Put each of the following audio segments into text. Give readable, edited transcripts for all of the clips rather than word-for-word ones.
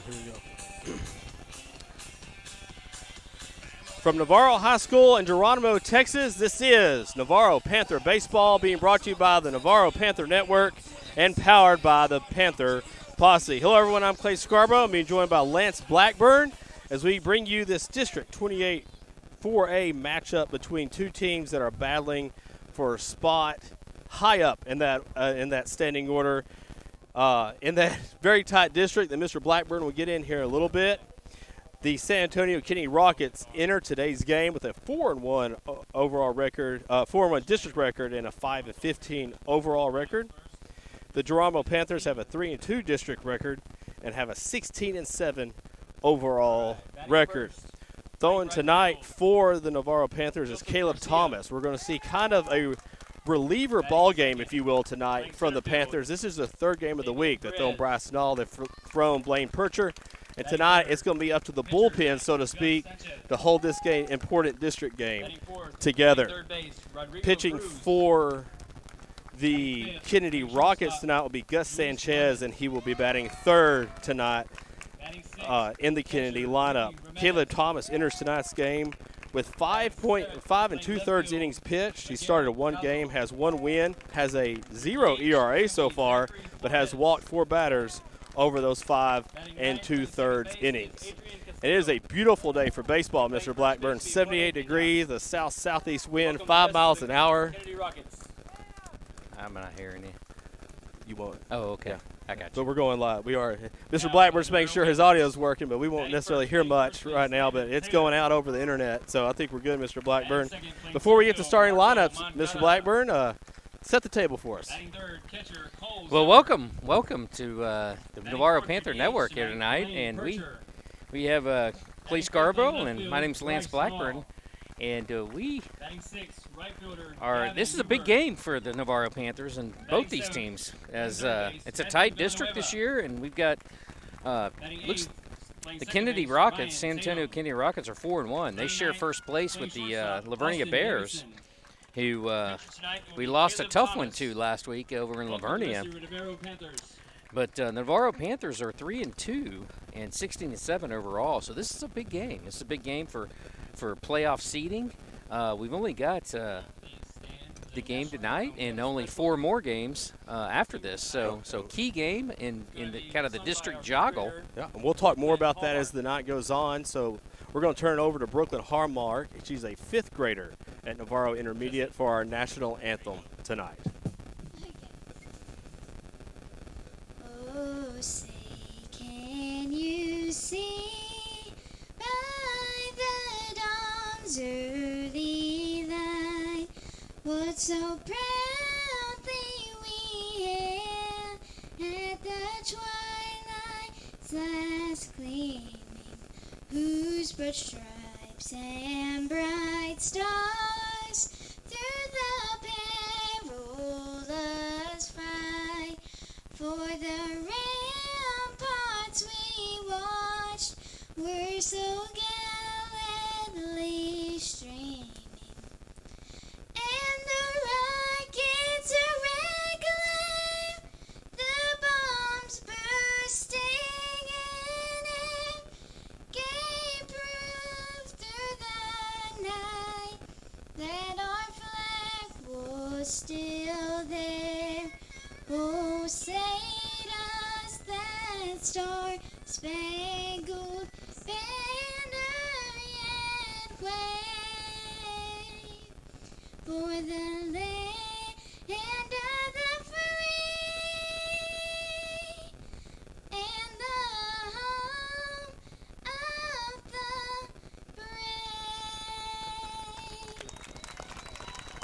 Here we go. From Navarro High School in Geronimo, Texas, this is Navarro Panther Baseball, being brought to you by the Navarro Panther Network and powered by the Panther Posse. Hello, everyone. I'm Clay Scarborough. I'm being joined by Lance Blackburn as we bring you this District 28 4A matchup between two teams that are battling for a spot high up in that standing order. In that very tight district that Mr. Blackburn will get in here in a little bit. The San Antonio Kennedy Rockets enter today's game with a 4-1 overall record, 4-1 district record, and a 5-15 overall record. The Geronimo Panthers have a 3-2 district record and have a 16-7 overall record. Throwing tonight for the Navarro Panthers is Caleb Thomas. We're going to see kind of a reliever ball game, if you will, tonight from the Panthers. This is the third game of the week. They've thrown Bryce Nall, they've thrown Blaine Percher. And tonight it's going to be up to the bullpen, so to speak, to hold this game, important district game together. Pitching for the Kennedy Rockets tonight will be Gus Sanchez, and he will be batting third tonight in the Kennedy lineup. Caleb Thomas enters tonight's game with 5 2/3 innings pitched. He started one game, has one win, has a 0 ERA so far, but has walked 4 batters over those 5 2/3 innings. It is a beautiful day for baseball, Mr. Blackburn. 78 degrees, the south-southeast wind, 5 miles an hour. I'm not hearing you. You won't. Oh, okay. Yeah. I got you. But we're going live. We are. Mr. Blackburn's making sure his audio is working, but we won't necessarily hear much right now, but it's going out over the internet. So I think we're good, Mr. Blackburn. Before we get to starting lineups, Mr. Blackburn, set the table for us. Well, welcome to the Navarro Panther Network here tonight, and we have Clay Scarborough, and my name's Lance Blackburn, and we are. This is a big game for the Navarro Panthers and both these teams, as it's a tight district this year, and we've got the Kennedy Rockets, San Antonio Kennedy Rockets are 4-1. They share first place with the Lavernia Bears, who we lost a tough one to last week over in Lavernia. But Navarro Panthers are 3-2 and 16-7 overall. So this is a big game. It's a big game for playoff seeding. We've only got the game tonight and only 4 more games after this. So key game in the kind of the district joggle. Yeah, and we'll talk more about that as the night goes on. So we're going to turn it over to Brooklyn Harmark. She's a 5th grader at Navarro Intermediate for our national anthem tonight. Oh, say, can you see by the dawn's early light what so proudly we hailed at the twilight's last gleaming, whose broad stripes and bright stars through the perilous fight for the ramparts we watched were so gallantly streaming, and the rockets reclaim the bombs bursting in air, gave proof through the night that our flag was still there. Oh, say does that star-spangled banner yet wave for the land of the free and the home of the brave?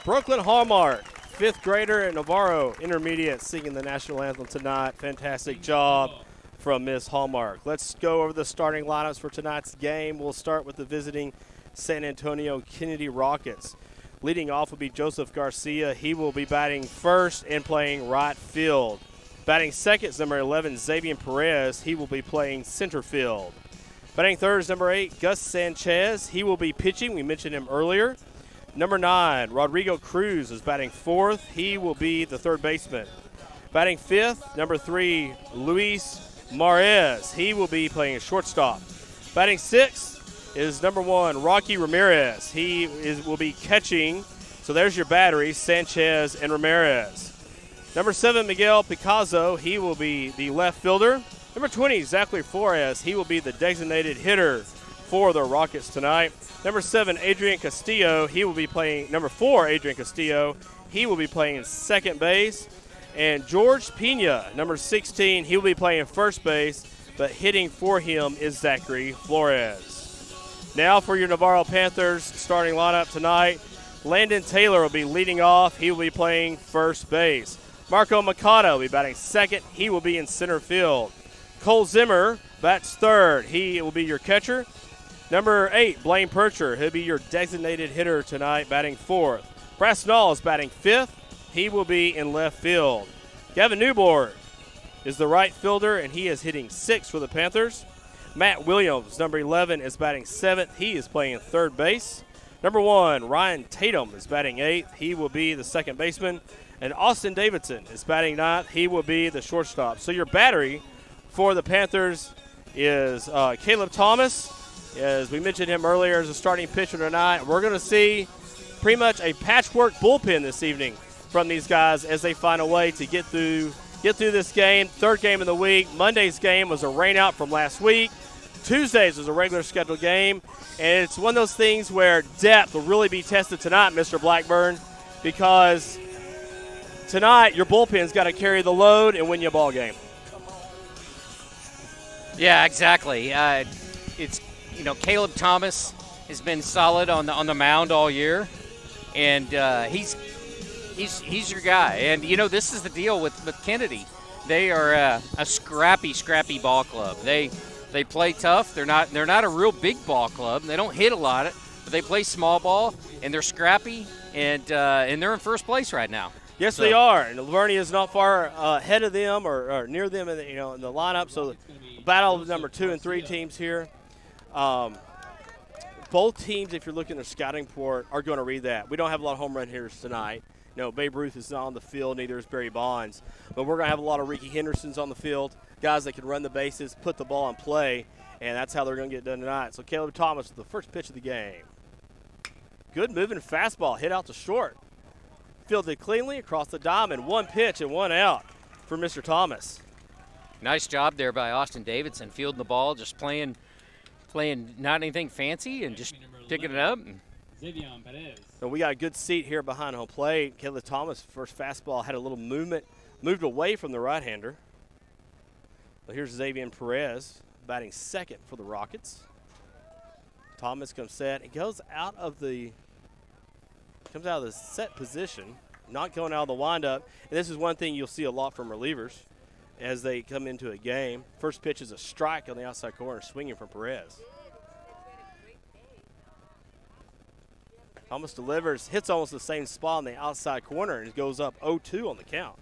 Brooklyn Hallmark, 5th grader at Navarro Intermediate, singing the national anthem tonight. Fantastic job from Miss Hallmark. Let's go over the starting lineups for tonight's game. We'll start with the visiting San Antonio Kennedy Rockets. Leading off will be Joseph Garcia. He will be batting first and playing right field. Batting second is number 11, Xavier Perez. He will be playing center field. Batting third is number 8, Gus Sanchez. He will be pitching. We mentioned him earlier. Number 9, Rodrigo Cruz is batting fourth. He will be the third baseman. Batting fifth, number 3, Luis Mares. He will be playing shortstop. Batting sixth is number 1, Rocky Ramirez. He will be catching. So there's your battery, Sanchez and Ramirez. Number 7, Miguel Picasso. He will be the left fielder. Number 20, Zachary Flores. He will be the designated hitter for the Rockets tonight. Number 7, Adrian Castillo. He will be playing. Number 4, Adrian Castillo. He will be playing second base. And George Pena, number 16, he will be playing first base, but hitting for him is Zachary Flores. Now for your Navarro Panthers starting lineup tonight. Landon Taylor will be leading off. He will be playing first base. Marco Mikado will be batting second. He will be in center field. Cole Zimmer bats third. He will be your catcher. Number 8, Blaine Percher. He'll be your designated hitter tonight, batting fourth. Brasnall is batting fifth. He will be in left field. Gavin Newborn is the right fielder, and he is hitting sixth for the Panthers. Matt Williams, number 11, is batting seventh. He is playing third base. Number 1, Ryan Tatum is batting eighth. He will be the second baseman. And Austin Davidson is batting ninth. He will be the shortstop. So your battery for the Panthers is Caleb Thomas. As we mentioned him earlier as a starting pitcher tonight. We're going to see pretty much a patchwork bullpen this evening from these guys as they find a way to get through this game. Third game of the week. Monday's game was a rainout from last week. Tuesday's was a regular scheduled game. And it's one of those things where depth will really be tested tonight, Mr. Blackburn, because tonight your bullpen's got to carry the load and win you a ball game. Yeah, exactly. It's Caleb Thomas has been solid on the mound all year, and he's your guy. And this is the deal with Kennedy. They are a scrappy ball club. They play tough. They're not a real big ball club. They don't hit a lot, but they play small ball, and they're scrappy, and they're in first place right now. Yes, they are. And Lavernia is not far ahead of them or near them in the lineup. So the battle of the number 2 and 3 teams here. Both teams, if you're looking at scouting report, are going to read that. We don't have a lot of home run hitters tonight. Babe Ruth is not on the field, neither is Barry Bonds. But we're going to have a lot of Ricky Hendersons on the field, guys that can run the bases, put the ball in play, and that's how they're going to get done tonight. So Caleb Thomas with the first pitch of the game. Good moving fastball, hit out to short. Fielded cleanly across the diamond. One pitch and one out for Mr. Thomas. Nice job there by Austin Davidson, fielding the ball, just playing not anything fancy and just picking it up. So we got a good seat here behind home plate. Caleb Thomas, first fastball, had a little movement, moved away from the right-hander. But here's Xavier Perez batting second for the Rockets. Thomas comes set. He comes out of the set position, not going out of the windup. And this is one thing you'll see a lot from relievers as they come into a game. First pitch is a strike on the outside corner, swinging from Perez. Thomas delivers, hits almost the same spot on the outside corner, and it goes up 0-2 on the count.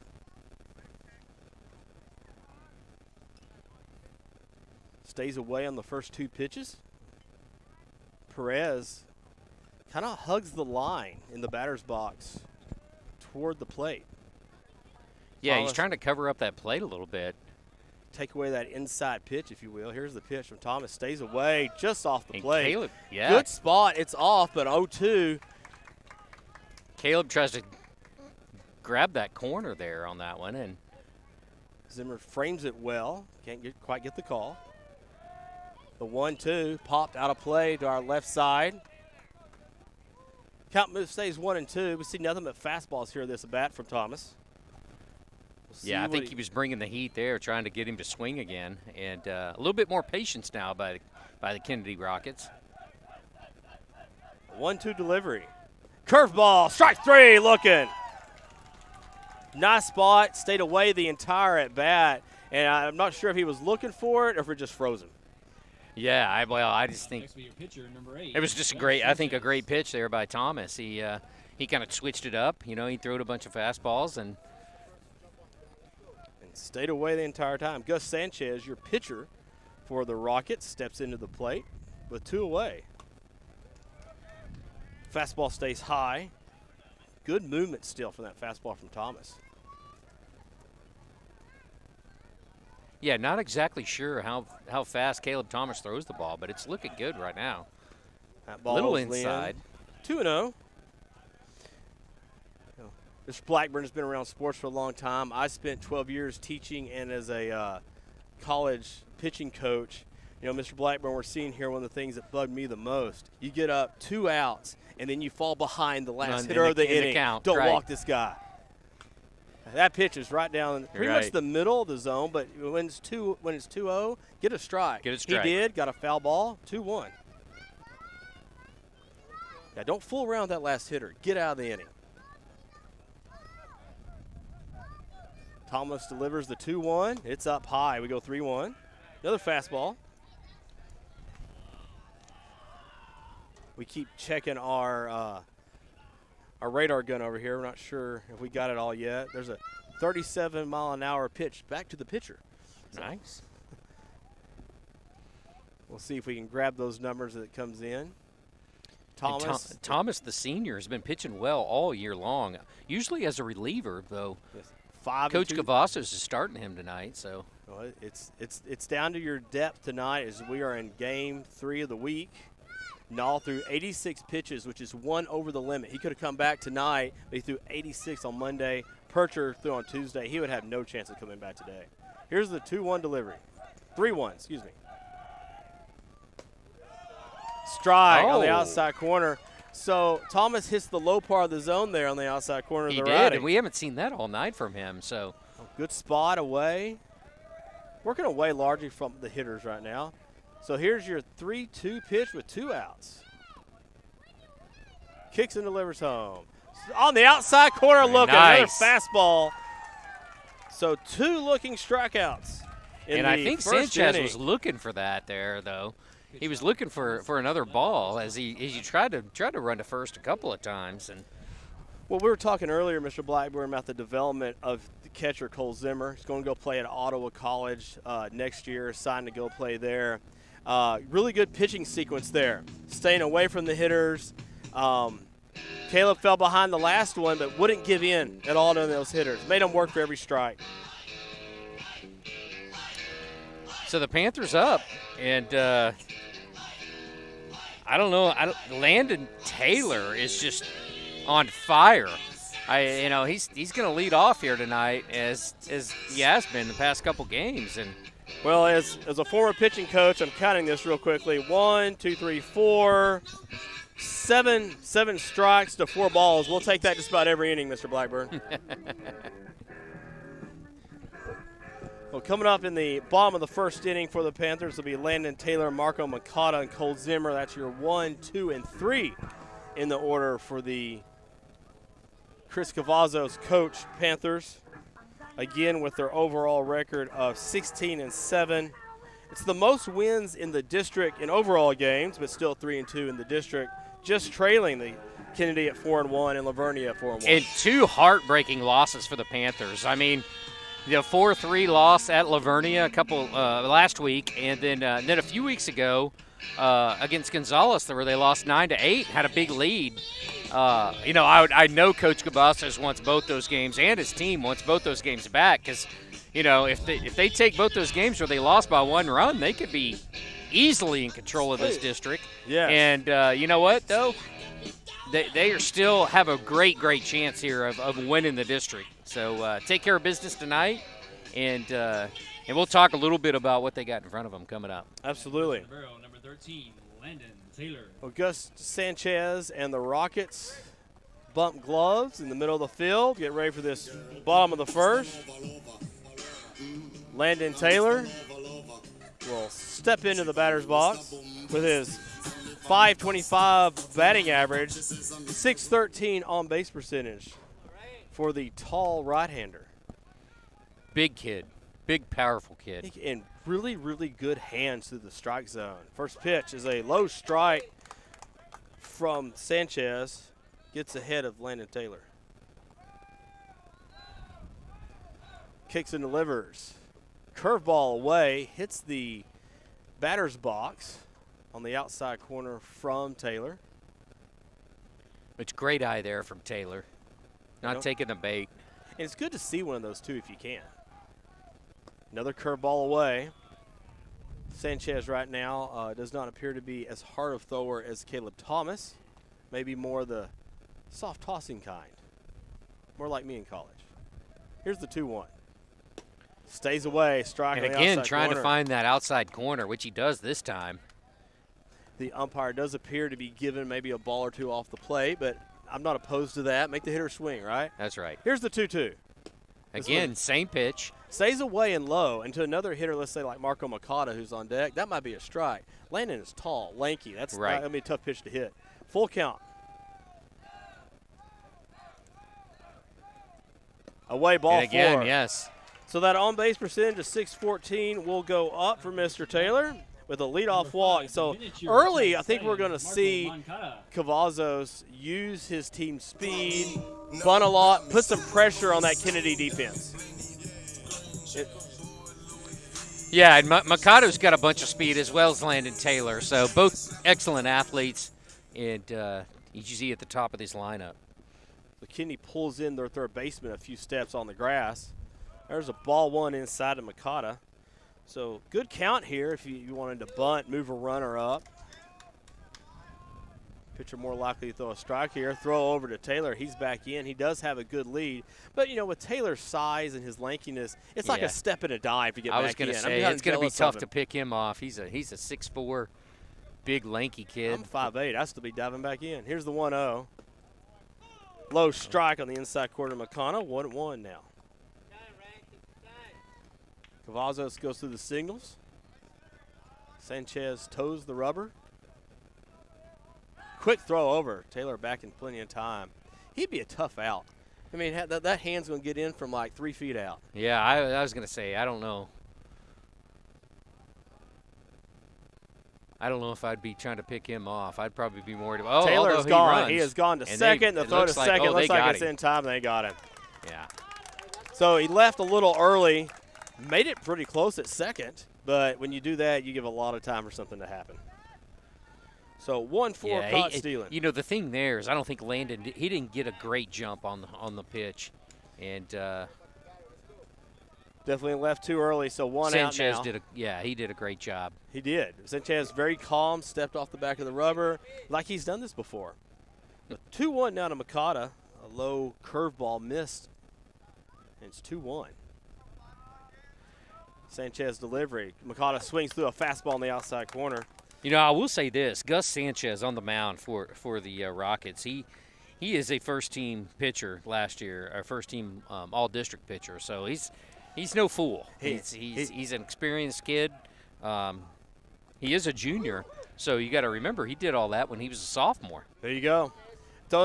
Stays away on the first two pitches. Perez kind of hugs the line in the batter's box toward the plate. Yeah, he's trying to cover up that plate a little bit. Take away that inside pitch, if you will. Here's the pitch from Thomas. Stays away just off the and plate. Caleb, yeah. Good spot. It's off, but 0-2. Caleb tries to grab that corner there on that one, and Zimmer frames it well. Can't quite get the call. The 1-2 popped out of play to our left side. Count move stays 1-2. We see nothing but fastballs here this at bat from Thomas. Yeah, I think he was bringing the heat there, trying to get him to swing again, and a little bit more patience now by the Kennedy Rockets. 1-2 delivery. Curveball, strike three, looking. Nice spot, stayed away the entire at bat, and I'm not sure if he was looking for it or if it just froze him. Yeah, I just think it was just a great pitch there by Thomas. He kind of switched it up. He threw a bunch of fastballs and stayed away the entire time. Gus Sanchez, your pitcher for the Rockets, steps into the plate with 2 away. Fastball stays high. Good movement still from that fastball from Thomas. Yeah, not exactly sure how fast Caleb Thomas throws the ball, but it's looking good right now. That A little ball's inside. 2-0. Mr. Blackburn has been around sports for a long time. I spent 12 years teaching and as a college pitching coach. You know, Mr. Blackburn, we're seeing here one of the things that bugged me the most. You get up 2 outs, and then you fall behind the last hitter of the inning. Don't walk this guy. That pitch is right down pretty much the middle of the zone, but when it's 2-0, get a strike. Get a strike. He did, got a foul ball, 2-1. Yeah, don't fool around with that last hitter. Get out of the inning. Thomas delivers the 2-1. It's up high. We go 3-1. Another fastball. We keep checking our radar gun over here. We're not sure if we got it all yet. There's a 37-mile-an-hour pitch back to the pitcher. Nice. We'll see if we can grab those numbers as it comes in. Thomas, the senior, has been pitching well all year long. Usually as a reliever, though. Yes. Coach Cavazos is starting him tonight, so. Well, it's down to your depth tonight as we are in game 3 of the week. Nall threw 86 pitches, which is 1 over the limit. He could have come back tonight, but he threw 86 on Monday. Percher threw on Tuesday. He would have no chance of coming back today. Here's the 2-1 delivery. 3-1, excuse me. Strike on the outside corner. So Thomas hits the low part of the zone there on the outside corner of the righty. He did, and we haven't seen that all night from him. So good spot away. Working away largely from the hitters right now. So here's your 3-2 pitch with 2 outs. Kicks and delivers home. On the outside corner, looking. Nice. Another fastball. So 2 looking strikeouts. And I think Sanchez was looking for that there, though. He was looking for another ball as he tried to run to first a couple of times. And well, we were talking earlier, Mr. Blackburn, about the development of the catcher Cole Zimmer. He's going to go play at Ottawa College next year, signed to go play there. Really good pitching sequence there, staying away from the hitters. Caleb fell behind the last one, but wouldn't give in at all to those hitters. Made them work for every strike. So the Panthers up, and I don't know. Landon Taylor is just on fire. He's going to lead off here tonight as he has been the past couple games. And well, as a former pitching coach, I'm counting this real quickly. 1, 2, 3, 4, 7 strikes to 4 balls. We'll take that just about every inning, Mr. Blackburn. Well, coming up in the bottom of the first inning for the Panthers will be Landon Taylor, Marco Makata, and Cole Zimmer. That's your 1, 2, and 3 in the order for the Chris Cavazos coach Panthers. Again, with their overall record of 16-7. It's the most wins in the district in overall games, but still 3-2 in the district, just trailing the Kennedy at 4-1 and Lavernia at 4-1. And 2 heartbreaking losses for the Panthers. I mean, the 4-3 loss at Lavernia last week, and then a few weeks ago against Gonzales, where they lost 9-8, had a big lead. I know Coach Cavazos wants both those games, and his team wants both those games back, because if they take both those games where they lost by 1 run, they could be easily in control of this district. Yeah. And you know what though? They are still have a great chance here of winning the district. So take care of business tonight, and we'll talk a little bit about what they got in front of them coming up. Absolutely. Navarro, number 13, Landon Taylor. Auguste Sanchez and the Rockets bump gloves in the middle of the field. Get ready for this bottom of the first. Landon Taylor will step into the batter's box with his .525 batting average, .613 on base percentage for the tall right-hander. Big kid, big powerful kid. And really, really good hands through the strike zone. First pitch is a low strike from Sanchez. Gets ahead of Landon Taylor. Kicks and delivers. Curveball away, hits the batter's box on the outside corner from Taylor. It's great eye there from Taylor. Not taking the bait. And it's good to see one of those, too, if you can. Another curveball away. Sanchez right now does not appear to be as hard of thrower as Caleb Thomas. Maybe more the soft tossing kind. More like me in college. Here's the 2-1. Stays away, strike And on the again, outside trying corner. to find that outside corner, which he does this time. The umpire does appear to be given maybe a ball or two off the plate, but I'm not opposed to that. Make the hitter swing, right? That's right. Here's the 2-2. Again, same pitch. Stays away and low, and to another hitter, let's say like Marco Makata, who's on deck, that might be a strike. Landon is tall, lanky. That's Right. going to be a tough pitch to hit. Full count. Away ball And again, 4. yes. So that on-base percentage of .614 will go up for Mr. Taylor with a leadoff walk. So early, I think we're going to see Cavazos use his team speed, bunt a lot, put some pressure on that Kennedy defense. Yeah, and Mikado's got a bunch of speed as well as Landon Taylor. So both excellent athletes, and you see at the top of this lineup. So Kennedy pulls in their third baseman a few steps on the grass. There's a ball 1 inside of Makata. So good count here if you wanted to bunt, move a runner up. Pitcher more likely to throw a strike here. Throw over to Taylor. He's back in. He does have a good lead. But, you know, with Taylor's size and his lankiness, it's like a step and a dive to get back in. I was going to say, it's going to be tough to pick him off. He's a 6'4", big, lanky kid. I'm 5'8". I still be diving back in. Here's the 1-0. Low strike on the inside corner of McConnell. 1-1 now. Cavazos goes through the signals. Sanchez toes the rubber. Quick throw over. Taylor back in plenty of time. He'd be a tough out. I mean, that hand's going to get in from like 3 feet out. Yeah, I was going to say, I don't know. I don't know if I'd be trying to pick him off. I'd probably be worried about. Taylor's gone. He has gone to second. The throw to second. Looks like it's in time. They got him. Yeah. So he left a little early. Made it pretty close at second. But when you do that, you give a lot of time for something to happen. So 1-4 caught stealing. You know, the thing there is I don't think Landon, he didn't get a great jump on the pitch. And definitely left too early, so one out now. he did a great job. He did. Sanchez very calm, stepped off the back of the rubber like he's done this before. 2-1 now to Makata. A low curveball missed. And it's 2-1. Sanchez delivery. Makata swings through a fastball in the outside corner. You know, I will say this: Gus Sanchez on the mound for the Rockets. He is a first-team pitcher last year, a first-team all-district pitcher. So he's no fool. He's an experienced kid. He is a junior, so you got to remember he did all that when he was a sophomore. There you go.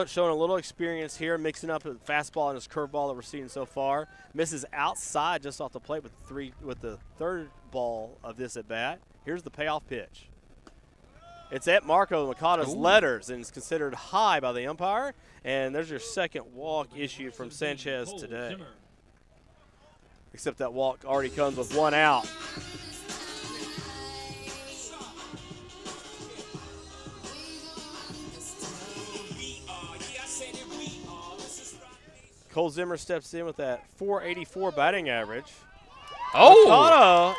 Showing a little experience here, mixing up a fastball and his curveball that we're seeing so far. Misses outside just off the plate with the third ball of this at bat. Here's the payoff pitch. It's at Marco Makata's letters and is considered high by the umpire. And there's your second walk issued from Sanchez today. Except that walk already comes with 1 out. Cole Zimmer steps in with that .484 batting average. Oh!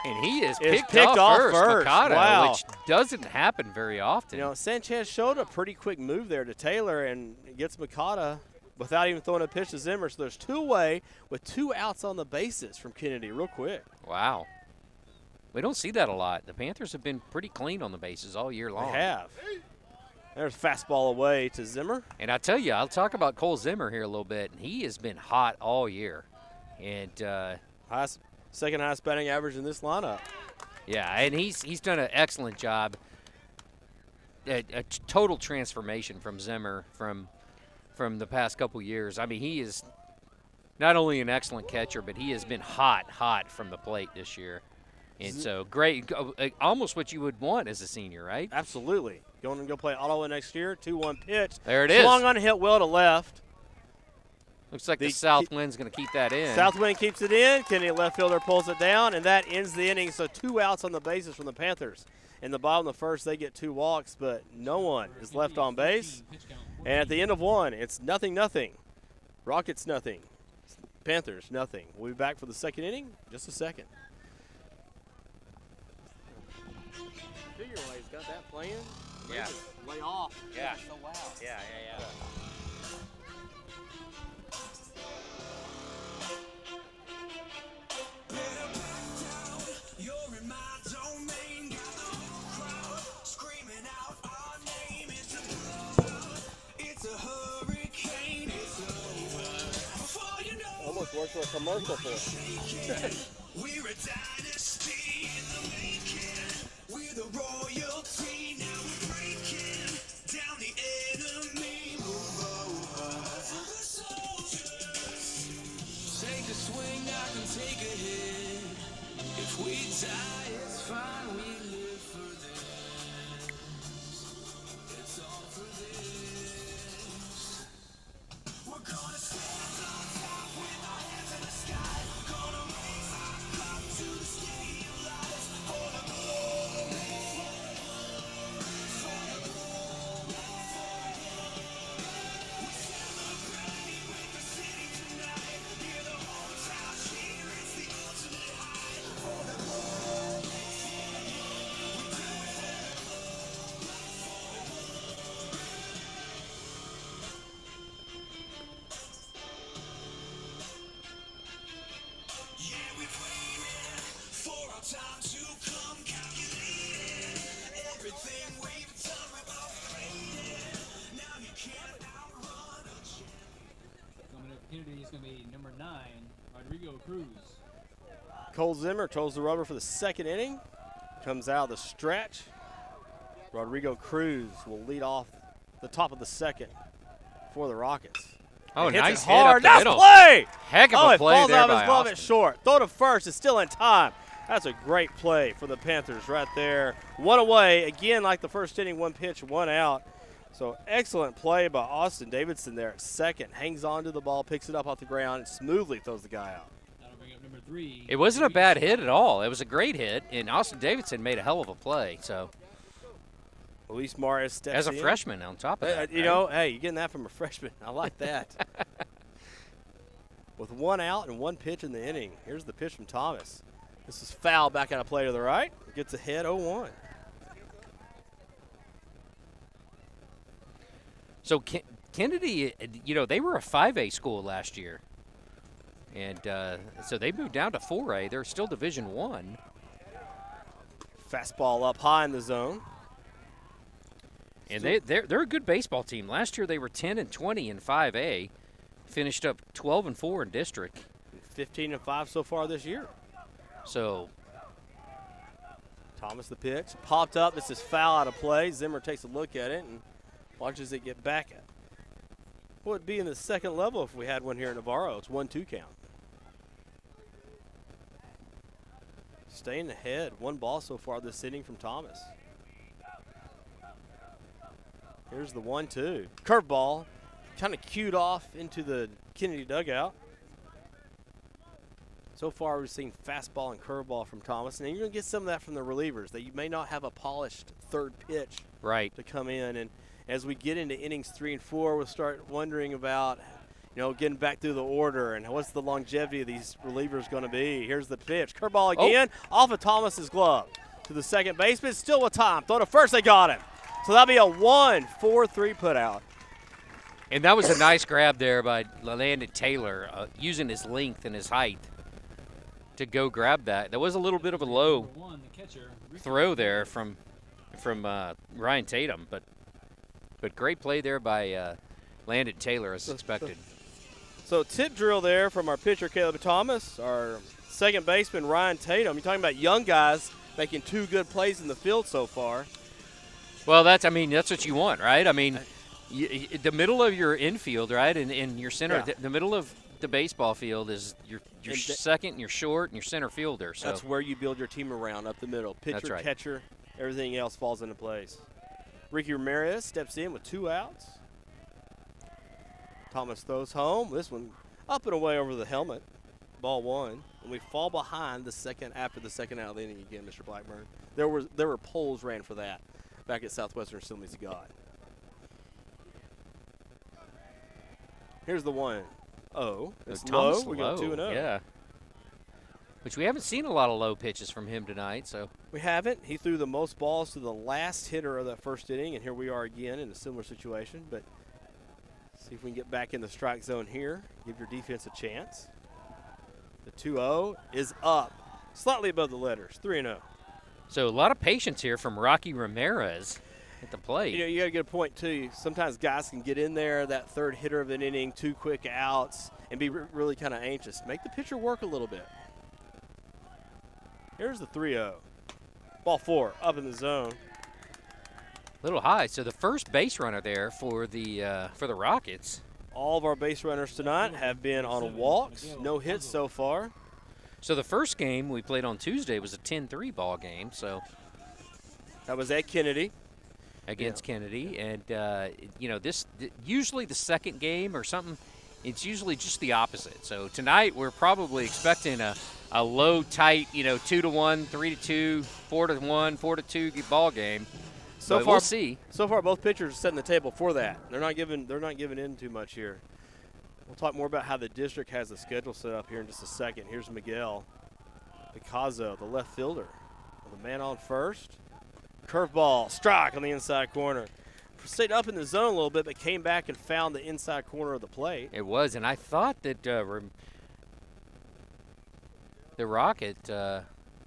And he is picked off first. Makata, wow. Which doesn't happen very often. You know, Sanchez showed a pretty quick move there to Taylor and gets Makata without even throwing a pitch to Zimmer. So there's 2-away with 2 outs on the bases from Kennedy real quick. Wow. We don't see that a lot. The Panthers have been pretty clean on the bases all year long. They have. There's fastball away to Zimmer. And I tell you, I'll talk about Cole Zimmer here a little bit. He has been hot all year. And second highest batting average in this lineup. Yeah, and he's done an excellent job. A total transformation from Zimmer from the past couple years. I mean, he is not only an excellent catcher, but he has been hot from the plate this year. And so great, almost what you would want as a senior, right? Absolutely. Going to go play Ottawa next year. 2-1 pitch. There it is. Swung on, hit well to left. Looks like the south wind's going to keep that in. South wind keeps it in. Kennedy left fielder pulls it down, and that ends the inning. So 2 outs on the bases from the Panthers. In the bottom of the first, they get 2 walks, but no one is left on base. And at the end of 1, it's 0-0. Rockets 0. Panthers, nothing. We'll be back for the second inning. Just a second. Figure he's got that playing. Yeah. Lay off. Yeah. So loud. Yeah. Almost works for a commercial for it. We're a dynasty in the making. We're the royalty. Now we're breaking down the enemy. Move over. The soldiers take a swing. I can take a hit. If we die, it's fine. We live for this. It's all for this. We're gonna stand on top with our hands in the sky. Gonna raise our cup to the stadium lights. For the glory. For the glory. We celebrate with the city tonight. Hear the whole town cheer. It's the ultimate high. For the glory. We do it. Yeah, we're waiting for our time to come, calculating everything we've done. We're upgrading. Now you can't outrun a champion. Coming up, Kennedy is going to be number 9, Rodrigo Cruz. Cole Zimmer tolls the rubber for the second inning. Comes out of the stretch. Rodrigo Cruz will lead off the top of the second for the Rockets. Oh, Hits nice it hit up hard. the Nice middle. play. Heck of Oh, a it play falls there out of by his glove. Austin. It's short. Throw to first. It's still in time. That's a great play for the Panthers right there. One away. Again, like the first inning, one pitch, one out. So excellent play by Austin Davidson there at second. Hangs on to the ball, picks it up off the ground, and smoothly throws the guy out. That'll bring up number 3. It wasn't a bad hit at all. It was a great hit, and Austin Davidson made a hell of a play. So Luis Mares steps as a in. freshman on top of that, You know, hey, you're getting that from a freshman. I like that. With one out and one pitch in the inning. Here's the pitch from Thomas. This is foul back out of play to the right. Gets ahead 0-1. So Kennedy, you know, they were a 5A school last year, and so they moved down to 4A. They're still Division I. Fastball up high in the zone. And they're a good baseball team. Last year they were 10-20 in 5A, finished up 12-4 in district. 15-5 so far this year. So Thomas the pitch. Popped up. This is foul out of play. Zimmer takes a look at it and watches it get back at. What would be in the second level if we had one here in Navarro? It's 1-2 count. Staying ahead. One ball so far this inning from Thomas. Here's the 1-2. Curveball. Kind of cued off into the Kennedy dugout. So far, we've seen fastball and curveball from Thomas, and you're going to get some of that from the relievers, that you may not have a polished third pitch right. to come in. And as we get into innings 3 and 4, we'll start wondering about, you know, getting back through the order and what's the longevity of these relievers going to be. Here's the pitch. Curveball again, off of Thomas's glove to the second baseman. Still with time. Throw to first. They got him. So that'll be a 1-4-3 put out. And that was a nice grab there by Landon Taylor, using his length and his height to go grab that. There was a little bit of a low Number 1, the catcher, Ricky throw there from Ryan Tatum, but great play there by Landon Taylor as expected. So tip drill there from our pitcher Caleb Thomas, our second baseman Ryan Tatum. You're talking about young guys making 2 good plays in the field so far. Well, that's what you want, right? I mean, the middle of your infield, right, and your center, Yeah. the middle of the baseball field is your second and your short and your center fielder. So That's where you build your team around, up the middle. Pitcher, That's right. catcher, everything else falls into place. Ricky Ramirez steps in with 2 outs. Thomas throws home. This one up and away over the helmet. Ball 1. And we fall behind the second after the second out of the inning again, Mr. Blackburn. There were polls ran for that back at Southwestern Assemblies of God. Here's the 1. It's Thomas low. We go 2-0. Yeah. Which we haven't seen a lot of low pitches from him tonight. So We haven't. He threw the most balls to the last hitter of that first inning, and here we are again in a similar situation. But see if we can get back in the strike zone here. Give your defense a chance. The 2-0 is up, slightly above the letters, 3-0. So a lot of patience here from Rocky Ramirez at the plate. You know, you got to get a point, too. Sometimes guys can get in there, that third hitter of an inning, 2 quick outs, and be really kind of anxious. Make the pitcher work a little bit. Here's the 3-0. Ball 4, up in the zone. A little high. So the first base runner there for the Rockets. All of our base runners tonight have been on walks. No hits so far. So the first game we played on Tuesday was a 10-3 ball game. So That was at Kennedy. against Kennedy, and usually the second game or something, it's usually just the opposite. So tonight we're probably expecting a low, tight, 2-1, 3-2, 4-1, 4-2 ball game. So But far, we'll see. So far, both pitchers are setting the table for that. They're not giving in too much here. We'll talk more about how the district has the schedule set up here in just a second. Here's Miguel Picasso, the left fielder, the man on first. Curveball, strike on the inside corner. Stayed up in the zone a little bit, but came back and found the inside corner of the plate. It was, and I thought that the Rocket,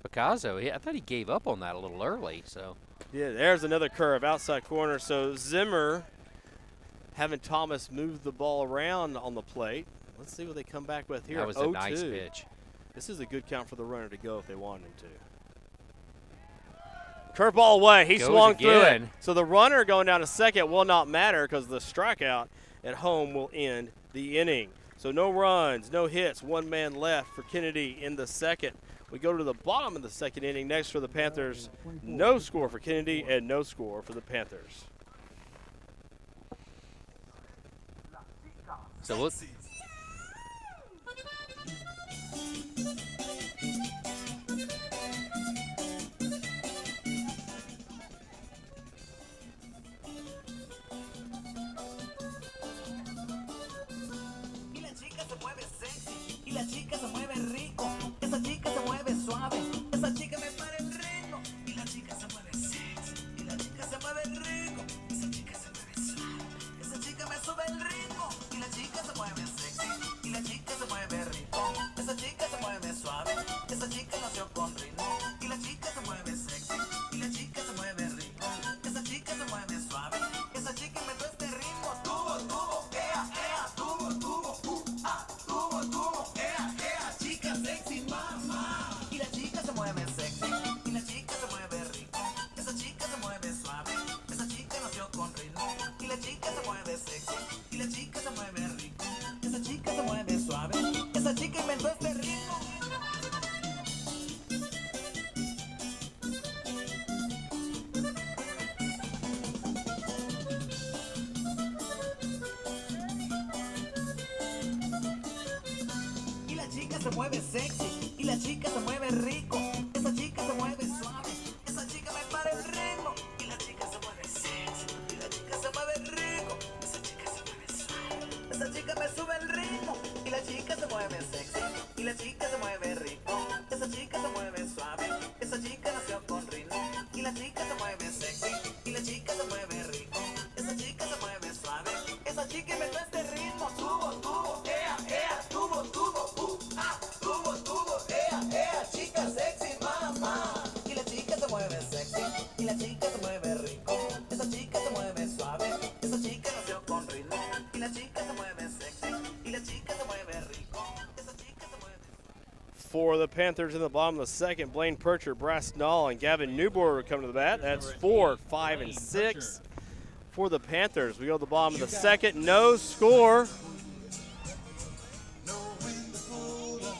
Picasso, I thought he gave up on that a little early. So Yeah, there's another curve, outside corner. So Zimmer having Thomas move the ball around on the plate. Let's see what they come back with here. that was a 0-2. nice pitch. This is a good count for the runner to go if they want him to. Curveball away. He Goes swung through it. again. So the runner going down to second will not matter because the strikeout at home will end the inning. So no runs, no hits, one man left for Kennedy in the second. We go to the bottom of the second inning next for the Panthers. No score for Kennedy and no score for the Panthers. So we'll, Y la chica se mueve sexy, y la chica se mueve rico. Esa chica se mueve suave, esa chica me para el ritmo. Y la chica se mueve sexy, y la chica se mueve rico. Esa chica se mueve suave, esa chica me sube el ritmo. Y la chica se mueve sexy, y la chica se mueve rico. Esa chica se mueve suave, esa chica nació con ritmo. Y la chica se mueve sexy, y la chica se mueve rico. Esa chica se mueve suave, esa chica inventó este ritmo. Tubo, tubo, ea, ea, tubo, tubo, tubo, tubo, ea, ea, chica sexy, mamá. Y la chica se mueve sexy, y la chica se mueve rico. Esa chica se mueve suave, esa chica nació con ritmo. Y la chica se mueve sexy, y la chica se mueve rico. Esa chica se mueve suave, esa chica inventó este ritmo. Y la chica se mueve sexy, y la chica se mueve rico. Esa chica se mueve suave, esa chica me para el ritmo. Y la chica se mueve sexy, y la chica se mueve rico. Esa chica se mueve suave, esa chica me sube el ritmo. Y la chica se mueve sexy, y la chica se mueve rico. Esa chica se mueve suave, esa chica nació con ritmo. Y la chica se mueve sexy, y la chica se mueve rico. Esa chica se mueve suave, esa chica inventó este ritmo. Tubo, tubo, ea, ea, tubo, tubo, tubo, tubo, ea, ea, chica sexy, mamá. Y la chica se mueve sexy, y la chica se mueve rico. Esa chica se mueve suave, esa chica nació con ritmo. Y la chica se mueve sexy, y la chica se mueve rico. Esa chica se mueve. For the Panthers in the bottom of the second, Blaine Percher, Brass Knoll, and Gavin Newborn come to the bat. That's 4, 5, and 6 for the Panthers. We go to the bottom of the second, no score. Know when to hold up,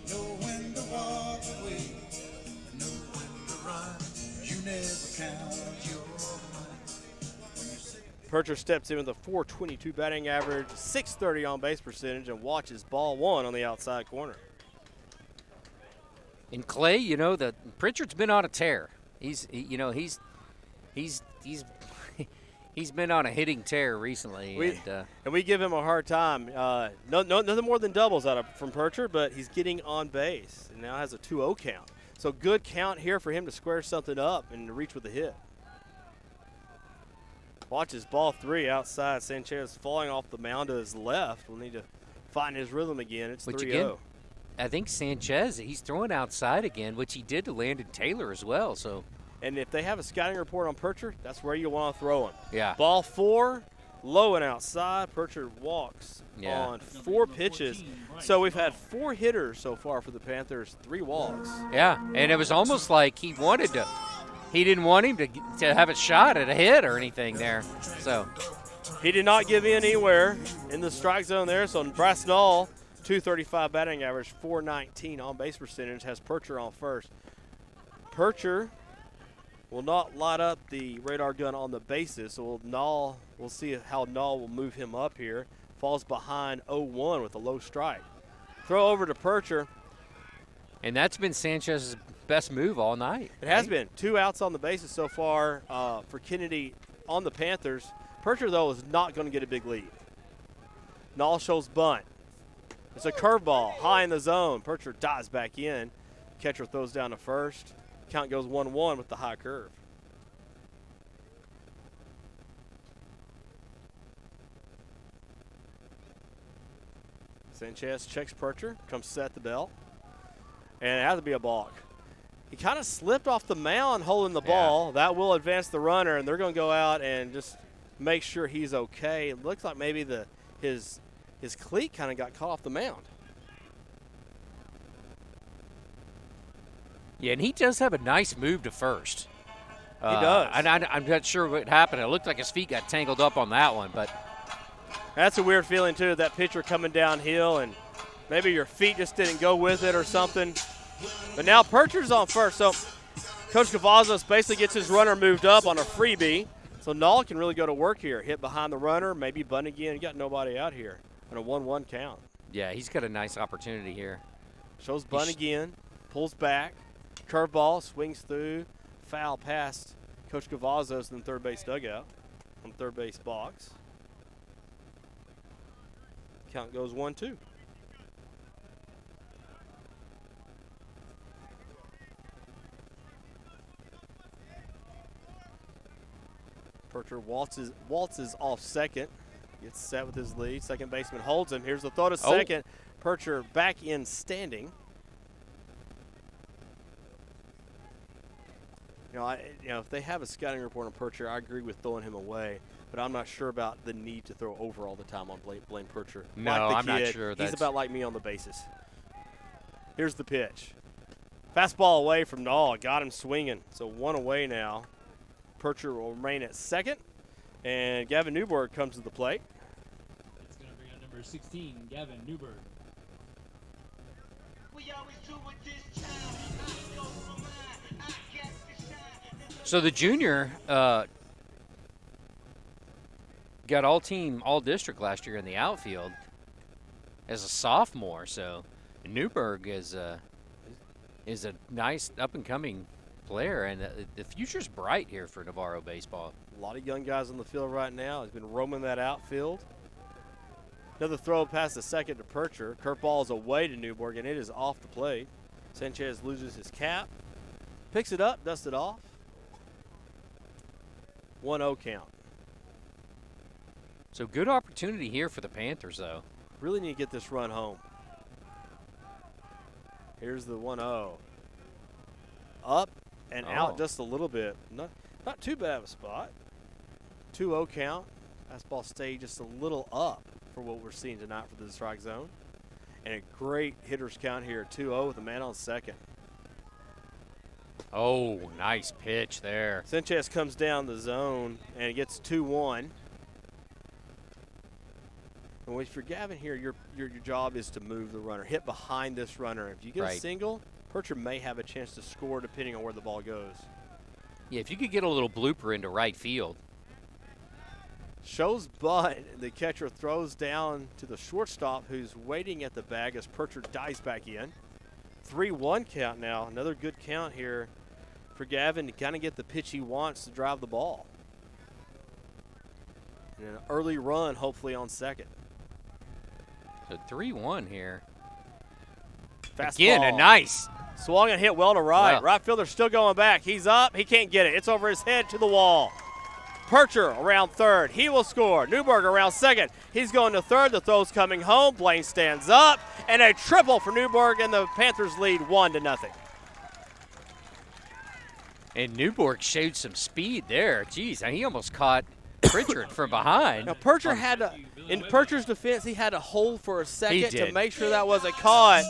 know when to walk away, know when to run. You never count your money. Percher steps in with a 422 batting average, 630 on base percentage, and watches ball 1 on the outside corner. and Clay, the Pritchard's been on a tear. He's He's been on a hitting tear recently. And we give him a hard time. Nothing more than doubles from Percher, but he's getting on base and now has a 2-0 count. So good count here for him to square something up and to reach with a hit. Watches ball 3 outside. Sanchez falling off the mound to his left. We'll need to find his rhythm again. It's 3-0. Again, I think Sanchez, he's throwing outside again, which he did to Landon Taylor as well. So. And if they have a scouting report on Percher, that's where you want to throw him. Yeah. Ball 4, low and outside. Percher walks on 4 pitches. So we've had 4 hitters so far for the Panthers, 3 walks. Yeah, and it was almost like he didn't want him to have a shot at a hit or anything there. So he did not give in anywhere in the strike zone there. So Brasnall, 235 batting average, 419 on base percentage, has Percher on first. Percher will not light up the radar gun on the bases, so we'll see how Nall will move him up here. Falls behind 0-1 with a low strike. Throw over to Percher. And that's been Sanchez's best move all night. It has been. 2 outs on the bases so far for Kennedy on the Panthers. Percher, though, is not going to get a big lead. Nall shows bunt. It's a curveball high in the zone. Percher dives back in. Catcher throws down to first. Count goes 1-1 with the high curve. Sanchez checks Percher, comes set the belt, and it has to be a balk. He kind of slipped off the mound holding the ball. That will advance the runner, and they're going to go out and just make sure he's okay. It looks like maybe his cleat kind of got caught off the mound. Yeah, and he does have a nice move to first. He does. I'm not sure what happened. It looked like his feet got tangled up on that one, but that's a weird feeling too. That pitcher coming downhill, and maybe your feet just didn't go with it or something. But now Percher's on first, so Coach Cavazos basically gets his runner moved up on a freebie, so Nall can really go to work here. Hit behind the runner, maybe bunt again. You got nobody out here on a 1-1 count. Yeah, he's got a nice opportunity here. Shows bunt again, pulls back. Curveball, swings through, foul past Coach Cavazos in the third base dugout on the third base box. Count goes 1-2. Percher waltzes off second, gets set with his lead. Second baseman holds him. Here's the throw to second. Percher back in standing. If they have a scouting report on Percher, I agree with throwing him away, but I'm not sure about the need to throw over all the time on Blaine Percher. No, I'm not sure. He's about like me on the bases. Here's the pitch. Fastball away from Nall. Got him swinging. So 1 away now. Percher will remain at second, and Gavin Newberg comes to the plate. It's going to bring out number 16, Gavin Newberg. So the junior got all district last year in the outfield as a sophomore. So Newberg is a nice up and coming player, and the future's bright here for Navarro baseball. A lot of young guys on the field right now. He's been roaming that outfield. Another throw past the second to Percher. Curveball is away to Newberg, and it is off the plate. Sanchez loses his cap, picks it up, dusts it off. 1-0 count. So good opportunity here for the Panthers, though. Really need to get this run home. Here's the 1-0. Up and out just a little bit. Not too bad of a spot. 2-0 count. Fastball stayed just a little up for what we're seeing tonight for the strike zone. And a great hitter's count here, 2-0 with a man on second. Oh, nice pitch there. Sanchez comes down the zone and it gets 2-1. And if you're Gavin here, your job is to move the runner, hit behind this runner. If you get a single, Percher may have a chance to score depending on where the ball goes. Yeah, if you could get a little blooper into right field. Shows bunt. The catcher throws down to the shortstop who's waiting at the bag as Percher dives back in. 3-1 count now. Another good count here for Gavin to kind of get the pitch he wants to drive the ball. And an early run, hopefully, on second. So 3-1 here. Fastball. Again, a nice. Swung and hit well to right. Wow. Right fielder still going back. He's up. He can't get it. It's over his head to the wall. Percher around third. He will score. Newberg around second. He's going to third. The throw's coming home. Blaine stands up. And a triple for Newberg, and the Panthers lead 1-0. And Newberg showed some speed there. Jeez, he almost caught Pritchard from behind. Now, Percher had to, in Percher's defense, he had to hold for a second to did. make sure that wasn't caught.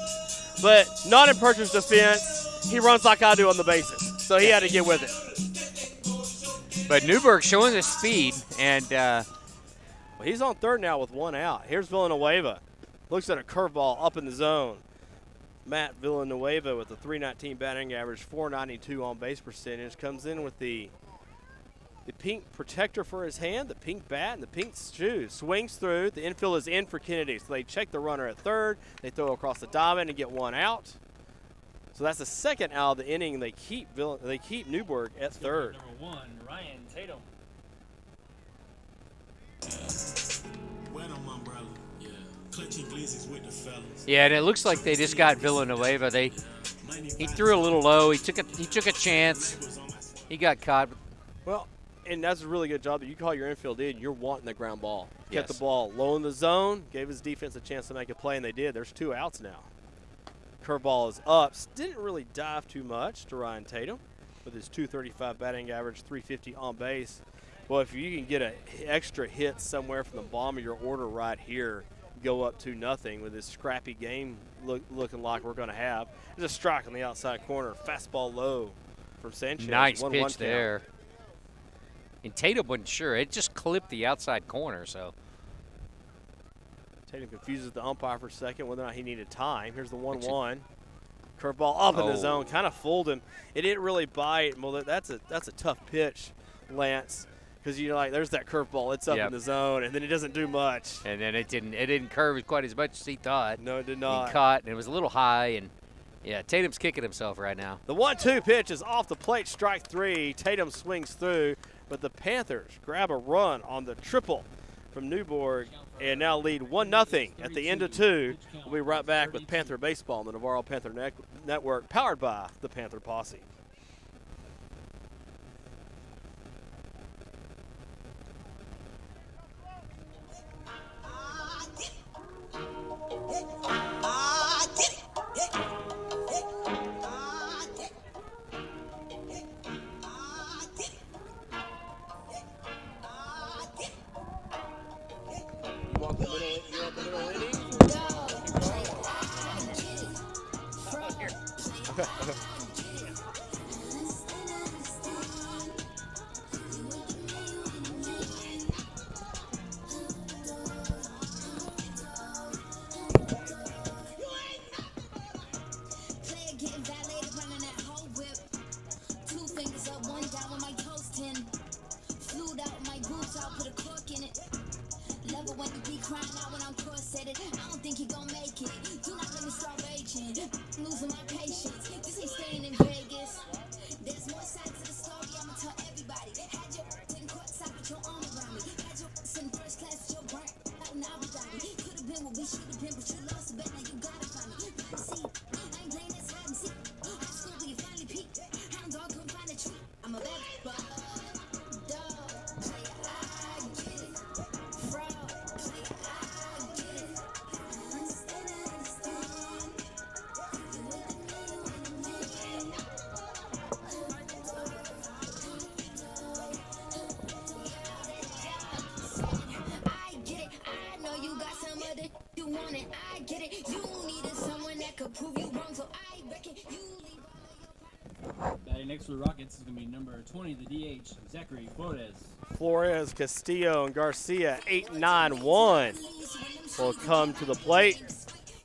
But not in Percher's defense. He runs like I do on the bases. So he had to get with it. But Newberg showing the speed, and Well, he's on third now with one out. Here's Villanueva. Looks at a curveball up in the zone. Matt Villanueva with a .319 batting average, .492 on base percentage, comes in with the pink protector for his hand, the pink bat, and the pink shoes. Swings through. The infield is in for Kennedy. So they check the runner at third. They throw across the diamond and get one out. So that's the second out of the inning. They keep Newberg at third. Number 1, Ryan Tatum. Wet on my brother. Yeah. Clutching glizzies with the fellas. yeah, and it looks like they just got Villanueva. He threw a little low. He took a chance. He got caught. Well, and that's a really good job that you call your infield in. You're wanting the ground ball. Kept Yes. the ball low in the zone, gave his defense a chance to make a play, and they did. There's 2 outs now. Curveball is up. Didn't really dive too much to Ryan Tatum with his .235 batting average, .350 on base. Well, if you can get an extra hit somewhere from the bottom of your order right here, go up 2-0 with this scrappy game looking like we're going to have. There's a strike on the outside corner. Fastball low from Sanchez. Nice 1-1 pitch count. there. And Tatum wasn't sure. It just clipped the outside corner, so. Tatum confuses the umpire for a second whether or not he needed time. Here's the 1-1. Curveball up in the zone, kind of fooled him. It didn't really bite. Well, that's a tough pitch, Lance, because there's that curveball. It's up in the zone, and then it doesn't do much. And then it didn't curve quite as much as he thought. No, it did not. He caught, and it was a little high, and yeah, Tatum's kicking himself right now. The 1-2 pitch is off the plate, strike 3. Tatum swings through, but the Panthers grab a run on the triple from Newberg and now lead 1-0 at the end of 2. We'll be right back with Panther Baseball on the Navarro Panther Network, powered by the Panther Posse. Player getting violated, running that whole whip. 2 fingers up, 1 down with my toast in. Flued out my boots, I'll put a cork in it. Level when you be crying out when I'm corseted. I don't think he gon' make it. Do not let me start raging. Losing my patience. This ain't staying in Vegas. There's more sides to the story, I'ma tell everybody. Had your in courtside with your arm around me. Had your in first class with your burnt out in Abu Dhabi. Could've been what we should've been, but you lost a bet, now you gotta find me. See, I ain't playing this hide and seek. High school when you finally peaked. Hound dog couldn't find a treat. I'm a bad dog. Player, I get it. Fraud. Player, I get it. I get it. I know you got some other you want it. I get it. You needed someone that could prove you wrong, so I reckon you leave all of your Batting next for the Rockets is going to be number 20, the DH, Zachary Flores. Flores, Castillo, and Garcia, 8-9-1 will come to the plate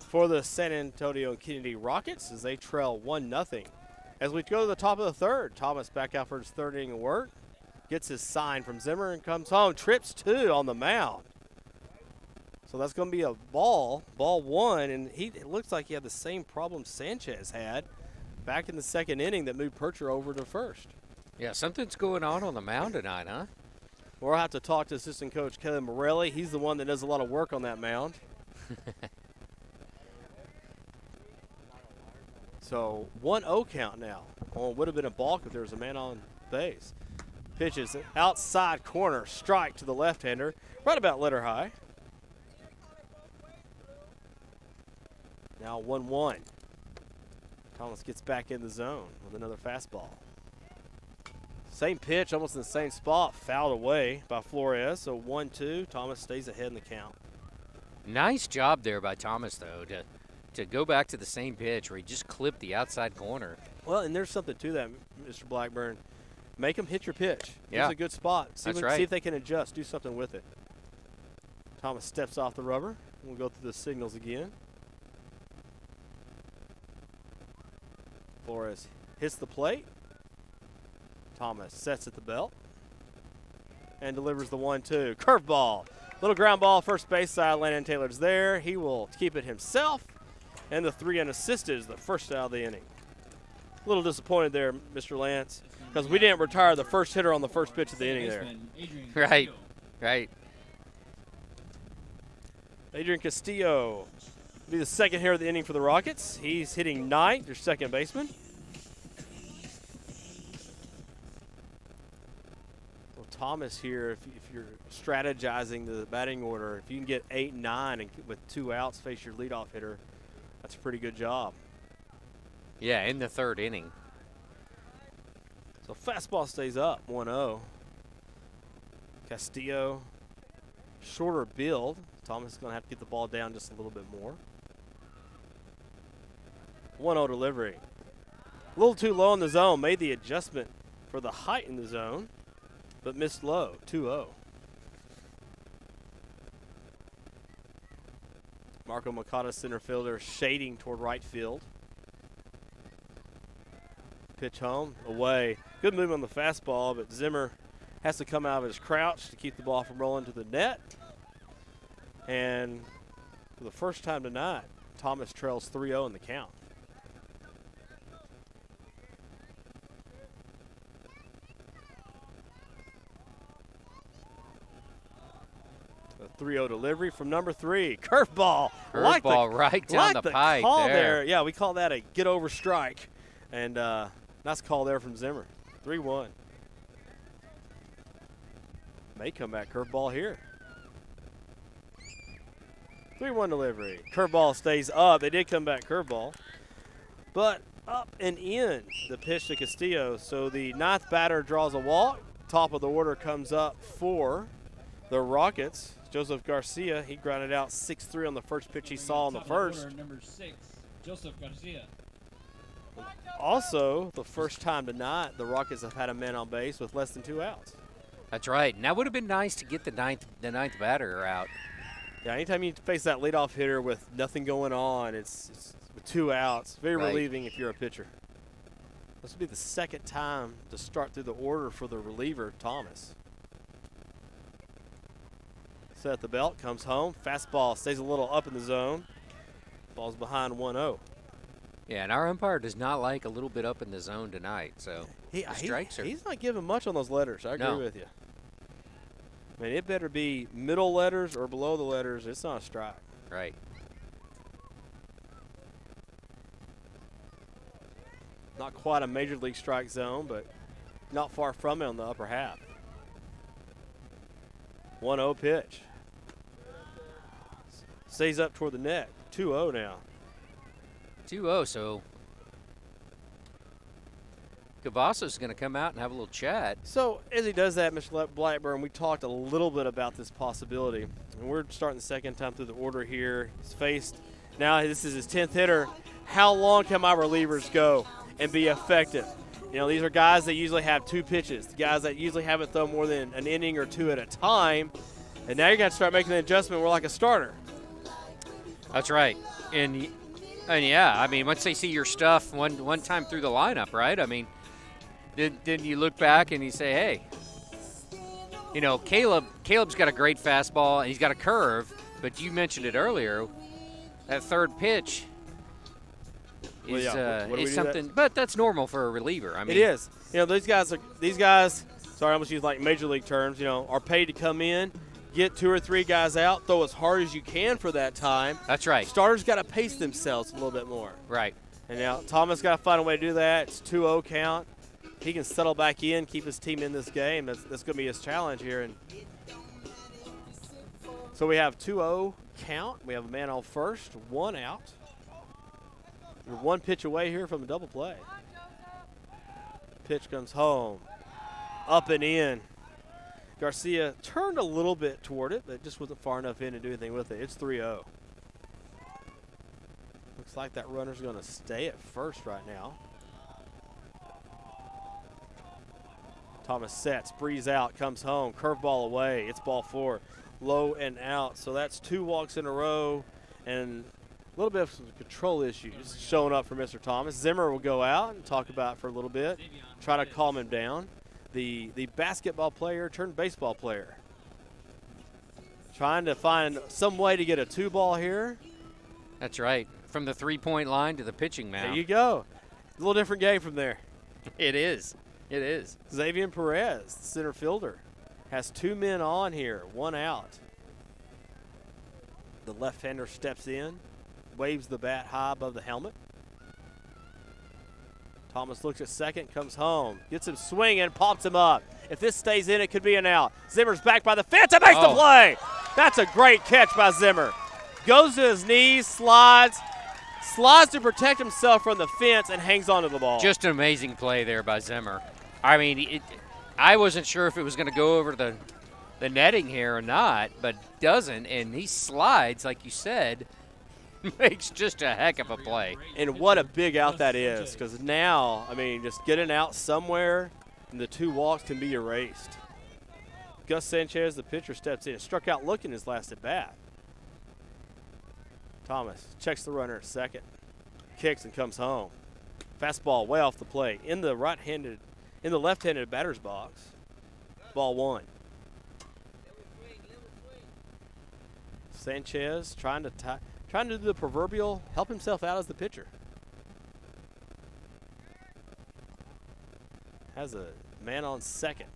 for the San Antonio Kennedy Rockets as they trail 1-0. As we go to the top of the third, Thomas back out for his third inning of work, gets his sign from Zimmer and comes home, trips 2 on the mound. So that's going to be a ball 1, and it looks like he had the same problem Sanchez had back in the second inning that moved Percher over to first. Yeah, something's going on the mound tonight, huh? We'll have to talk to assistant coach Kelly Morelli. He's the one that does a lot of work on that mound. So 1-0 count now. Well, it would have been a balk if there was a man on base. Pitches outside corner, strike to the left-hander, right about letter high. Now 1-1. Thomas gets back in the zone with another fastball. Same pitch, almost in the same spot, fouled away by Flores. So 1-2, Thomas stays ahead in the count. Nice job there by Thomas, though, to go back to the same pitch where he just clipped the outside corner. Well, and there's something to that, Mr. Blackburn. Make them hit your pitch. Yeah. It's a good spot. That's right. See if they can adjust. Do something with it. Thomas steps off the rubber. We'll go through the signals again. Flores hits the plate. Thomas sets at the belt and delivers the 1-2. Curveball. Little ground ball, first base side. Landon Taylor's there. He will keep it himself. And the 3 unassisted is the first out of the inning. A little disappointed there, Mr. Lance, because we didn't retire the first hitter on the first pitch of the inning there. Right, right. Adrian Castillo will be the second hitter of the inning for the Rockets. He's hitting ninth, their second baseman. So Thomas here, if you're strategizing the batting order, if you can get 8 and 9 and with 2 outs face your leadoff hitter, that's a pretty good job. Yeah, in the third inning. So fastball stays up, 1-0. Castillo, shorter build. Thomas is going to have to get the ball down just a little bit more. 1-0 delivery. A little too low in the zone. Made the adjustment for the height in the zone, but missed low, 2-0. Marco Makata, center fielder, shading toward right field. Pitch home, away. Good move on the fastball, but Zimmer has to come out of his crouch to keep the ball from rolling to the net. And for the first time tonight, Thomas trails 3-0 in the count. A 3-0 delivery from number 3. Curveball. Curveball right down the pipe call there. Yeah, we call that a get-over strike. And nice call there from Zimmer. 3-1. May come back curveball here. 3-1 delivery. Curveball stays up. They did come back curveball. But up and in the pitch to Castillo. So the 9th batter draws a walk. Top of the order comes up for the Rockets. Joseph Garcia, he grounded out 6-3 on the first pitch he saw in the first. Number 6, Joseph Garcia. Also, the first time tonight, the Rockets have had a man on base with less than 2 outs. That's right. And that would have been nice to get the ninth batter out. Yeah, anytime you face that leadoff hitter with nothing going on, it's with 2 outs. Very Right. relieving if you're a pitcher. This will be the second time to start through the order for the reliever, Thomas. Set at the belt, comes home. Fastball stays a little up in the zone. Falls behind 1-0. Yeah, and our umpire does not like a little bit up in the zone tonight, so the strikes are. He's not giving much on those letters. I agree No. with you. I mean, it better be middle letters or below the letters. It's not a strike. Right. Not quite a major league strike zone, but not far from it on the upper half. 1-0 pitch. Stays up toward the net. 2-0 now. 2-0, so Cavazos is going to come out and have a little chat. So as he does that, Mr. Blackburn, we talked a little bit about this possibility. And we're starting the second time through the order here. He's faced, now this is his 10th hitter. How long can my relievers go and be effective? You know, these are guys that usually have 2 pitches, the guys that usually haven't thrown more than an inning or 2 at a time. And now you're going to start making the adjustment. We're like a starter. That's right. And yeah, I mean, once they see your stuff one time through the lineup, right? I mean, then you look back and you say, hey, you know, Caleb's got a great fastball and he's got a curve, but you mentioned it earlier. That third pitch is, What do we is do something, but that's normal for a reliever. I mean, It is. You know, these guys sorry, I almost use like major league terms, are paid to come in, get 2 or 3 guys out, throw as hard as you can for that time. That's right. Starters got to pace themselves a little bit more. Right. And now Thomas got to find a way to do that. It's 2-0 count. He can settle back in, keep his team in this game. That's going to be his challenge here. And so we have 2-0 count. We have a man on first, 1 out. You're 1 pitch away here from a double play. Pitch comes home, up and in. Garcia turned a little bit toward it, but just wasn't far enough in to do anything with it. It's 3-0. Looks like that runner's going to stay at first right now. Thomas sets, breeze out, comes home, curveball away. It's ball 4, low and out. So that's 2 walks in a row and a little bit of some control issues showing up for Mr. Thomas. Zimmer will go out and talk about it for a little bit, try to calm him down. The basketball player turned baseball player. Trying to find some way to get a 2 ball here. That's right. From the 3-point line to the pitching mound. There you go. A little different game from there. It is. It is. Xavier Perez, the center fielder, has 2 men on here, 1 out. The left-hander steps in, waves the bat high above the helmet. Thomas looks at second, comes home, gets him swinging, pops him up. If this stays in, it could be an out. Zimmer's back by the fence and makes the play. That's a great catch by Zimmer. Goes to his knees, slides to protect himself from the fence, and hangs onto the ball. Just an amazing play there by Zimmer. I mean, I wasn't sure if it was going to go over the netting here or not, but doesn't, and he slides, like you said, makes just a heck of a play. And what a big out that is, because now, I mean, just getting out somewhere, and the 2 walks can be erased. Gus Sanchez, the pitcher, steps in. Struck out looking his last at bat. Thomas checks the runner at second, kicks and comes home. Fastball way off the plate in the left-handed batter's box. Ball 1. Sanchez trying to do the proverbial help himself out as the pitcher. Has a man on second.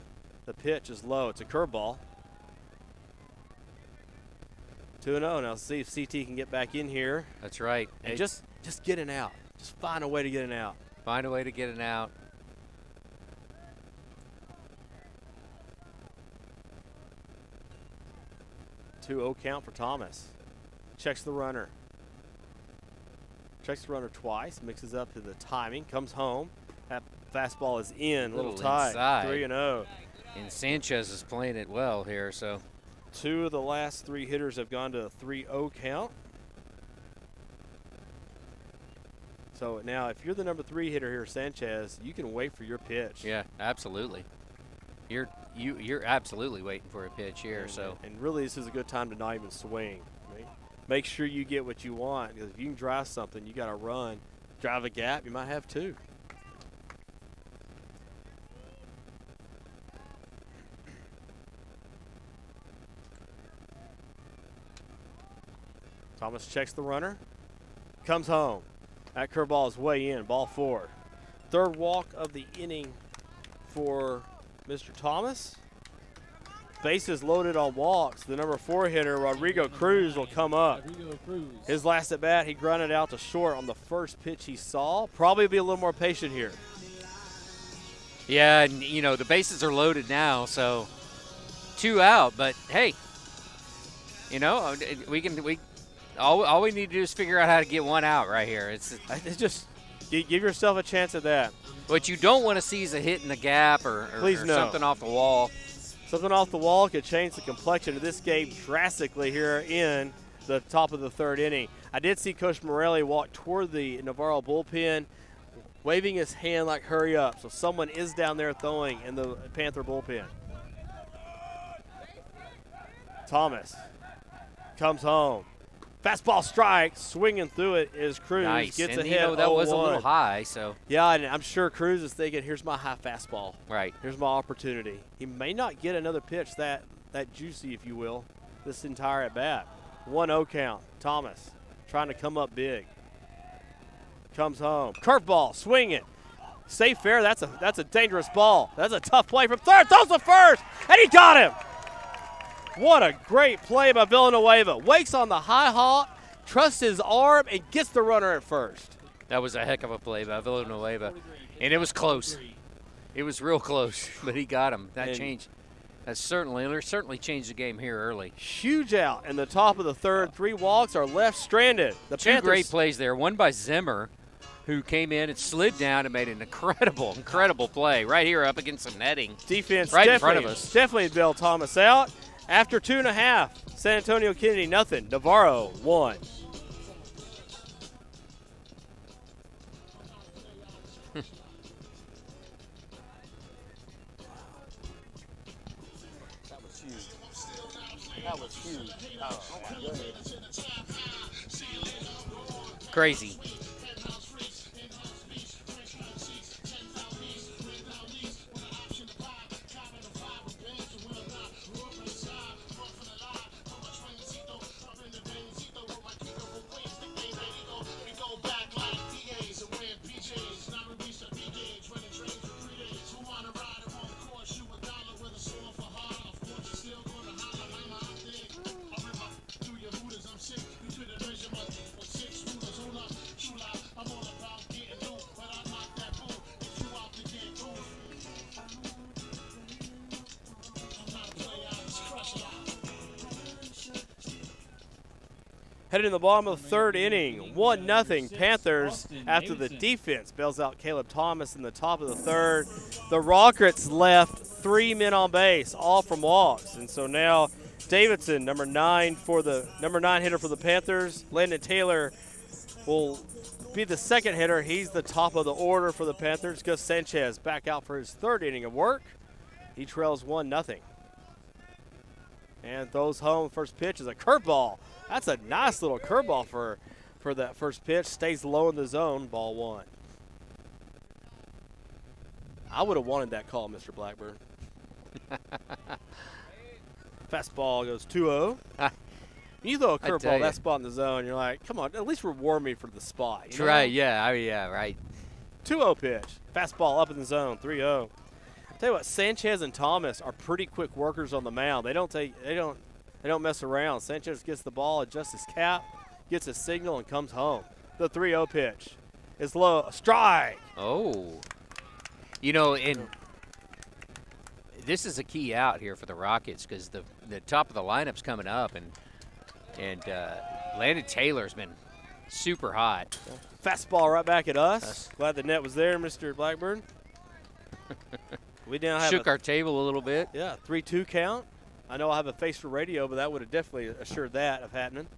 The pitch is low. It's a curveball. 2-0. Now see if CT can get back in here. That's right. And just get an out. Just find a way to get an out. Find a way to get an out. Two-0 count for Thomas. Checks the runner. Checks the runner twice. Mixes up to the timing. Comes home. That fastball is in. Little tight. 3-0. And Sanchez is playing it well here, so. 2 of the last 3 hitters have gone to a 3-0 count. So now if you're the number 3 hitter here, Sanchez, you can wait for your pitch. Yeah, absolutely. You're absolutely waiting for a pitch here. And really this is a good time to not even swing. Make sure you get what you want, because if you can drive something, you got to run. Drive a gap, you might have 2. Thomas checks the runner, comes home. That curveball is way in, ball 4. 3rd walk of the inning for Mr. Thomas. Bases loaded on walks. The number 4 hitter, Rodrigo Cruz, will come up. His last at bat, he grunted out to short on the first pitch he saw. Probably be a little more patient here. Yeah, and the bases are loaded now, so 2 out. But hey, all we need to do is figure out how to get 1 out right here. It's just give yourself a chance at that. What you don't want to see is a hit in the gap or something off the wall. Something off the wall could change the complexion of this game drastically here in the top of the 3rd inning. I did see Coach Morelli walk toward the Navarro bullpen, waving his hand like hurry up. So someone is down there throwing in the Panther bullpen. Thomas comes home. Fastball strike, swinging through it is Cruz. Nice. Gets and ahead. That was a 0-1. little high, so. Yeah, and I'm sure Cruz is thinking, here's my high fastball. Right. Here's my opportunity. He may not get another pitch that juicy, if you will, this entire at bat. 1-0 count. Thomas trying to come up big. Comes home. Curveball, swinging. Safe fair. That's a dangerous ball. That's a tough play from third. Throws the first, and he got him. What a great play by Villanueva. Wakes on the high hop, trusts his arm, and gets the runner at first. That was a heck of a play by Villanueva, and it was close. It was real close, but he got him. That changed. That certainly changed the game here early. Huge out in the top of the third. 3 walks are left stranded. The Two Panthers, great plays there. One by Zimmer, who came in and slid down and made an incredible play right here up against the netting. Defense right in front of us. Definitely bailed Thomas out. After 2.5, San Antonio Kennedy nothing. Navarro 1. That was huge. Oh my goodness. Crazy. Headed in the bottom of the third inning, 1-0 Panthers after the defense bails out Caleb Thomas in the top of the third. The Rockets left 3 men on base, all from walks. And so now Davidson, number 9 hitter for the Panthers. Landon Taylor will be the second hitter. He's the top of the order for the Panthers. Gus Sanchez back out for his third inning of work. He trails 1-0. And throws home. First pitch is a curveball. That's a nice little curveball for that first pitch. Stays low in the zone. Ball 1. I would have wanted that call, Mr. Blackburn. Fastball goes 2-0. You throw a curveball that spot in the zone, you're like, come on, at least reward me for the spot. You know? Right, yeah, right. 2-0 pitch. Fastball up in the zone, 3-0. Tell you what, Sanchez and Thomas are pretty quick workers on the mound. They don't mess around. Sanchez gets the ball, adjusts his cap, gets a signal, and comes home. The 3-0 pitch is low. Strike. Oh. You know, and this is a key out here for the Rockets because the top of the lineup's coming up, and Landon Taylor's been super hot. Fastball right back at us. Glad the net was there, Mr. Blackburn. We now have shook our table a little bit. Yeah, 3-2 count. I know I have a face for radio, but that would have definitely assured that of happening.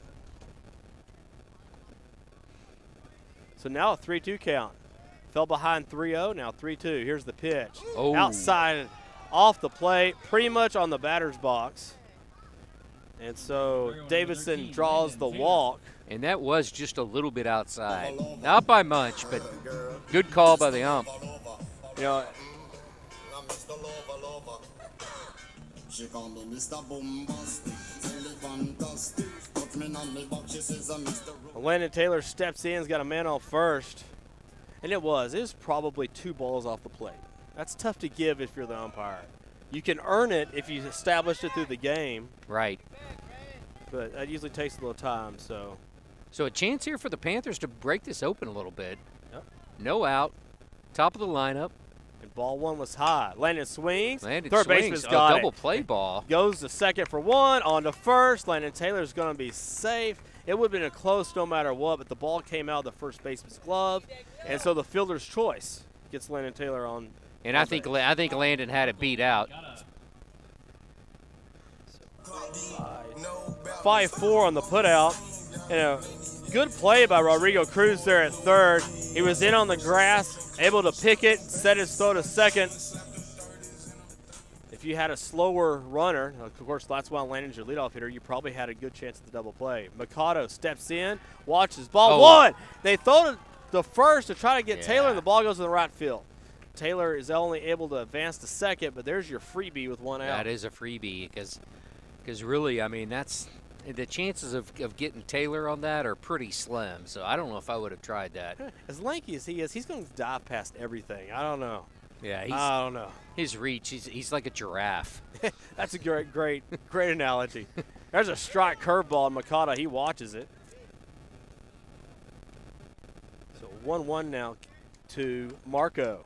So now a 3-2 count. Fell behind 3-0, now 3-2. Here's the pitch. Oh. Outside, off the plate, pretty much on the batter's box. And so Davidson draws the walk. And that was just a little bit outside. Not by much, but good call by the ump. You know, she call me Mr. Bombastic, silly fantastic. Put me on me box, she says I'm Mr. Landon Taylor steps in, has got a man on first. And it was probably 2 balls off the plate. That's tough to give if you're the umpire. You can earn it if you established it through the game. Right. But that usually takes a little time, so. So a chance here for the Panthers to break this open a little bit. Yep. No out. Top of the lineup. And ball 1 was high. Landon swings. Landon Third swings. baseman's got double it. play ball. Goes to second for 1, on to first. Landon Taylor's going to be safe. It would have been a close no matter what, but the ball came out of the first baseman's glove. And so the fielder's choice gets Landon Taylor on. And I think Landon had it beat out. 5-4 on the putout. And a good play by Rodrigo Cruz there at third. He was in on the grass, able to pick it, set his throw to second. If you had a slower runner, of course that's why Landon's your leadoff hitter, you probably had a good chance at the double play. Mikado steps in, watches ball 1. They throw to the first to try to get Taylor, and the ball goes in the right field. Taylor is only able to advance to second, but there's your freebie with 1 out. That is a freebie because really, I mean, that's the chances of getting Taylor on that are pretty slim. So I don't know if I would have tried that. As lanky as he is, he's going to dive past everything. I don't know. Yeah, I don't know. His reach, he's like a giraffe. That's a great analogy. There's a strike curveball, and Mikata, he watches it. So 1-1 now to Marco.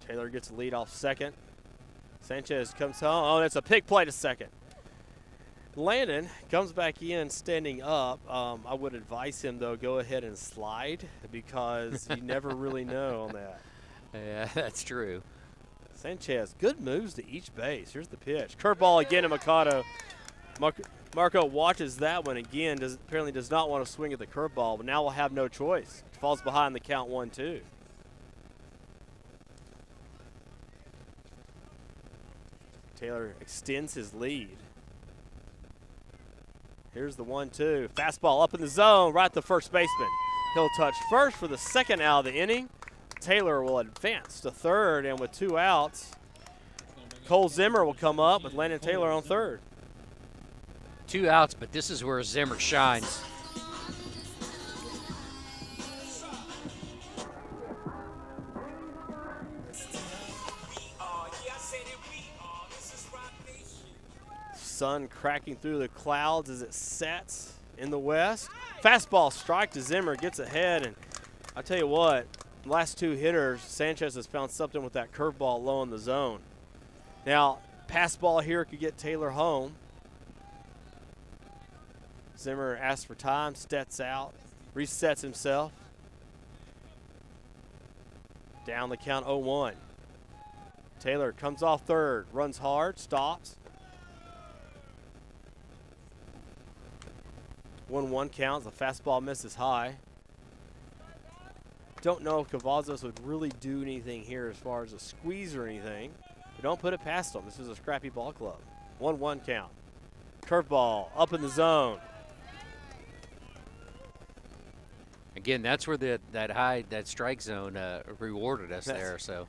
Taylor gets the lead off second. Sanchez comes home. Oh, that's a pick play to second. Landon comes back in standing up. I would advise him, though, go ahead and slide because you never really know on that. Yeah, that's true. Sanchez, good moves to each base. Here's the pitch. Curveball again to Mikado. Marco watches that one again. Apparently does not want to swing at the curveball, but now will have no choice. Falls behind the count 1-2. Taylor extends his lead. Here's the 1-2. Fastball up in the zone, right to first baseman. He'll touch first for the second out of the inning. Taylor will advance to third, and with 2 outs, Cole Zimmer will come up with Landon Taylor on third. 2 outs, but this is where Zimmer shines. Sun cracking through the clouds as it sets in the west. Fastball strike to Zimmer, gets ahead, and I tell you what, last 2 hitters, Sanchez has found something with that curveball low in the zone. Now, pass ball here could get Taylor home. Zimmer asks for time, steps out, resets himself. Down the count 0-1. Taylor comes off third, runs hard, stops. 1-1 counts. The fastball misses high. Don't know if Cavazos would really do anything here as far as a squeeze or anything. But don't put it past them. This is a scrappy ball club. 1-1 count. Curveball up in the zone. Again, that's where that strike zone rewarded us there. So.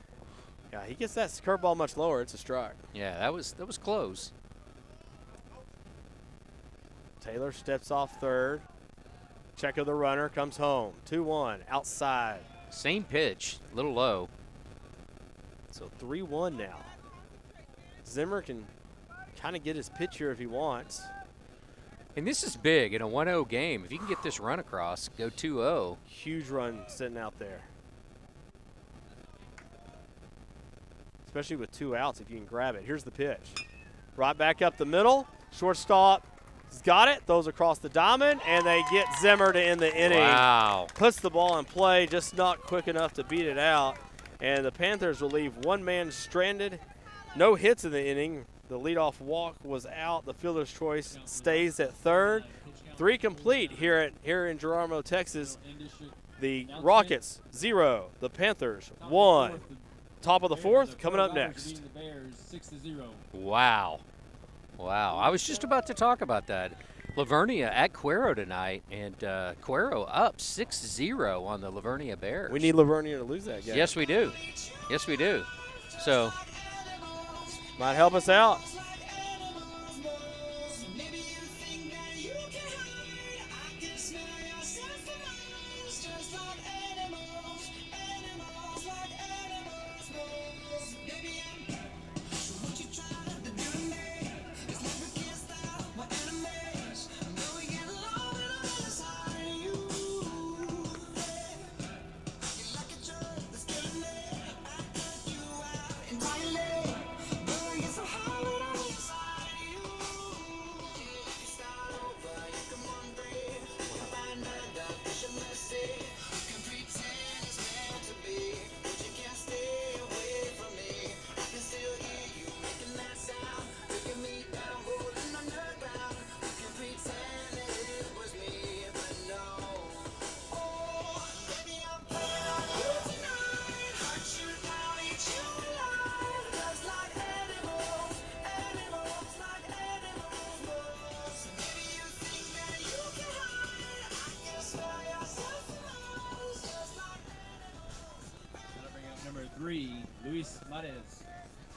Yeah, he gets that curveball much lower. It's a strike. Yeah, that was close. Taylor steps off third. Check of the runner, comes home. 2-1, outside. Same pitch, a little low. So 3-1 now. Zimmer can kind of get his pitch here if he wants. And this is big in a 1-0 game. If you can get this run across, go 2-0. Huge run sitting out there. Especially with 2 outs if you can grab it. Here's the pitch. Right back up the middle. Shortstop. He's got it, throws across the diamond, and they get Zimmer to end the inning. Wow. Puts the ball in play, just not quick enough to beat it out. And the Panthers will leave one man stranded. No hits in the inning. The leadoff walk was out. The fielder's choice stays at third. 3 complete here in Geronimo, Texas. The Rockets, 0. The Panthers, 1. Top of the 4th, coming up next. Wow. Wow, I was just about to talk about that. Lavernia at Cuero tonight, and Cuero up 6-0 on the Lavernia Bears. We need Lavernia to lose that game. Yes, we do. Yes, we do. So, might help us out.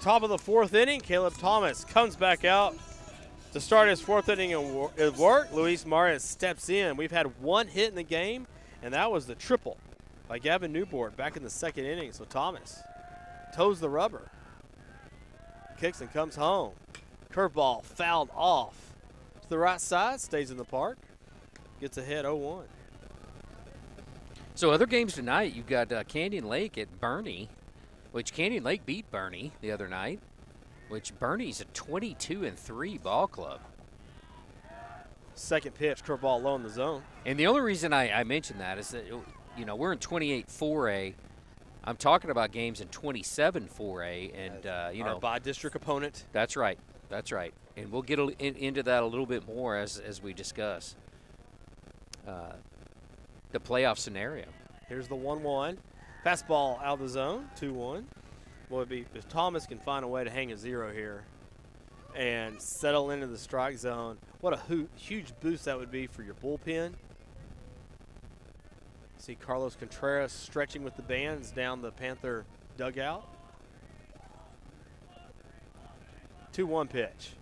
Top of the 4th inning, Caleb Thomas comes back out To start his fourth inning of work, Luis Marias steps in. We've had one hit in the game, and that was the triple by Gavin Newport back in the second inning. So Thomas toes the rubber. Kicks and comes home. Curveball fouled off to the right side, stays in the park, gets ahead 0-1. So other games tonight, you've got Canyon Lake at Bernie, which Canyon Lake beat Bernie the other night, which Bernie's a 22-3 ball club. Second pitch, curveball low in the zone. And the only reason I mentioned that is that, we're in 28-4A. I'm talking about games in 27-4A, and, Our by-district opponent. That's right. That's right. And we'll get into that a little bit more as we discuss the playoff scenario. Here's the 1-1. Fastball out of the zone, 2-1. Well, if Thomas can find a way to hang a zero here and settle into the strike zone, what a huge boost that would be for your bullpen. See Carlos Contreras stretching with the bands down the Panther dugout. 2-1 pitch.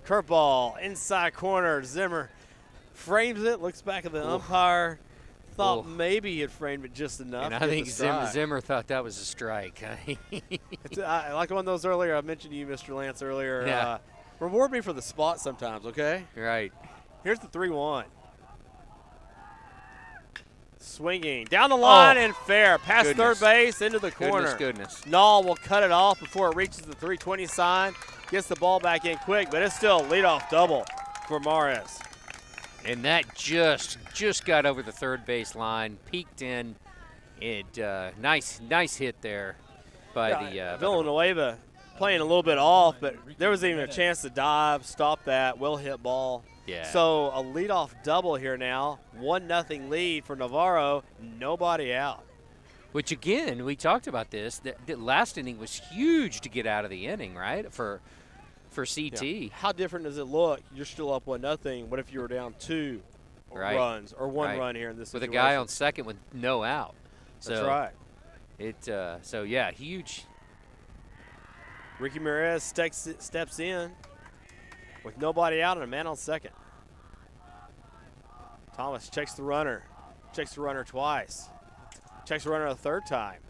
Curveball, inside corner. Zimmer frames it, looks back at the umpire. Thought maybe he had framed it just enough. And I think Zimmer thought that was a strike. I like one of those earlier. I mentioned to you, Mr. Lance, earlier. Yeah. Reward me for the spot sometimes, okay? Right. Here's the 3-1. Swinging down the line and fair. Past third base into the corner. Goodness. Nall will cut it off before it reaches the 320 sign. Gets the ball back in quick, but it's still a leadoff double for Marias. And that just got over the third base line, peeked in. Nice hit there by the Villanueva playing a little bit off, but there was even a chance to dive, stop that, well hit ball. Yeah. So a leadoff double here now, 1-0 lead for Navarro, nobody out. Which again, we talked about this. The last inning was huge to get out of the inning, right? For CT. Yeah. How different does it look? You're still up 1-0. What if you were down 2 runs or 1 run here in this with situation? a guy on second with no out? That's right. So yeah, huge. Ricky Ramirez steps in with nobody out and a man on second. Thomas checks the runner twice. Checks the runner a third time.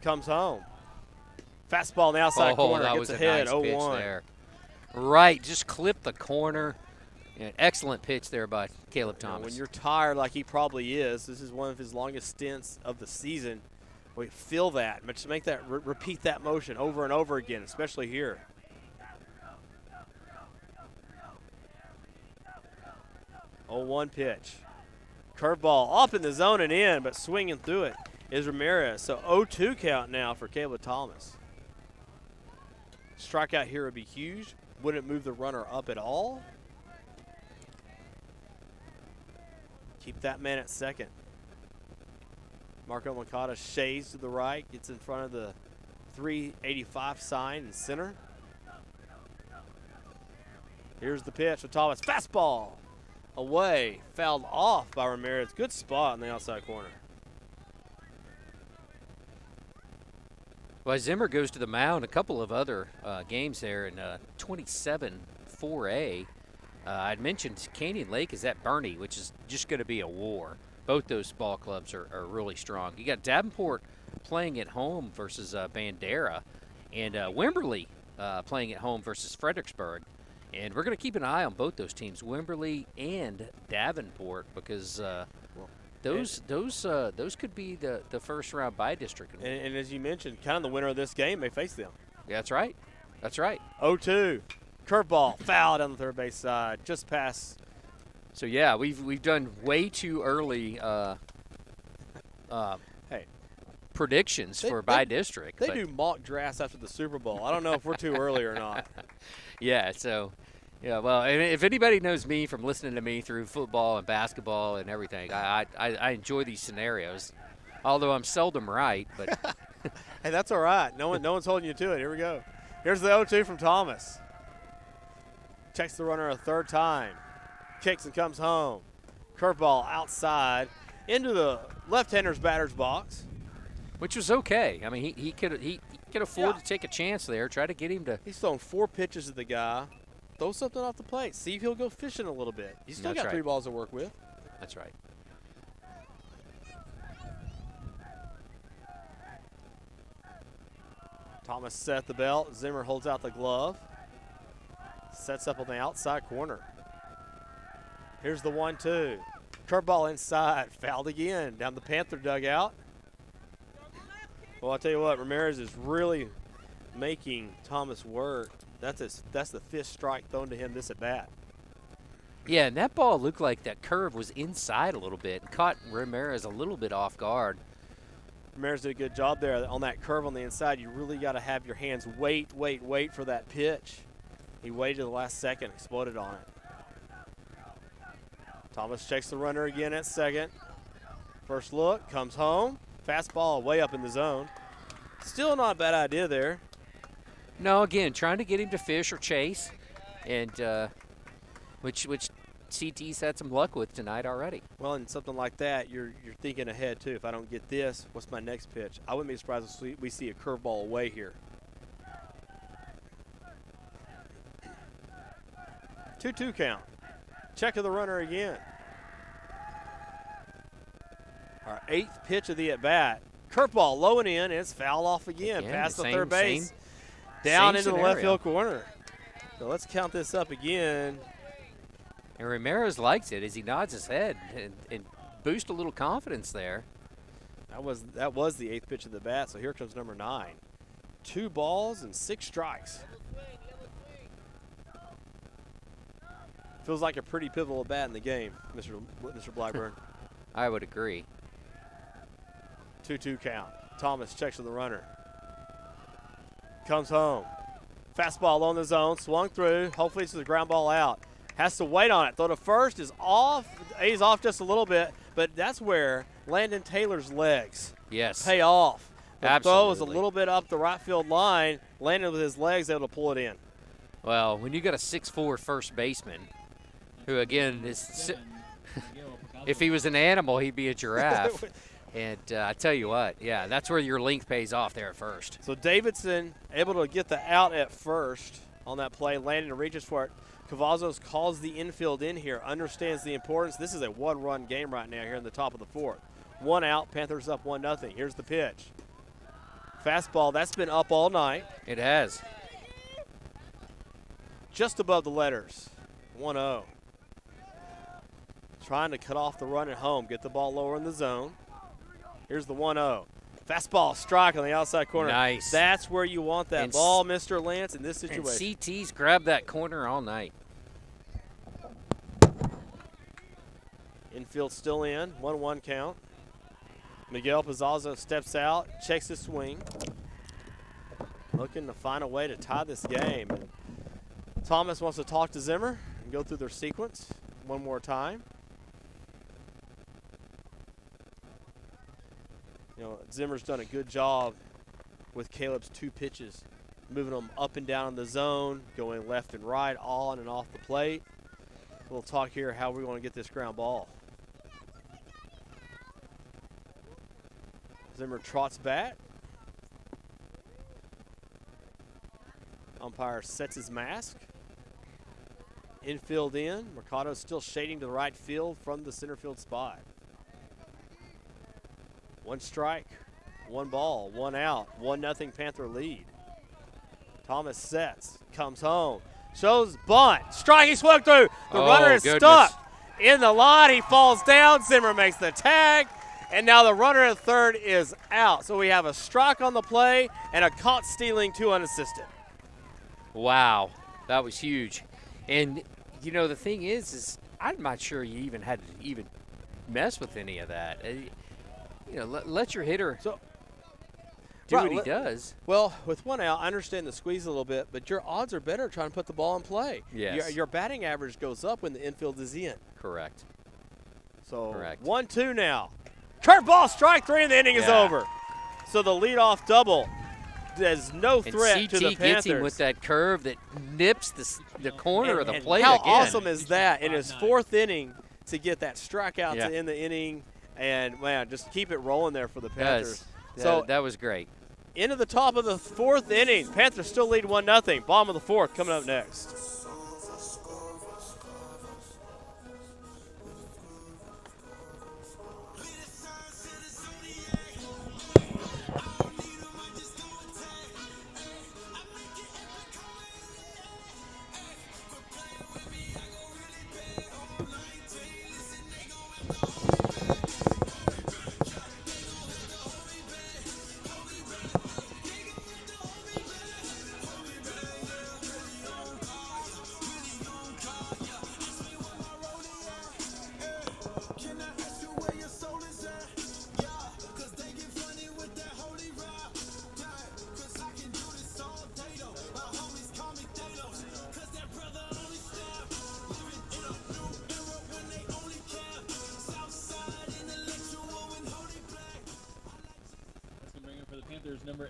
Comes home. Fastball on the outside corner. That gets was ahead, a nice pitch 0-1. there. Right, just clipped the corner. Yeah, excellent pitch there by Caleb Thomas. When you're tired like he probably is, this is one of his longest stints of the season. We feel that. But to make that repeat that motion over and over again, especially here. Oh, 1 pitch. Curveball up in the zone and in, but swinging through it is Ramirez. So 0-2 count now for Caleb Thomas. Strikeout here would be huge. Wouldn't move the runner up at all. Keep that man at second. Marco Makata shades to the right, gets in front of the 385 sign in center. Here's the pitch for Thomas. Fastball away, fouled off by Ramirez. Good spot on the outside corner. Well, Zimmer goes to the mound a couple of other games there in 27-4A. I'd mentioned Canyon Lake is at Bernie, which is just going to be a war. Both those ball clubs are really strong. You got Davenport playing at home versus Bandera, and Wimberley playing at home versus Fredericksburg. And we're going to keep an eye on both those teams, Wimberley and Davenport, because those could be the first round bye district. And as you mentioned, kind of the winner of this game may face them. Yeah, that's right. That's right. 0-2. Curveball, foul down the third base side, just past. So yeah, we've done way too early predictions for bye district. They do mock drafts after the Super Bowl. I don't know if we're too early or not. Yeah, so yeah, well, if anybody knows me from listening to me through football and basketball and everything, I enjoy these scenarios, although I'm seldom right. But hey, that's all right. No one's holding you to it. Here we go. Here's the 0-2 from Thomas. Checks the runner a third time. Kicks and comes home. Curveball outside into the left-hander's batter's box. Which was okay. I mean, he could afford to take a chance there, try to get him to. He's thrown 4 pitches at the guy. throw something off the plate. See if he'll go fishing a little bit. He's still That's got right. 3 balls to work with. That's right. Thomas set the belt. Zimmer holds out the glove. Sets up on the outside corner. Here's the 1-2. Curveball inside. Fouled again down the Panther dugout. Well, I'll tell you what, Ramirez is really making Thomas work. That's the 5th strike thrown to him this at bat. Yeah, and that ball looked like that curve was inside a little bit and caught Ramirez a little bit off guard. Ramirez did a good job there. On that curve on the inside, you really got to have your hands wait for that pitch. He waited the last second, exploded on it. Thomas checks the runner again at second. First look, comes home. Fastball way up in the zone. Still not a bad idea there. No, again, trying to get him to fish or chase, and which CT's had some luck with tonight already. Well, and something like that, you're thinking ahead too. If I don't get this, what's my next pitch? I wouldn't be surprised if we see a curveball away here. 2-2 count. Check of the runner again. Our 8th pitch of the at-bat. Curveball low and in. It's foul off again. Past the third base. Down into the left field corner. So let's count this up again. And Ramirez likes it as he nods his head and boost a little confidence there. That was the 8th pitch of the bat. So here comes number 9. 2 balls and 6 strikes. Feels like a pretty pivotal bat in the game, Mr. Blackburn. I would agree. 2-2 count. Thomas checks with the runner. Comes home. Fastball on the zone. Swung through. Hopefully it's the ground ball out. Has to wait on it. Throw to first is off. He's off just a little bit, but that's where Landon Taylor's legs pay off. The throw is a little bit up the right field line. Landon with his legs able to pull it in. Well, when you got a 6'4" first baseman, who again is, if he was an animal, he'd be a giraffe. And I tell you what, yeah, that's where your length pays off there at first. So Davidson able to get the out at first on that play. Landon reaches for it. Cavazos calls the infield in here, understands the importance. This is a 1-run game right now here in the top of the 4th. 1 out, Panthers up 1-0. Here's the pitch. Fastball, that's been up all night. It has. Just above the letters. 1-0. Trying to cut off the run at home, get the ball lower in the zone. Here's the 1-0. Fastball, strike on the outside corner. Nice. That's where you want that ball, Mr. Lance, in this situation. And CT's grabbed that corner all night. Infield still in, 1-1 count. Miguel Pizzazo steps out, checks his swing. Looking to find a way to tie this game. Thomas wants to talk to Zimmer and go through their sequence one more time. You know, Zimmer's done a good job with Caleb's 2 pitches, moving them up and down in the zone, going left and right, on and off the plate. We'll talk here how we want to get this ground ball. Zimmer trots back. Umpire sets his mask. Infield in. Mercado still shading to the right field from the center field spot. 1 strike, 1 ball, 1 out, 1-0 Panther lead. Thomas sets, comes home, shows bunt, strike, he swung through. The runner is stuck in the line. He falls down. Zimmer makes the tag, and now the runner at third is out. So we have a strike on the play and a caught stealing 2 unassisted. Wow, that was huge. And you know the thing is I'm not sure you even had to even mess with any of that. You know, let your hitter do what he does. Well, with 1 out, I understand the squeeze a little bit, but your odds are better trying to put the ball in play. Yes. Your batting average goes up when the infield is in. Correct. So Correct. 1-2 now. Curveball, strike 3, and the inning is over. So the leadoff double. There's no threat and to the CT Panthers. gets him with that curve that nips the corner of the plate how again. awesome is that in his 4th inning to get that strikeout to end the inning? And, man, just keep it rolling there for the Panthers. So that was great. Into the top of the 4th inning. Panthers still lead 1-0. Bottom of the 4th coming up next.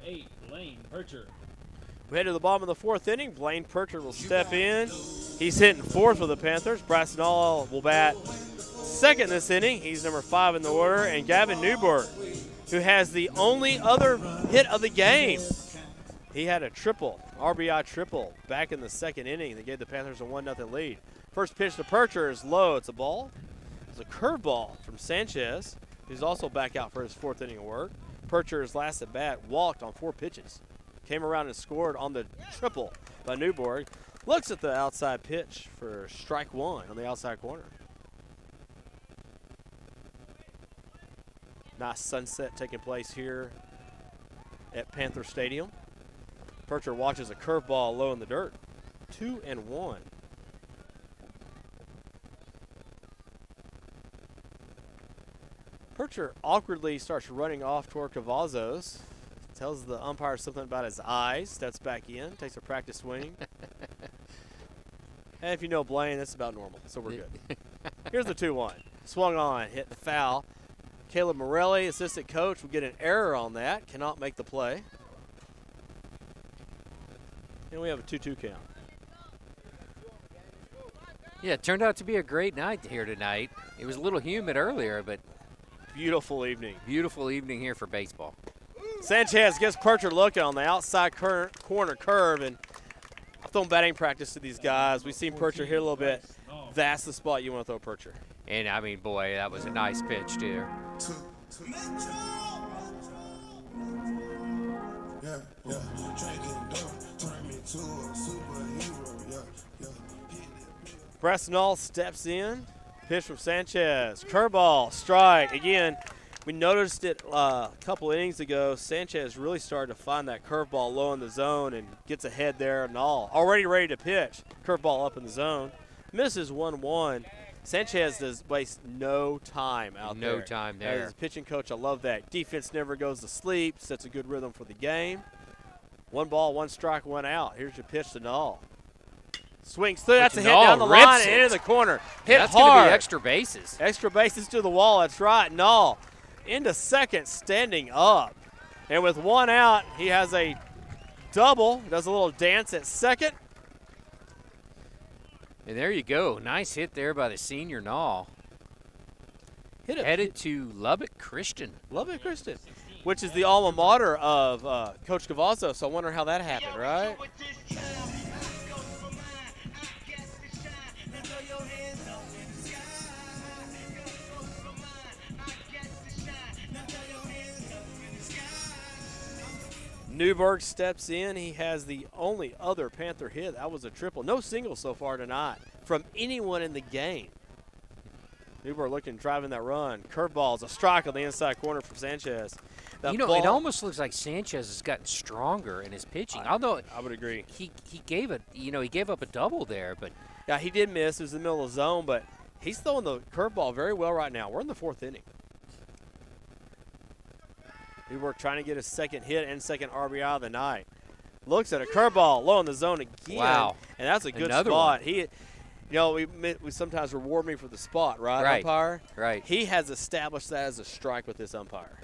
8, Blaine Percher. We head to the bottom of the fourth inning. Blaine Percher will step in. He's hitting fourth for the Panthers. Bryson All will bat second this inning. He's number 5 in the order. And Gavin Newberg, who has the only other hit of the game. He had a triple, RBI triple, back in the second inning that gave the Panthers a 1-0 lead. First pitch to Percher is low. It's a ball. It's a curveball from Sanchez, who's also back out for his fourth inning of work. Percher's last at bat walked on 4 pitches. Came around and scored on the triple by Newberg. Looks at the outside pitch for strike 1 on the outside corner. Nice sunset taking place here at Panther Stadium. Percher watches a curveball low in the dirt. 2-1. Percher awkwardly starts running off toward Cavazos. Tells the umpire something about his eyes. Steps back in. Takes a practice swing. And if you know Blaine, that's about normal. So we're good. Here's the 2-1. Swung on. Hit the foul. Caleb Morelli, assistant coach, will get an error on that. Cannot make the play. And we have a 2-2 count. Yeah, it turned out to be a great night here tonight. It was a little humid earlier, but Beautiful evening. beautiful evening here for baseball. Sanchez gets Percher looking on the outside corner curve, and I've thrown batting practice to these guys. We've seen Percher hit a little bit. That's the spot you want to throw Percher. And, I mean, boy, that was a nice pitch, too. Bresnall steps in. Pitch from Sanchez. Curveball, strike. Again, we noticed it a couple innings ago. Sanchez really started to find that curveball low in the zone and gets ahead there and all. Already ready to pitch. Curveball up in the zone. Misses 1-1. Sanchez does waste no time out there. No time there. As a pitching coach, I love that. Defense never goes to sleep. Sets a good rhythm for the game. 1 ball, 1 strike, 1 out. Here's your pitch to Null. Swings through. That's a hit down the line and into the corner. Hit that's hard. That's going to be extra bases. Extra bases to the wall. That's right. Null into second, standing up. And with 1 out, he has a double. Does a little dance at second. And there you go. Nice hit there by the senior Null. Headed to Lubbock Christian. Lubbock Christian, which is the alma mater of Coach Cavazzo. So I wonder how that happened, right? Newberg steps in. He has the only other Panther hit. That was a triple. No singles so far tonight from anyone in the game. Newberg looking, driving that run. Curveball is a strike on the inside corner from Sanchez. You know, it almost looks like Sanchez has gotten stronger in his pitching. Although I would agree. He gave up a double there, but yeah, he did miss. It was in the middle of the zone, but he's throwing the curveball very well right now. We're in the 4th inning. Newberg trying to get his second hit and second RBI of the night. Looks at a curveball low in the zone again. Wow. And that's a good Another spot. one. He, we sometimes reward me for the spot, right, Right. umpire? Right. He has established that as a strike with this umpire.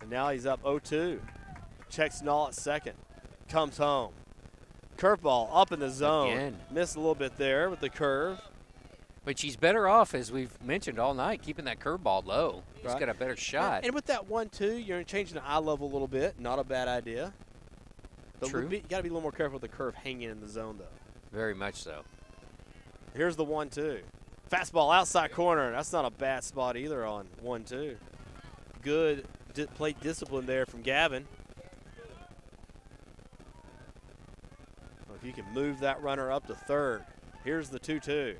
And now he's up 0-2. Checks Null at second. Comes home. Curveball up in the zone. Again. Missed a little bit there with the curve. But she's better off, as we've mentioned all night, keeping that curveball low. He's Right. got a better shot. And with that 1-2, you're changing the eye level a little bit. Not a bad idea. But True. you got to be a little more careful with the curve hanging in the zone, though. Very much so. Here's the 1-2. Fastball outside corner. That's not a bad spot either on 1-2. Good plate discipline there from Gavin. Well, if you can move that runner up to third. Here's the 2-2.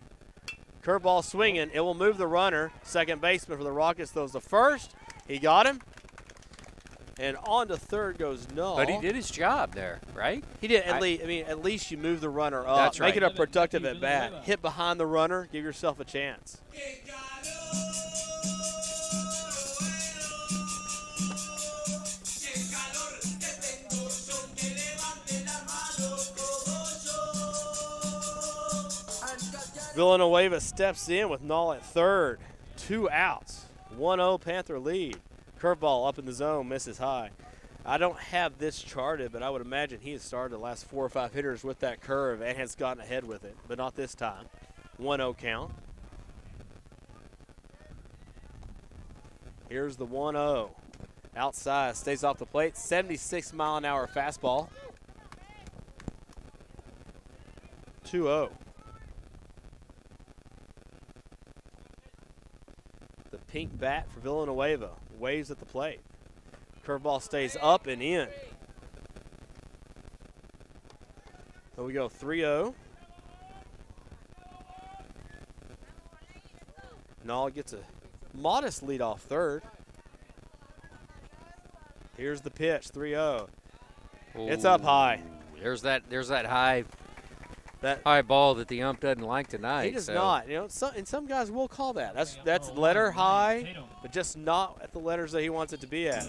Curveball swinging. It will move the runner. Second baseman for the Rockets throws the first. He got him. And on to third goes Null. But he did his job there, right? He did. At least you move the runner up. That's Make it right. a productive at bat. Hit behind the runner. Give yourself a chance. Villanueva steps in with Null at third. 2 outs. 1-0 Panther lead. Curveball up in the zone, misses high. I don't have this charted, but I would imagine he has started the last 4 or 5 hitters with that curve and has gotten ahead with it, but not this time. 1-0 count. Here's the 1-0. Outside, stays off the plate. 76-mile-an-hour fastball. 2-0. The pink bat for Villanueva waves at the plate. Curveball stays up and in. So we go 3-0. Nall gets a modest leadoff third. Here's the pitch, 3-0. It's up high. There's that high ball that the ump doesn't like tonight. He does not. And some guys will call that. That's letter high, but just not at the letters that he wants it to be at.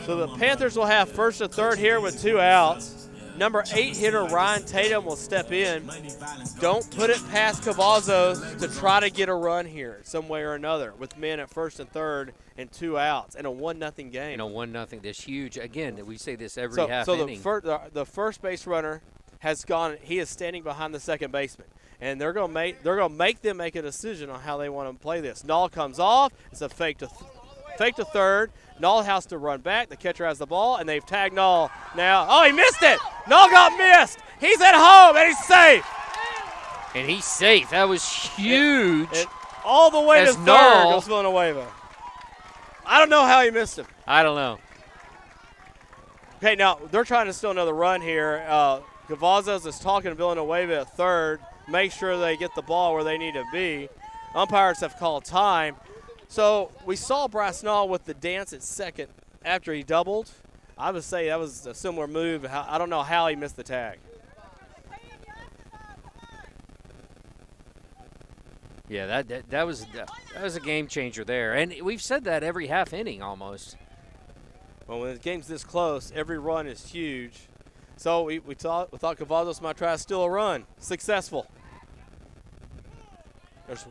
So the Panthers will have first and third here with 2 outs. Number 8 hitter Ryan Tatum will step in. Don't put it past Cavazos to try to get a run here some way or another with men at first and third and 2 outs in a 1-0 game. In a 1-0, this huge. Again, we say this every half inning. So the first base runner has gone. He is standing behind the second baseman, and they're going to make them make a decision on how they want to play this. Nall comes off. It's a fake to third. Nall has to run back. The catcher has the ball, and they've tagged Nall now. Oh, he missed it. Nall got missed. He's at home, and he's safe. And he's safe. That was huge. And all the way to third goes Villanueva. I don't know how he missed him. I don't know. Okay, now they're trying to steal another run here. Cavazos is talking to Villanueva at third. Make sure they get the ball where they need to be. Umpires have called time. So we saw Bryce Nall with the dance at second after he doubled. I would say that was a similar move. I don't know how he missed the tag. Yeah, that was a game changer there, and we've said that every half inning almost. Well, when the game's this close, every run is huge. So we thought Cavazos might try to steal a run. Successful. There's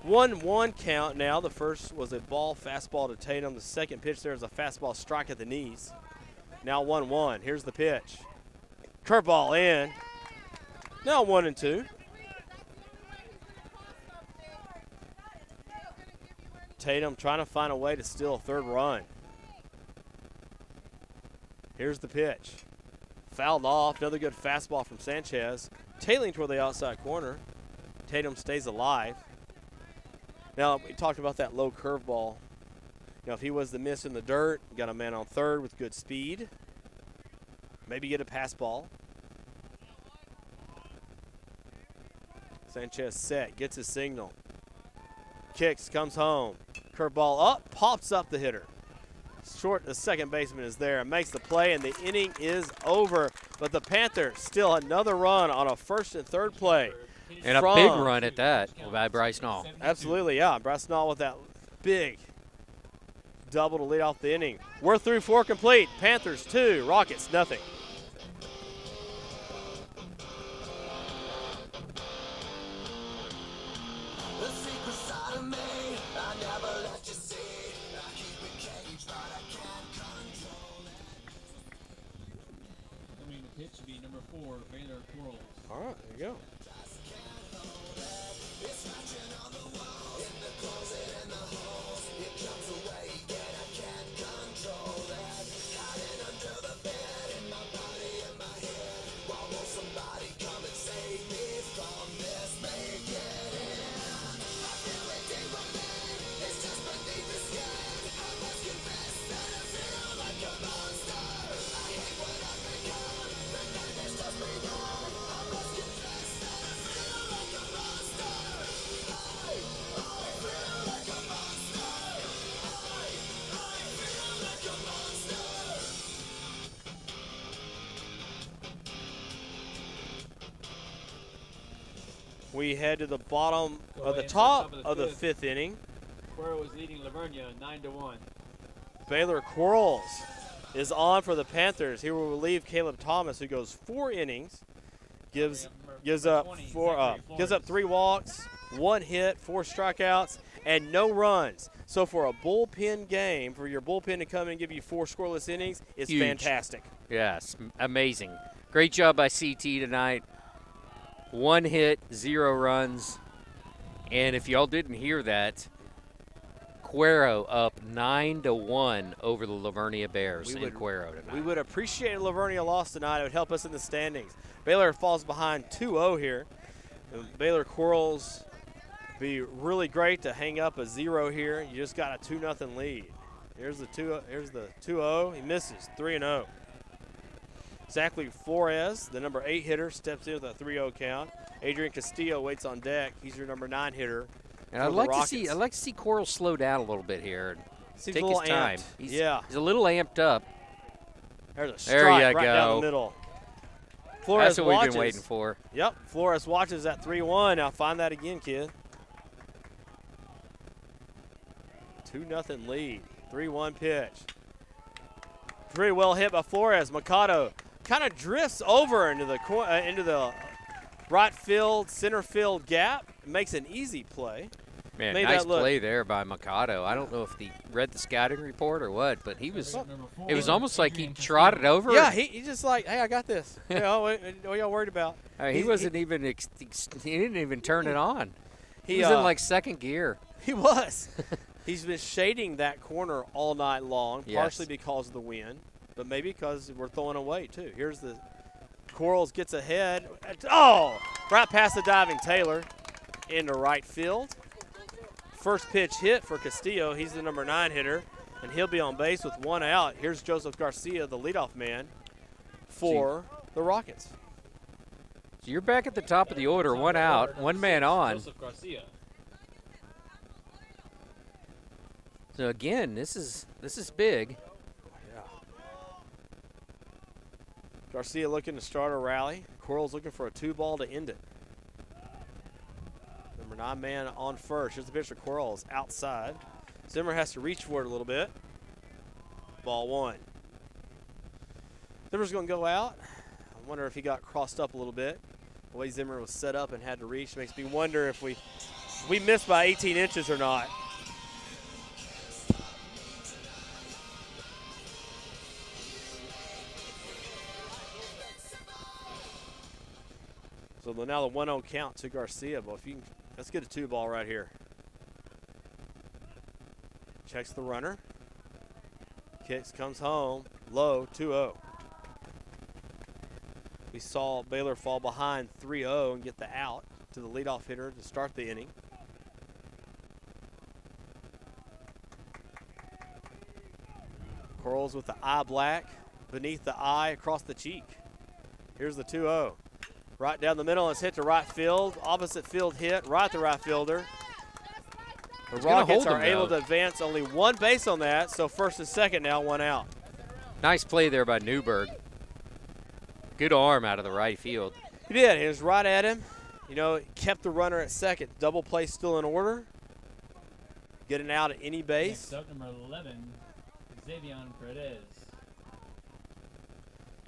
1-1 count now. The first was a ball fastball to Tatum. The second pitch there is a fastball strike at the knees. Now 1-1. Here's the pitch. Curveball in. Now 1-2. Tatum trying to find a way to steal a third run. Here's the pitch. Fouled off. Another good fastball from Sanchez. Tailing toward the outside corner. Tatum stays alive. Now, we talked about that low curveball. Now, if he was the miss in the dirt, got a man on third with good speed. Maybe get a pass ball. Sanchez set, gets his signal. Kicks, comes home. Curveball up, pops up the hitter. Short, the second baseman is there, makes the play, and the inning is over. But the Panthers still another run on a first and third play. And a big run at that by Bryce Nall. Absolutely, yeah. Bryce Nall with that big double to lead off the inning. We're through 4 complete. Panthers 2, Rockets nothing. The pitch should be number 4, Baylor Quarles. All right, there you go. We head to the bottom of the top of the 5th inning. Quarles was leading Lavernia 9-1. Baylor Quarles is on for the Panthers. He will relieve Caleb Thomas, who goes 4 innings, gives up 3 walks, 1 hit, 4 strikeouts, and no runs. So for a bullpen game, for your bullpen to come in and give you 4 scoreless innings, is Huge. fantastic. Yes, amazing. Great job by CT tonight. 1 hit, 0 runs. And if y'all didn't hear that, Cuero up 9-1 over the Lavernia Bears in Cuero tonight. We would appreciate a Lavernia loss tonight. It would help us in the standings. Baylor falls behind 2-0 here. Baylor Corals be really great to hang up a 0 here. You just got a 2-0 lead. Here's the 2-0. He misses 3-0. Zachary Flores, the number 8 hitter, steps in with a 3-0 count. Adrian Castillo waits on deck. He's your number 9 hitter. And I'd like to see Coral slow down a little bit here and take his time. He's a little amped up. There's a strike right down the middle. Flores That's what watches. we've been waiting for. Yep, Flores watches that 3-1. Now find that again, kid. 2-0 lead. 3-1 pitch. Pretty well hit by Flores. Mikado kind of drifts over into the right field, center field gap. Makes an easy play. Man, nice play there by Mikado. I don't know if he read the scouting report or what, but he was. It was almost like he trotted over. Yeah, he just like, hey, I got this. You know, what are y'all worried about? He wasn't even. He didn't even turn it on. He was in like second gear. He was. He's been shading that corner all night long, partially because of the wind, but maybe because we're throwing away too. Here's the Corals gets ahead. Oh, right past the diving Taylor into right field. First pitch hit for Castillo. He's the number 9 hitter, and he'll be on base with 1 out. Here's Joseph Garcia, the leadoff man for the Rockets. So you're back at the top of the order, 1 out, 1 man on. Joseph Garcia. So again, this is big. Yeah. Garcia looking to start a rally. Coral's looking for a 2-ball to end it. Number 9 man on first. Here's the pitch for Corals outside. Zimmer has to reach for it a little bit. Ball 1. Zimmer's going to go out. I wonder if he got crossed up a little bit. The way Zimmer was set up and had to reach makes me wonder if we missed by 18 inches or not. So now the 1-0 count to Garcia. But if you can, let's get a 2-ball right here. Checks the runner. Kicks, comes home. Low, 2-0. We saw Baylor fall behind 3-0 and get the out to the leadoff hitter to start the inning. Corals with the eye black beneath the eye across the cheek. Here's the 2-0. Right down the middle, it's hit to right field. Opposite field hit, right to right fielder. The Rockets are able to advance only 1 base on that, so first and second now, 1 out. Nice play there by Newberg. Good arm out of the right field. He did. He was right at him. You know, kept the runner at second. Double play still in order. Getting out at any base. Next up, number 11, Xavier Perez.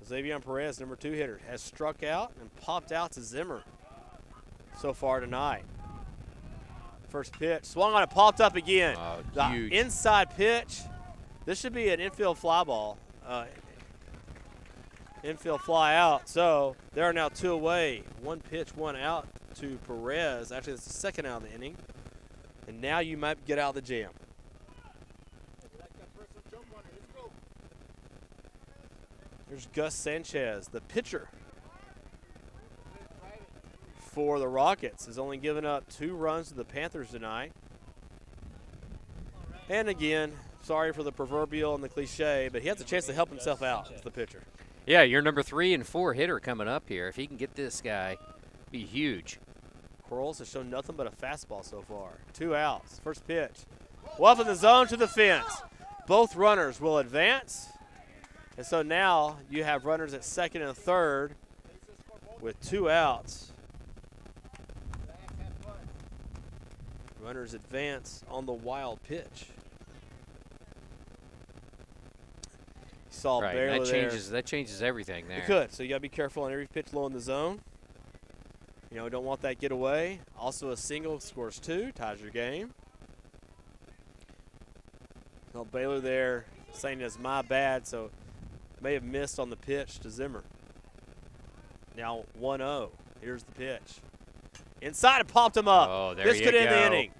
Xavier Perez, number 2 hitter, has struck out and popped out to Zimmer so far tonight. First pitch, swung on it, popped up again. Huge. The inside pitch. This should be an infield fly ball. Infield fly out. So there are now 2 away. 1 pitch, 1 out to Perez. Actually, it's the second out of the inning. And now you might get out of the jam. There's Gus Sanchez, the pitcher for the Rockets, has only given up 2 runs to the Panthers tonight. And again, sorry for the proverbial and the cliche, but he has a chance to help himself out as the pitcher. Yeah, your number 3 and 4 hitter coming up here. If he can get this guy, be huge. Corals has shown nothing but a fastball so far. 2 outs. First pitch. Well up in the zone to the fence. Both runners will advance. And so now you have runners at second and third with 2 outs. Runners advance on the wild pitch. You saw Baylor that changes everything there. It could. So you got to be careful on every pitch low in the zone. You know, don't want that get away. Also a single scores 2, ties your game. Well, Baylor there saying it's my bad, so may have missed on the pitch to Zimmer. Now 1-0. Here's the pitch. Inside, it popped him up. Oh, there this you could end the go. inning.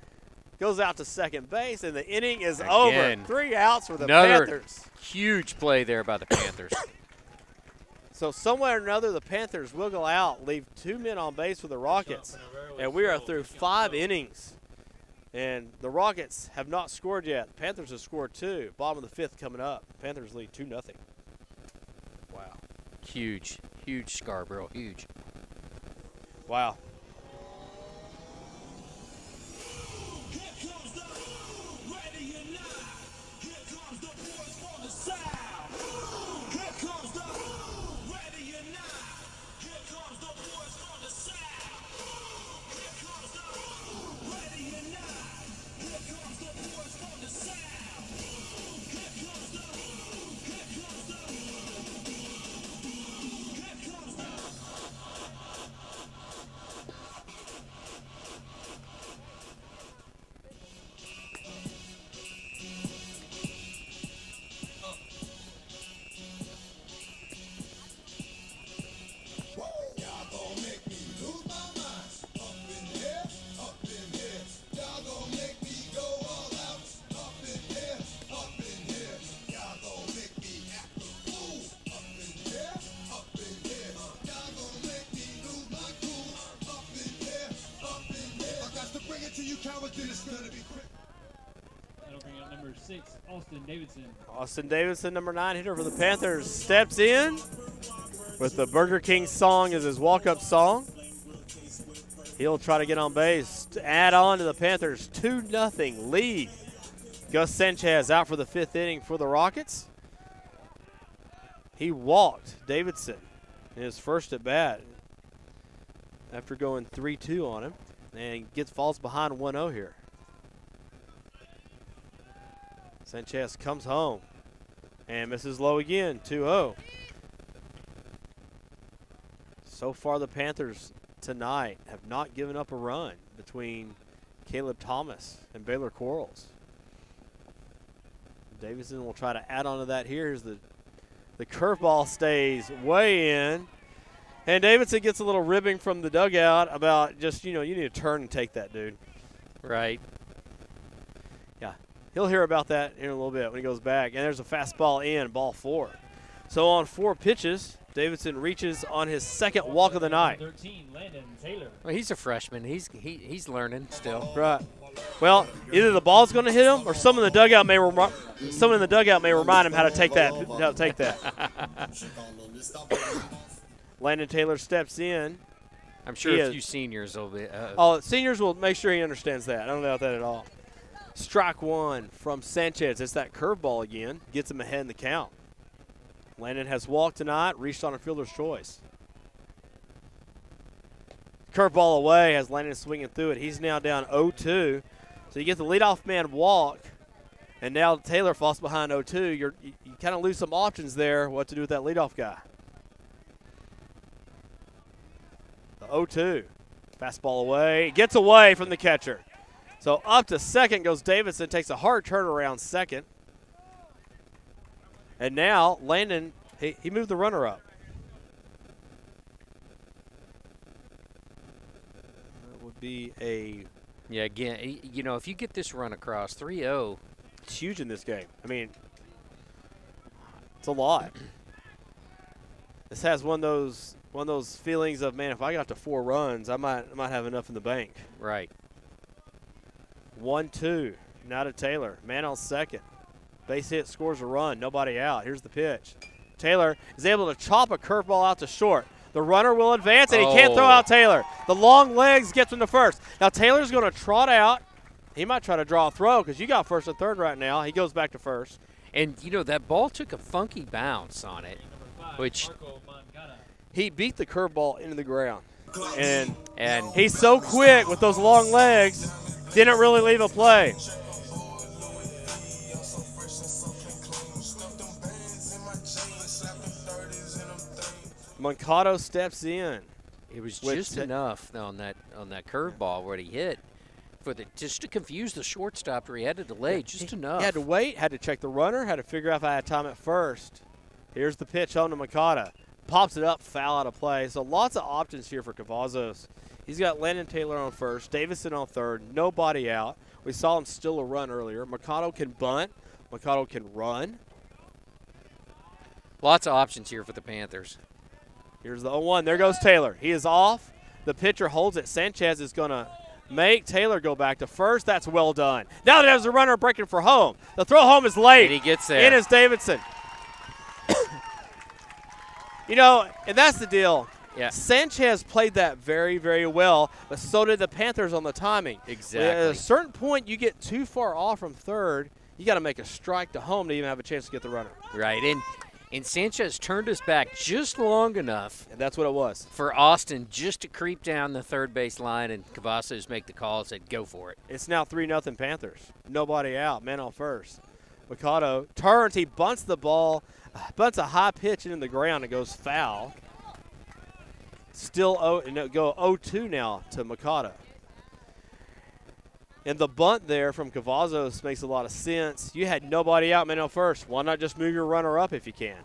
Goes out to second base, and the inning is Again. over. 3 outs for the Another Panthers. huge play there by the Panthers. So somewhere or another, the Panthers will go out, leave 2 men on base for the Rockets, and we are through 5 innings. And the Rockets have not scored yet. The Panthers have scored 2. Bottom of the 5th coming up. Panthers lead 2-0. Wow. Huge Scarborough, huge. Wow. Here comes the ready or not. Here comes the boys from the south. Here comes the ready or not. Here comes the boys from the south. Here comes the ready or not. Here comes the boys from the south. Here comes the That'll bring up number 6, Austin Davidson. Austin Davidson, number 9, hitter for the Panthers, steps in with the Burger King song as his walk-up song. He'll try to get on base to add on to the Panthers' 2-0 lead. Gus Sanchez out for the 5th inning for the Rockets. He walked Davidson in his first at bat after going 3-2 on him, and falls behind 1-0 here. Sanchez comes home and misses low again, 2-0. So far, the Panthers tonight have not given up a run between Caleb Thomas and Baylor Quarles. Davidson will try to add on to that here. Here's the curveball stays way in. And Davidson gets a little ribbing from the dugout about just, you need to turn and take that, dude. Right. Yeah, he'll hear about that in a little bit when he goes back. And there's a fastball in, ball 4. So on 4 pitches, Davidson reaches on his 2nd walk of the night. 13, Landon Taylor. Well, he's a freshman. He's learning still. Right. Well, either the ball's going to hit him, or someone in the dugout may remind him how to take that. Landon Taylor steps in. I'm sure a few seniors will be. Seniors will make sure he understands that. I don't doubt that at all. Strike 1 from Sanchez. It's that curveball again. Gets him ahead in the count. Landon has walked tonight, reached on a fielder's choice. Curveball away has Landon swinging through it. He's now down 0-2. So you get the leadoff man walk, and now Taylor falls behind 0-2. You kind of lose some options there what to do with that leadoff guy. The 0-2. Fastball away. Gets away from the catcher. So up to second goes Davidson. Takes a hard turn around second. And now Landon, he moved the runner up. That would be a... Yeah, again, if you get this run across 3-0. It's huge in this game. I mean, it's a lot. This has one of those feelings of, man, if I got to 4 runs, I might have enough in the bank. Right. 1-2. Now to Taylor. Man on second. Base hit, scores a run. Nobody out. Here's the pitch. Taylor is able to chop a curveball out to short. The runner will advance, and he can't throw out Taylor. The long legs gets him to first. Now Taylor's going to trot out. He might try to draw a throw because you got first and third right now. He goes back to first. And, that ball took a funky bounce on it, which he beat the curveball into the ground. And he's so quick with those long legs, didn't really leave a play. Moncado steps in. It was just enough on that curveball where he hit. for just to confuse the shortstop where he had to delay just enough. He had to wait, had to check the runner, had to figure out if I had time at first. Here's the pitch home to Makata. Pops it up, foul out of play. So lots of options here for Cavazos. He's got Landon Taylor on first, Davison on third, nobody out. We saw him steal a run earlier. Mikado can bunt. Mikado can run. Lots of options here for the Panthers. Here's the 0-1. There goes Taylor. He is off. The pitcher holds it. Sanchez is going to make Taylor go back to first. That's well done. Now there's a runner breaking for home. The throw home is late. And he gets there. In is Davidson. You know, and that's the deal. Yeah. Sanchez played that very, very well, but so did the Panthers on the timing. Exactly. At a certain point, you get too far off from third, you got to make a strike to home to even have a chance to get the runner. Right, and Sanchez turned us back just long enough. And that's what it was. For Austin just to creep down the third base line, and Cavazos make the call and said, go for it. It's now 3-0 Panthers. Nobody out, man on first. Mikado turns, he bunts the ball, bunts a high pitch into the ground, it goes foul. Still go 0-2 now to Mikado. And the bunt there from Cavazos makes a lot of sense. You had nobody out, man on first. Why not just move your runner up if you can?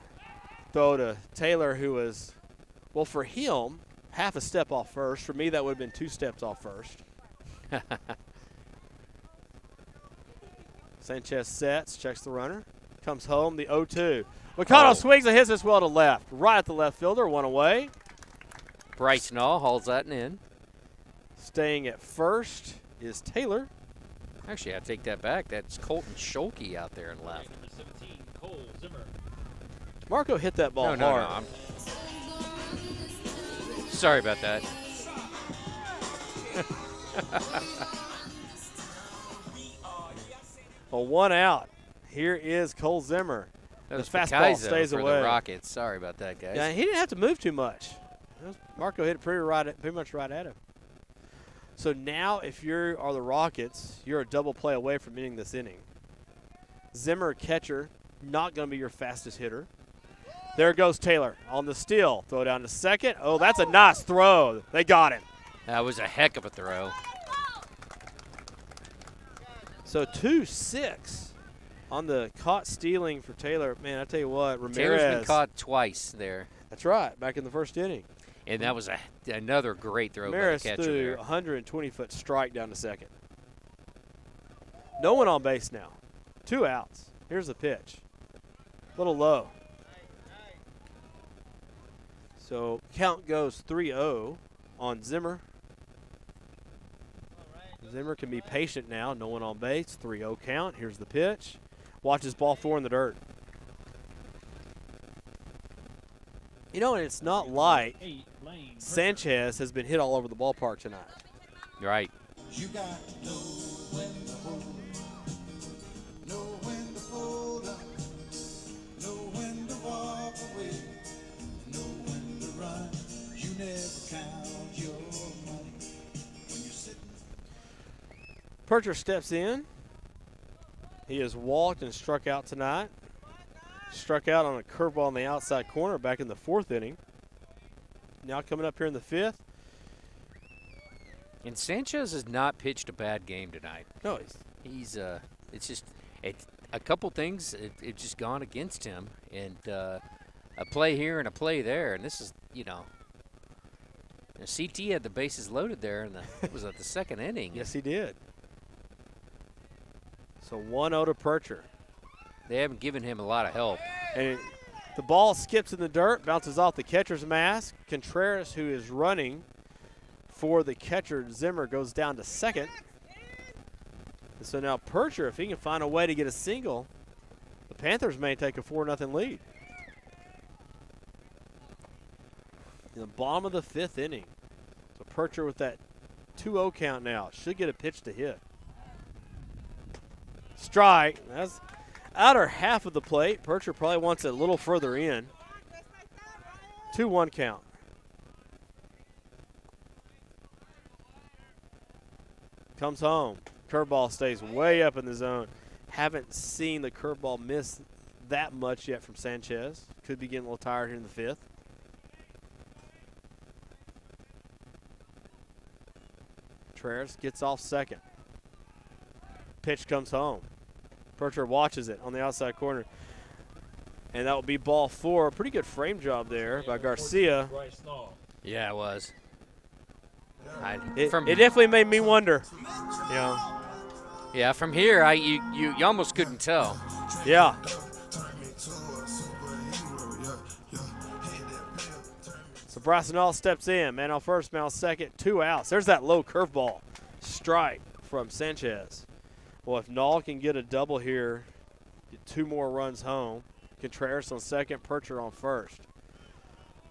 Throw to Taylor, who was, well, for him, half a step off first. For me, that would have been 2 steps off first. Sanchez sets, checks the runner, comes home, the 0-2. Mikado swings and hits this well to left. Right at the left fielder, one away. Bryce Naw hauls that in. Staying at first is Taylor. Actually, I take that back. That's Colton Scholke out there in left. Number 17, Cole Zimmer. Marco hit that ball hard. No, sorry about that. Well, 1 out. Here is Cole Zimmer. That was the fastball stays for away. The Rockets. Sorry about that, guys. Yeah, he didn't have to move too much. Marco hit it pretty much right at him. So now if you are the Rockets, you're a double play away from ending this inning. Zimmer, catcher, not going to be your fastest hitter. There goes Taylor on the steal. Throw down to second. Oh, that's a nice throw. They got him. That was a heck of a throw. So 2-6 on the caught stealing for Taylor. Man, I tell you what, Ramirez. Taylor's been caught twice there. That's right, back in the first inning. And that was another great throw Ramirez by the catcher threw there. a 120-foot strike down to second. No one on base now. 2 outs. Here's the pitch. A little low. So count goes 3-0 on Zimmer. Zimmer can be patient now. No one on base. 3-0 count. Here's the pitch. Watches ball 4 in the dirt. You know, and it's not like Sanchez has been hit all over the ballpark tonight. Right. You got to know when to hold up, know when to fold up, know when to walk away, know when to run. You never count your money when you're sitting. Percher steps in. He has walked and struck out tonight. Struck out on a curveball on the outside corner back in the 4th inning. Now coming up here in the 5th. And Sanchez has not pitched a bad game tonight. No, he's it's just a couple things it just gone against him, and a play here and a play there, and this is CT had the bases loaded there, and it was at the 2nd inning. Yes, he did. So 1-0 to Percher. They haven't given him a lot of help. And the ball skips in the dirt, bounces off the catcher's mask. Contreras, who is running for the catcher, Zimmer, goes down to second. And so now Percher, if he can find a way to get a single, the Panthers may take a 4-0 lead. In the bottom of the 5th inning. So Percher with that 2-0 count now. Should get a pitch to hit. Strike. That's outer half of the plate. Percher probably wants it a little further in. 2-1 count. Comes home. Curveball stays way up in the zone. Haven't seen the curveball miss that much yet from Sanchez. Could be getting a little tired here in the 5th. Contreras gets off second. Pitch comes home. Percher watches it on the outside corner. And that will be ball 4. Pretty good frame job there by Garcia. Yeah, it was. It definitely made me wonder. Yeah, from here, you almost couldn't tell. Yeah. So Brassenall steps in. Man on first, man on second. 2 outs. There's that low curveball strike from Sanchez. Well, if Nall can get a double here, get 2 more runs home. Contreras on second, Percher on first.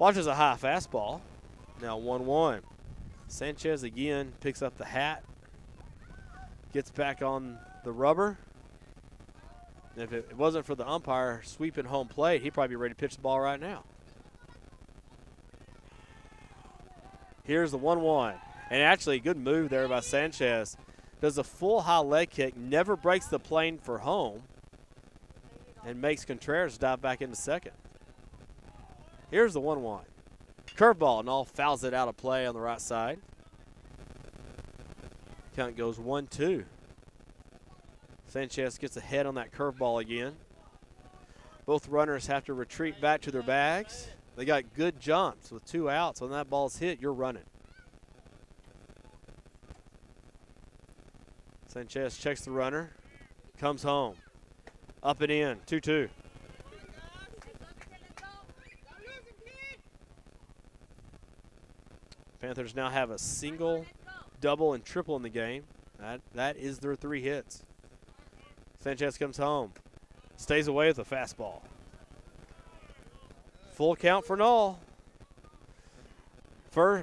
Watches a high fastball. Now 1-1. Sanchez again picks up the hat. Gets back on the rubber. And if it wasn't for the umpire sweeping home plate, he'd probably be ready to pitch the ball right now. Here's the 1-1. And actually, good move there by Sanchez. Does a full high leg kick, never breaks the plane for home, and makes Contreras dive back into second. Here's the 1-1. Curveball, and all fouls it out of play on the right side. Count goes 1-2. Sanchez gets ahead on that curveball again. Both runners have to retreat back to their bags. They got good jumps with 2 outs. When that ball's hit, you're running. Sanchez checks the runner, comes home. Up and in, 2-2. Panthers now have a single, double, and triple in the game. That is their 3 hits. Sanchez comes home, stays away with a fastball. Full count for Nall.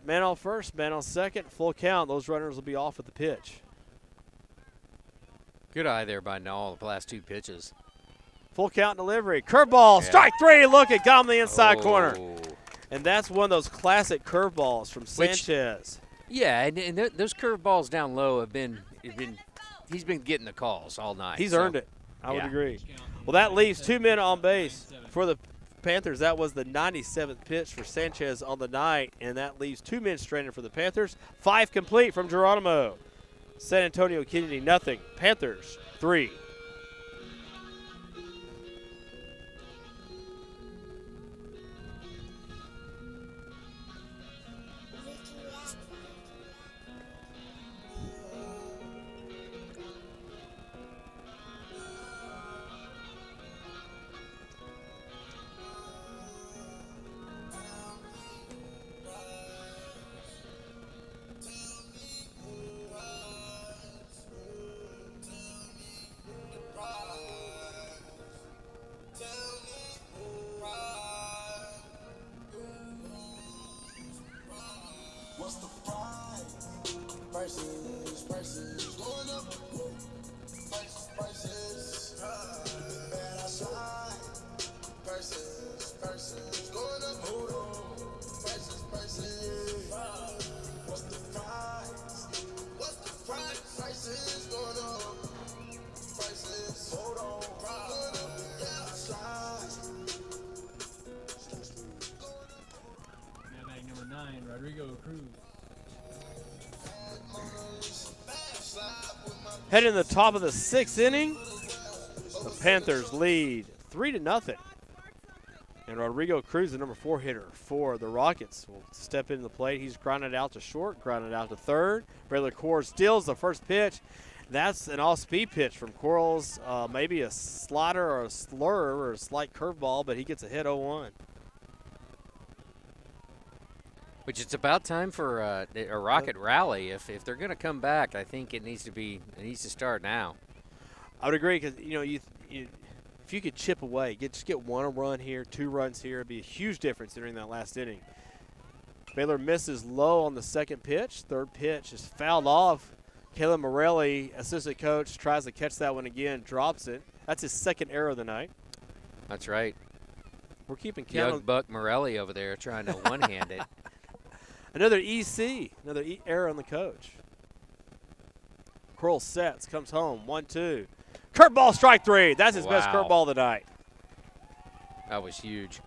Man on first, man on second, full count. Those runners will be off at the pitch. Good eye there by Nall the last 2 pitches. Full count delivery. Curveball, strike 3. Look at, got him in the inside corner. Oh. And that's one of those classic curveballs from Sanchez. Yeah, and those curveballs down low he's been getting the calls all night. He's earned it. I would agree. Well, that leaves 2 men on base for the Panthers. That was the 97th pitch for Sanchez on the night, and that leaves 2 men stranded for the Panthers. 5 complete from Geronimo. San Antonio Kennedy, nothing. Panthers, 3. Heading in the top of the 6th inning, the Panthers lead 3-0. And Rodrigo Cruz, the number 4 hitter for the Rockets, will step into the plate. He's grounded out to short, grounded out to third. Baylor Core steals the first pitch. That's an all-speed pitch from Quarles. Maybe a slider or a slur or a slight curveball, but he gets a hit 0-1. Which it's about time for a Rocket rally. If they're going to come back, I think it needs to start now. I would agree because if you could chip away, just get 1 run here, 2 runs here, it'd be a huge difference during that last inning. Baylor misses low on the second pitch. Third pitch is fouled off. Caleb Morelli, assistant coach, tries to catch that one again, drops it. That's his 2nd error of the night. That's right. We're keeping count. Young Buck Morelli over there trying to one-hand it. Another EC, another error on the coach. Curl sets, comes home, 1-2. Curveball, strike 3. That's his best curveball of the night. That was huge.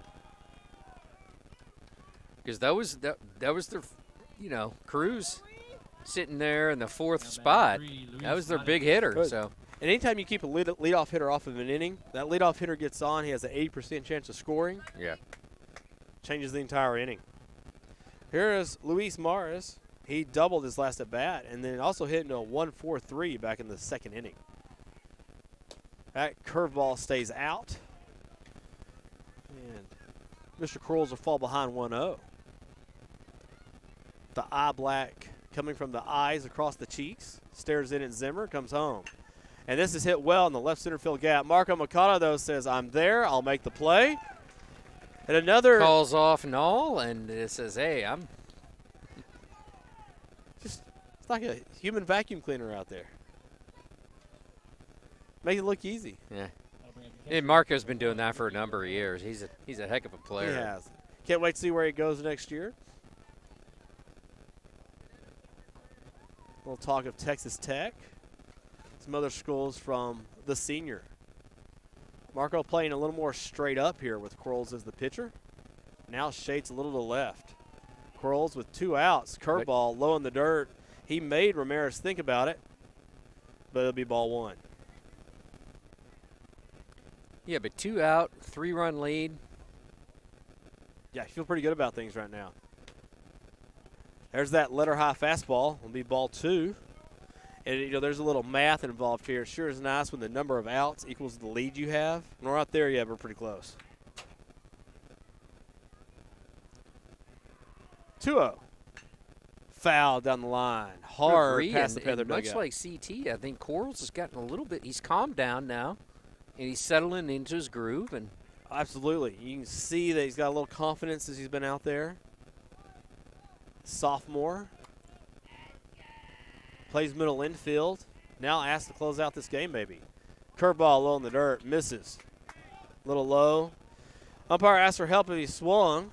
Because that was their, Cruz sitting there in the 4th spot. That was their big hitter. Good. So And anytime you keep a leadoff hitter off of an inning, that leadoff hitter gets on, he has an 80% chance of scoring. Yeah. Changes the entire inning. Here is Luis Maris. He doubled his last at bat and then also hit into a 1-4-3 back in the second inning. That curveball stays out. And Mr. Quarles will fall behind 1-0. The eye black coming from the eyes across the cheeks. Stares in at Zimmer, comes home. And this is hit well in the left center field gap. Marco Mikado, though, says, I'm there. I'll make the play. And another. Calls off Null, and it says, hey, I'm. It's like a human vacuum cleaner out there. Make it look easy. Yeah. And Marco's been doing that for a number of years. He's a heck of a player. He has. Can't wait to see where he goes next year. A little talk of Texas Tech. Some other schools from the senior. Marco playing a little more straight up here with Quarles as the pitcher. Now shades a little to the left. Quarles with 2 outs. Curveball low in the dirt. He made Ramirez think about it, but it'll be ball 1. Yeah, but 2 out, 3-run lead. Yeah, I feel pretty good about things right now. There's that letter high fastball. It'll be ball 2. And, you know, there's a little math involved here. It sure is nice when the number of outs equals the lead you have. And we're not there yet. We're pretty close. 2-0. Foul down the line. Hard past the Panther dugout. Much like CT, I think Quarles has gotten a little bit. He's calmed down now, and he's settling into his groove. And absolutely. You can see that he's got a little confidence as he's been out there. Sophomore. Plays middle infield. Now asked to close out this game, maybe. Curveball low in the dirt. Misses. A little low. Umpire asked for help if he swung.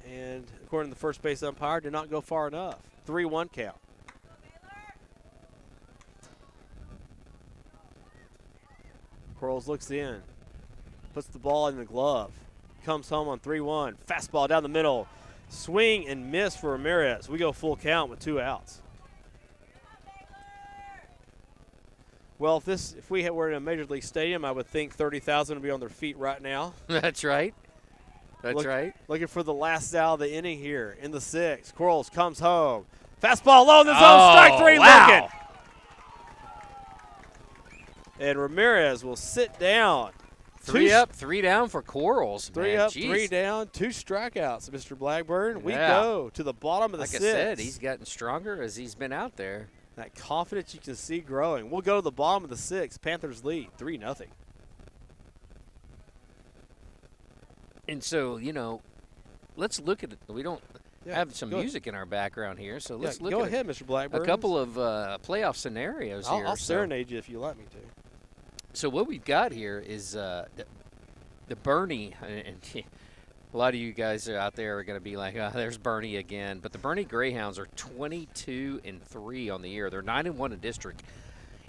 And according to the first base umpire, did not go far enough. 3-1 count. Quarles looks in. Puts the ball in the glove. Comes home on 3-1. Fastball down the middle. Swing and miss for Ramirez. We go full count with 2 outs. Well, if we were in a Major League Stadium, I would think 30,000 would be on their feet right now. That's right. That's right. Looking for the last out of the inning here in the 6th. Quarles comes home. Fastball low in the zone. Strike 3 looking. And Ramirez will sit down. 3 up, 3 down for Quarles. 3 up, 3 down, 2 strikeouts, Mr. Blackburn. We go to the bottom of the 6th. Like I said, he's gotten stronger as he's been out there. That confidence you can see growing. We'll go to the bottom of the 6th. Panthers lead 3-0. And so, you know, let's look at it. We don't have some music in our background here, so let's look at ahead, Mr. Blackburn. a couple of playoff scenarios here. I'll serenade you if you let me to. So what we've got here is the Bernie, and a lot of you guys out there are going to be like, oh, there's Bernie again. But the Bernie Greyhounds are 22-3 on the year. They're 9-1 in district,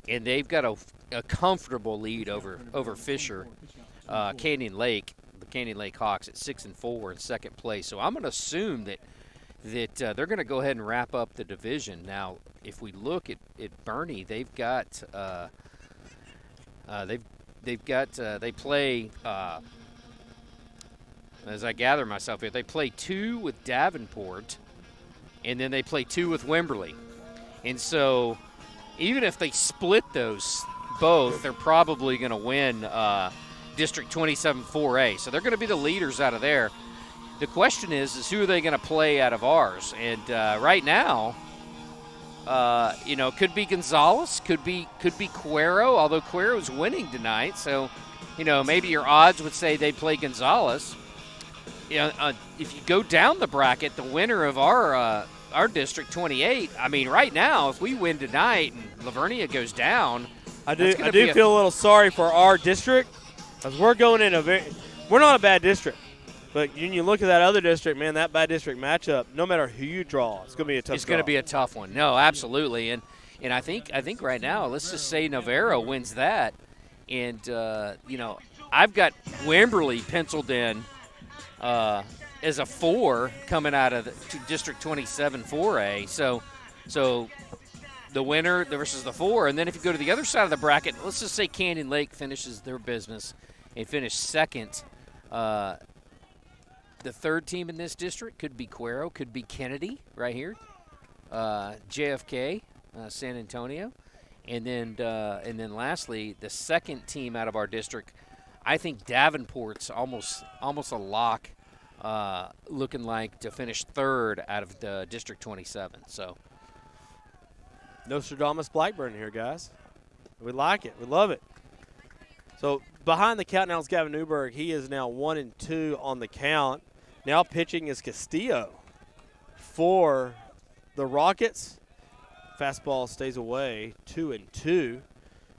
and they've got a comfortable lead over Fisher, Canyon Lake, the Canyon Lake Hawks at 6-4 in second place. So I'm going to assume that they're going to go ahead and wrap up the division. Now, if we look at Bernie, they've got they play. As I gather myself here, they play 2 with Davenport, and then they play 2 with Wimberley. And so even if they split those both, they're probably going to win District 27 4A. So they're going to be the leaders out of there. The question is who are they going to play out of ours? And right now, could be Gonzalez, could be Cuero, although Cuero's winning tonight. So, maybe your odds would say they play Gonzalez. If you go down the bracket, the winner of our District 28, I mean, right now, if we win tonight and Lavernia goes down, I do feel a little sorry for our district because we're going in we're not a bad district. But when you look at that other district, man, that bad district matchup, no matter who you draw, it's going to be a tough. It's going to be a tough one. No, absolutely. And I think right now, let's just say Navarro wins that. And, I've got Wimberley penciled in as a 4 coming out of District 27 4A. So the winner versus the 4. And then if you go to the other side of the bracket, let's just say Canyon Lake finishes their business and finish second. The third team in this district could be Cuero, could be Kennedy right here, JFK, San Antonio, and then lastly the second team out of our district. I think Davenport's almost a lock, looking like to finish third out of the District 27. So. Nostradamus Blackburn here, guys. We like it. We love it. So behind the count now is Gavin Newberg. He is now 1-2 on the count. Now pitching is Castillo for the Rockets. Fastball stays away, 2-2.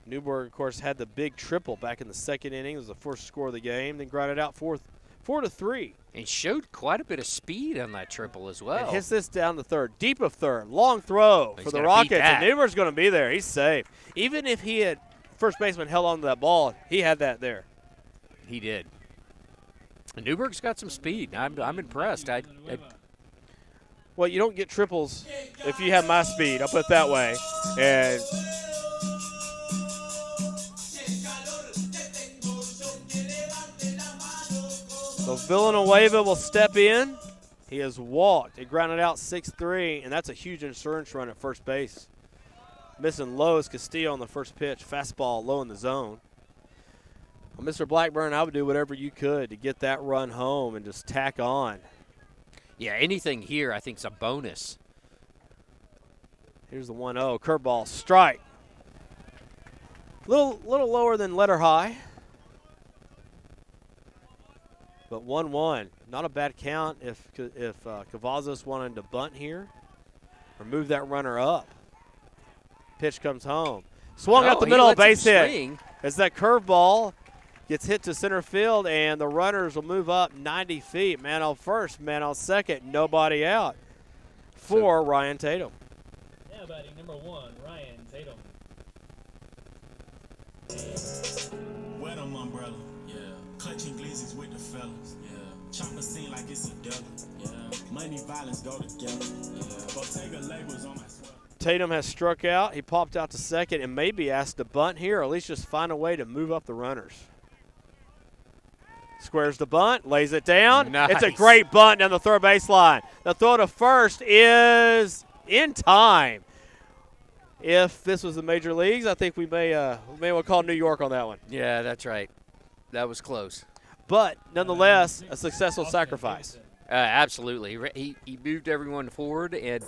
Newberg, of course, had the big triple back in the second inning. It was the first score of the game. Then grounded out 4-3. And showed quite a bit of speed on that triple as well. And hits this down the third, deep of third, long throw for the Rockets. And Newberg's going to be there. He's safe. Even if he had first baseman held on to that ball, he had that there. He did. And Newberg's got some speed. I'm impressed. Well, you don't get triples if you have my speed. I'll put it that way. And so Villanueva will step in. He has walked. It grounded out 6-3, and that's a huge insurance run at first base. Missing low is Castillo on the first pitch. Fastball low in the zone. Well, Mr. Blackburn, I would do whatever you could to get that run home and just tack on. Yeah, anything here I think is a bonus. Here's the 1-0. Curveball, strike. Little lower than letter high. But 1-1, not a bad count if Cavazos wanted to bunt here or move that runner up. Pitch comes home. Swung out the middle, base hit. As that curveball gets hit to center field, and the runners will move up 90 feet. Man on first, man on second, nobody out for Ryan Tatum. Now batting number 1, Ryan Tatum. Wet on my umbrella. Yeah. Clutching glizzies with the fellas. Yeah. Chopper scene like it's a devil. Yeah. Money, violence go together. Yeah. Bottega labels on my sweater. Tatum has struck out. He popped out to second and may be asked to bunt here, or at least just find a way to move up the runners. Squares the bunt, lays it down. Nice. It's a great bunt down the third baseline. The throw to first is in time. If this was the major leagues, I think we may well call New York on that one. Yeah, that's right. That was close. But nonetheless, a successful sacrifice. Absolutely. He moved everyone forward, and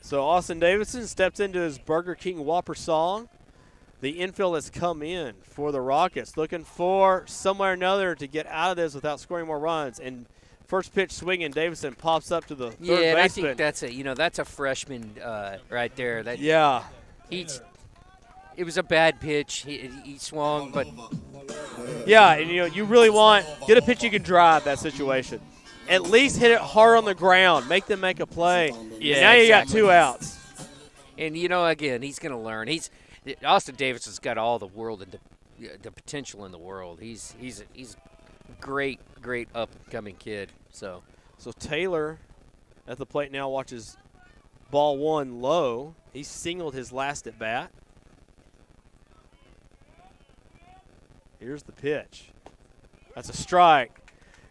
so Austin Davidson steps into his Burger King Whopper song. The infield has come in for the Rockets, looking for somewhere or another to get out of this without scoring more runs. And first pitch swinging, Davidson pops up to the third baseman. I think that's a freshman right there. It was a bad pitch. He swung, but yeah, and you really get a pitch you can drive that situation. At least hit it hard on the ground, make them make a play. Yeah, and now you got 2 outs. And again, he's going to learn. Austin Davidson's got all the world and the potential in the world. He's great up and coming kid. So Taylor at the plate now watches ball 1 low. He singled his last at bat. Here's the pitch. That's a strike.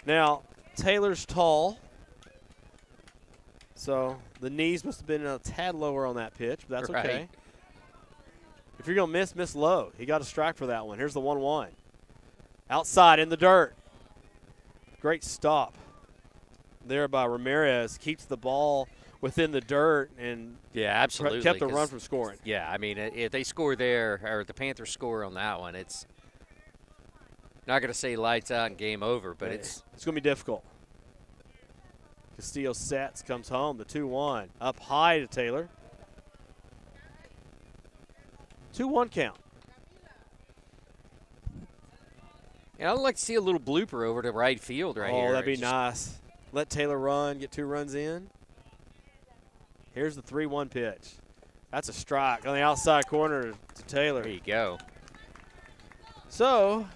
Now Taylor's tall, so the knees must have been a tad lower on that pitch, but that's okay. Right. If you're going to miss low. He got a strike for that one. Here's the 1-1. Outside in the dirt. Great stop there by Ramirez. Keeps the ball within the dirt and absolutely kept the run from scoring. Yeah, I mean, if they score there, or the Panthers score on that one, it's not going to say lights out and game over, but it's going to be difficult. Castillo sets, comes home, the 2-1. Up high to Taylor. 2-1 count. And I'd like to see a little blooper over to right field here. Oh, that'd be nice. Let Taylor run, get 2 runs in. Here's the 3-1 pitch. That's a strike on the outside corner to Taylor. There you go. So,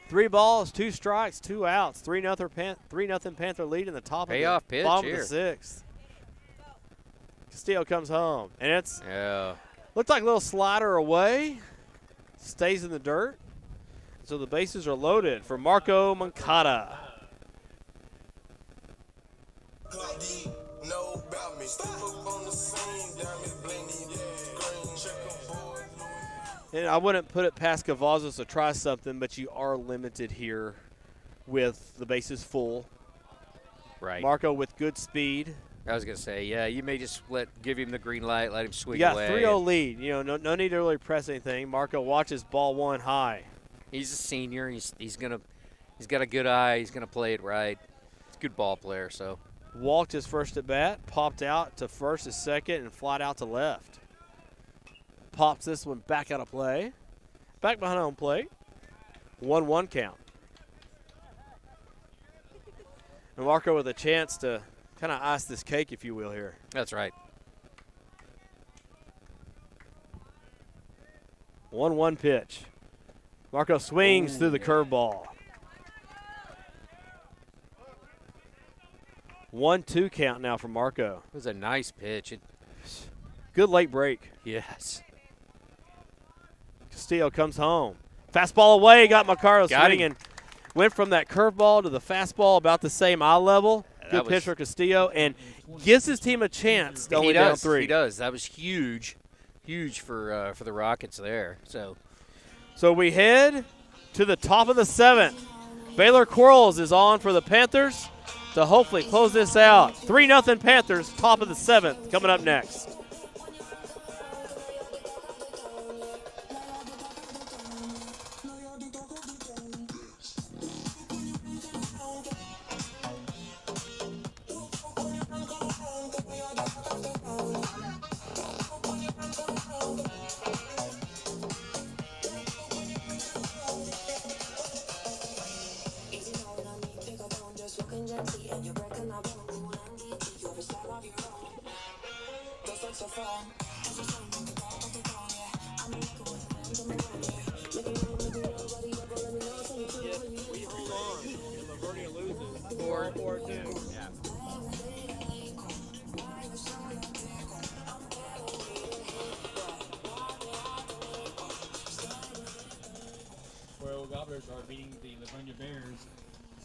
3 balls, 2 strikes, 2 outs, 3-0 Panther lead in the top Payoff of the pitch bottom here. of the 6th. Castillo comes home, and it's Yeah. looked like a little slider away, stays in the dirt. So the bases are loaded for Marco Moncada. And I wouldn't put it past Cavazos to try something, but you are limited here with the bases full. Right. Marco with good speed. I was going to say, yeah, you may just give him the green light, let him swing You got away. 3-0 lead. You know, no need to really press anything. Marco watches ball 1 high. He's a senior. He's got a good eye. He's gonna play it right. He's a good ball player. So Walked his first at bat, popped out to first, his second, and flied out to left. Pops this one back out of play. Back behind home plate. 1-1 count. And Marco with a chance to kind of ice this cake, if you will, here. that's right. 1-1 pitch. Marco swings through the curveball. 1-2 count now for Marco. It was a nice pitch. Good late break. Yes. Castillo comes home. Fastball away, got Macario Got him. swinging. Went from that curveball to the fastball about the same eye level. Good pitch for Castillo, and gives his team a chance to only down 3. He does. That was huge for the Rockets there. So we head to the top of the 7th. Baylor Quarles is on for the Panthers to hopefully close this out. 3-0 Panthers, top of the 7th, coming up next. Royal Gobblers are beating the Livonia Bears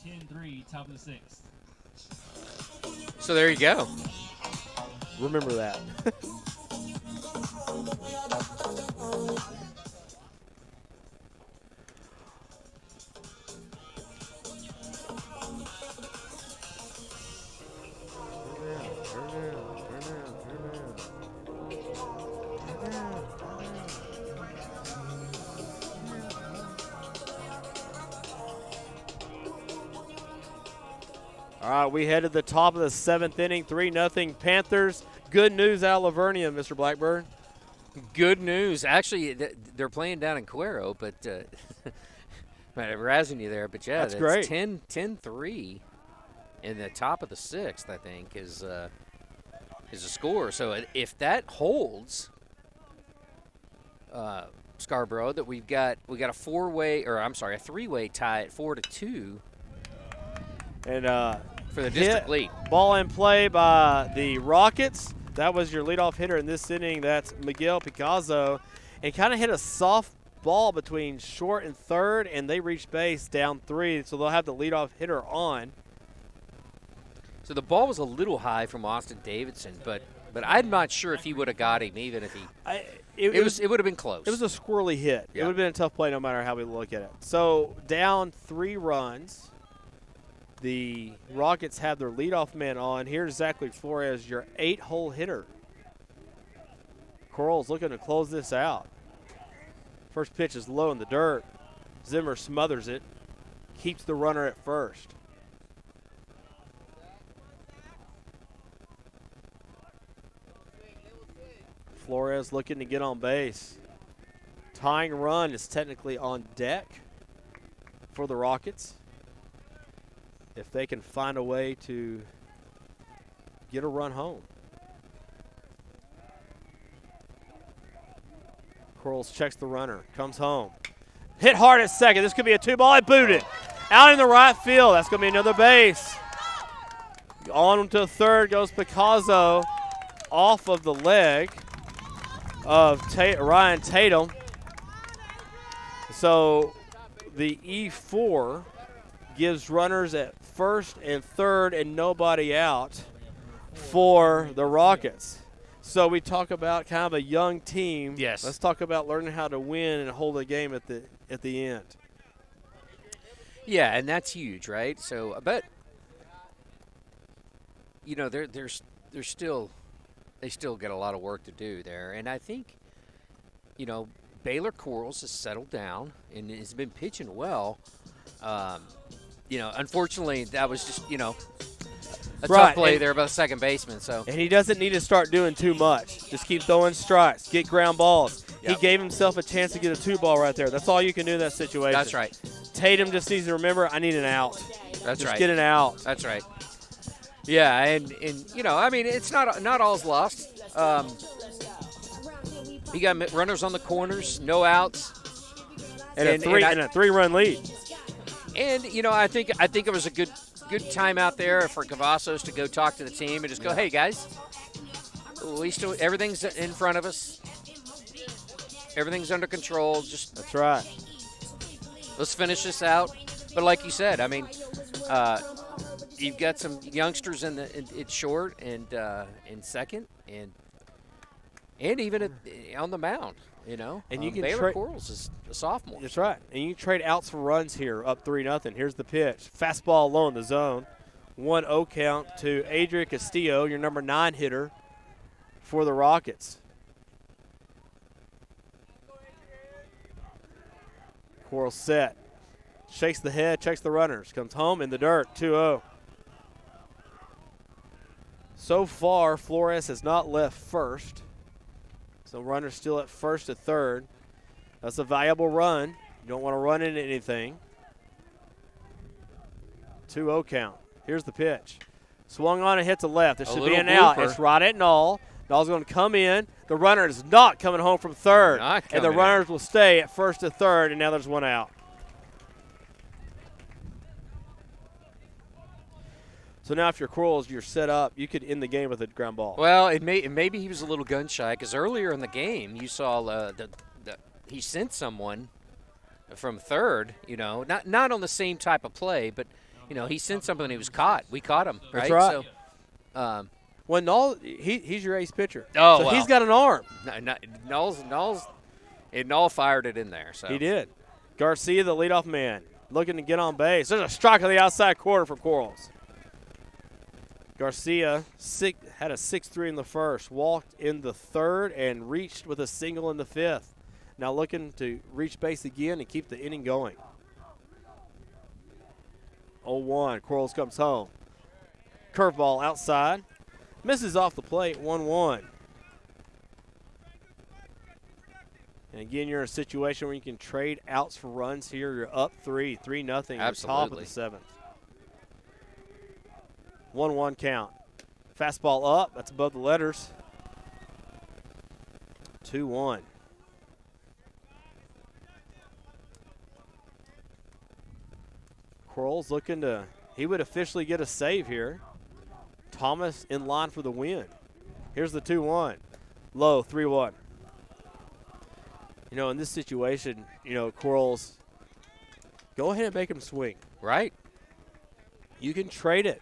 10-3, top of the 6th. So there you go. Remember that. All right, we head to the top of the 7th inning, 3-0 Panthers. Good news out of Livonia, Mr. Blackburn. Good news. Actually, they're playing down in Cuero, but razzing you there. But yeah, That's great. 10-3 in the top of the 6th, I think, is a score. So if that holds, Scarborough, that we got a three-way tie at 4-2. And for the district lead. Ball in play by the Rockets. That was your leadoff hitter in this inning. That's Miguel Picasso. And kind of hit a soft ball between short and third, and they reached base down 3, so they'll have the leadoff hitter on. So the ball was a little high from Austin Davidson, but I'm not sure if he would have got him, even if he. It would have been close. It was a squirrely hit. Yeah. It would have been a tough play no matter how we look at it. So down 3 runs. The Rockets have their leadoff man on. Here's Zachary Flores, your 8-hole hitter. Coral's looking to close this out. First pitch is low in the dirt. Zimmer smothers it. Keeps the runner at first. Flores looking to get on base. Tying run is technically on deck for the Rockets. If they can find a way to get a run home. Corals checks the runner, comes home. Hit hard at second. This could be a 2-ball. It booted. Out in the right field. That's going to be another base. On to third goes Picasso off of the leg of Ryan Tatum. So the E4 gives runners at first and third and nobody out for the Rockets. So we talk about kind of a young team. Yes. Let's talk about learning how to win and hold a game at the end. Yeah, and that's huge, right? So I bet they still get a lot of work to do there, and I think Baylor Corals has settled down and has been pitching well. Unfortunately, that was just a tough play there by the second baseman. So, and he doesn't need to start doing too much. Just keep throwing strikes, get ground balls. Yep. He gave himself a chance to get a 2-ball right there. That's all you can do in that situation. That's right. Tatum just needs to remember, I need an out. That's right. Just get an out. That's right. Yeah, and it's not all's lost. You got runners on the corners, no outs, and a 3-run lead. And I think it was a good time out there for Cavazos to go talk to the team and just go, hey guys, everything's in front of us, everything's under control. That's right. Let's finish this out. But like you said, you've got some youngsters in short and in second and even on the mound. And you can Baylor Corals is a sophomore. That's right. And you can trade outs for runs here, up 3-0. Here's the pitch. Fastball low in the zone. 1-0 count to Adria Castillo, your number 9 hitter for the Rockets. Corals set. Shakes the head, checks the runners. Comes home in the dirt, 2-0. So far, Flores has not left first. So runner's still at first to third. That's a valuable run. You don't want to run into anything. 2-0 count. Here's the pitch. Swung on and hit to left. There should be an out. It's right at Null. Null's going to come in. The runner is not coming home from third. And the runners will stay at first to third, and now there's one out. So now if you're Corals, you're set up, you could end the game with a ground ball. Well, maybe he was a little gun shy because earlier in the game you saw he sent someone from third, not on the same type of play, but he sent something and he was caught. We caught him, right? That's right. So, well, Null, he's your ace pitcher. Oh, so well. He's got an arm. Null fired it in there. So he did. Garcia, the leadoff man, looking to get on base. There's a strike on the outside corner for Corals. Garcia had a 6-3 in the first, walked in the third, and reached with a single in the fifth. Now looking to reach base again and keep the inning going. 0-1, Corals comes home. Curveball outside. Misses off the plate, 1-1. And again, you're in a situation where you can trade outs for runs here. You're up 3-0. You're top of the seventh. 1-1 count. Fastball up. That's above the letters. 2-1. Corals looking to, he would officially get a save here. Thomas in line for the win. Here's the 2-1. Low, 3-1. In this situation, Corals, go ahead and make him swing. Right. You can trade it.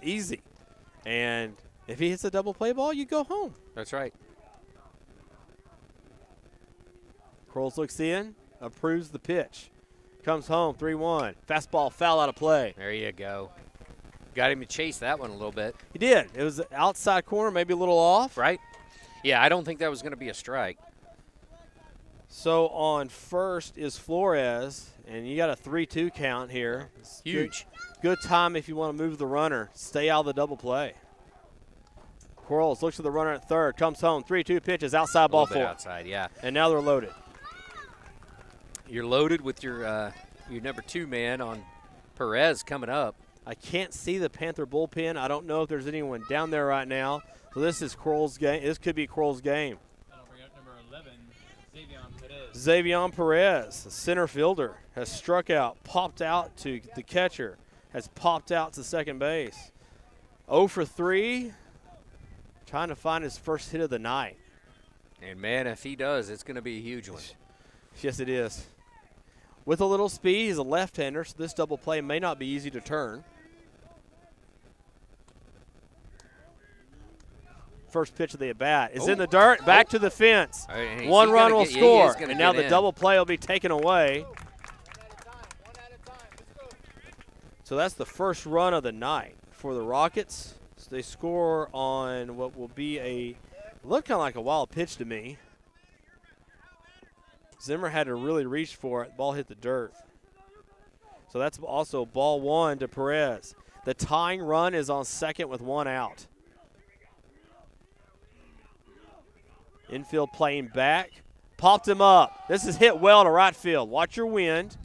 Easy. And if he hits a double play ball, you go home. That's right. Corals looks in, approves the pitch. Comes home, 3-1. Fastball foul out of play. There you go. Got him to chase that one a little bit. He did. It was outside corner, maybe a little off. Right. Yeah, I don't think that was going to be a strike. So on first is Flores, and you got a 3-2 count here. It's huge. Good time if you want to move the runner. Stay out of the double play. Corals looks at the runner at third, comes home, 3-2 pitches, outside ball four. Outside, yeah. And now they're loaded. You're loaded with your number 2 man on Perez coming up. I can't see the Panther bullpen. I don't know if there's anyone down there right now. So this is Corals' game. This could be Corals' game. That'll bring up number 11, Xavier Perez, the center fielder, has struck out, popped out to the catcher, has popped out to second base. 0 for 3, trying to find his first hit of the night. And, man, if he does, it's going to be a huge one. Yes, it is. With a little speed, he's a left-hander, so this double play may not be easy to turn. First pitch of the at-bat is in the dirt, back to the fence. Right, One run will score, and now the in. double play will be taken away. So that's the first run of the night for the Rockets. So they score on what will be looked kind of like a wild pitch to me. Zimmer had to really reach for it. Ball hit the dirt. So that's also ball 1 to Perez. The tying run is on second with 1 out. Infield playing back. Popped him up. This is hit well to right field. Watch your wind.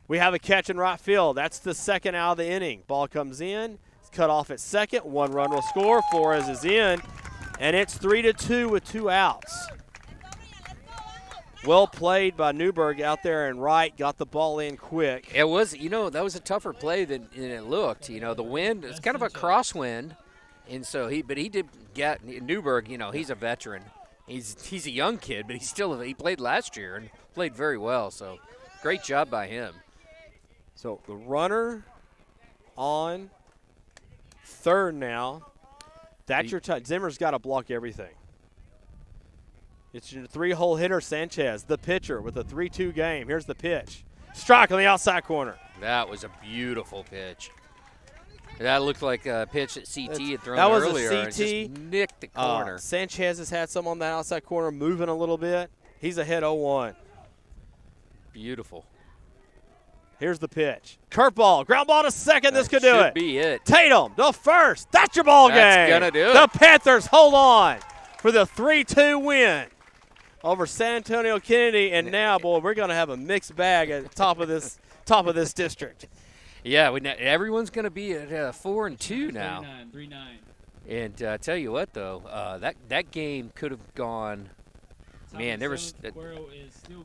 We have a catch in right field. That's the second out of the inning. Ball comes in. It's cut off at second. 1 run will score. Flores is in. And it's 3-2 with 2 outs. Well played by Newberg out there and right. Got the ball in quick. It was, that was a tougher play than it looked. The wind, it's kind of a crosswind. And so he did get Newberg. He's a veteran. He's a young kid, but he played last year and played very well. So great job by him. So the runner on third now. That's your time. Zimmer's got to block everything. It's your 3-hole hitter, Sanchez, the pitcher with a 3-2 game. Here's the pitch. Strike on the outside corner. That was a beautiful pitch. That looked like a pitch that CT had thrown that was earlier. A CT. It just nicked the corner. Sanchez has had some on that outside corner moving a little bit. He's ahead 0-1. Beautiful. Here's the pitch. Curveball. Ground ball to second. This could do it. Should be it. Tatum, the first. That's your ball game. That's going to do it. The Panthers hold on for the 3-2 win over San Antonio Kennedy. And now, boy, we're going to have a mixed bag at the top of this district. Yeah, everyone's going to be at 4-2 now. 3-9. And tell you what, though, that game could have gone. Man, there was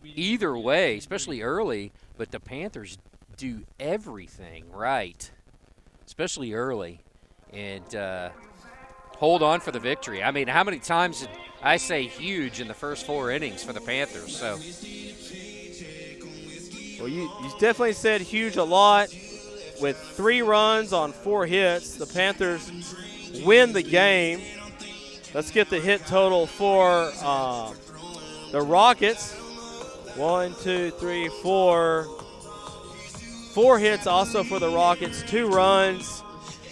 either way, especially early. But the Panthers do everything right, especially early, and hold on for the victory. I mean, how many times did I say huge in the first 4 innings for the Panthers? So, well, you definitely said huge a lot. With 3 runs on 4 hits, the Panthers win the game. Let's get the hit total for the Rockets. 1, 2, 3, 4. 4 hits also for the Rockets, 2 runs,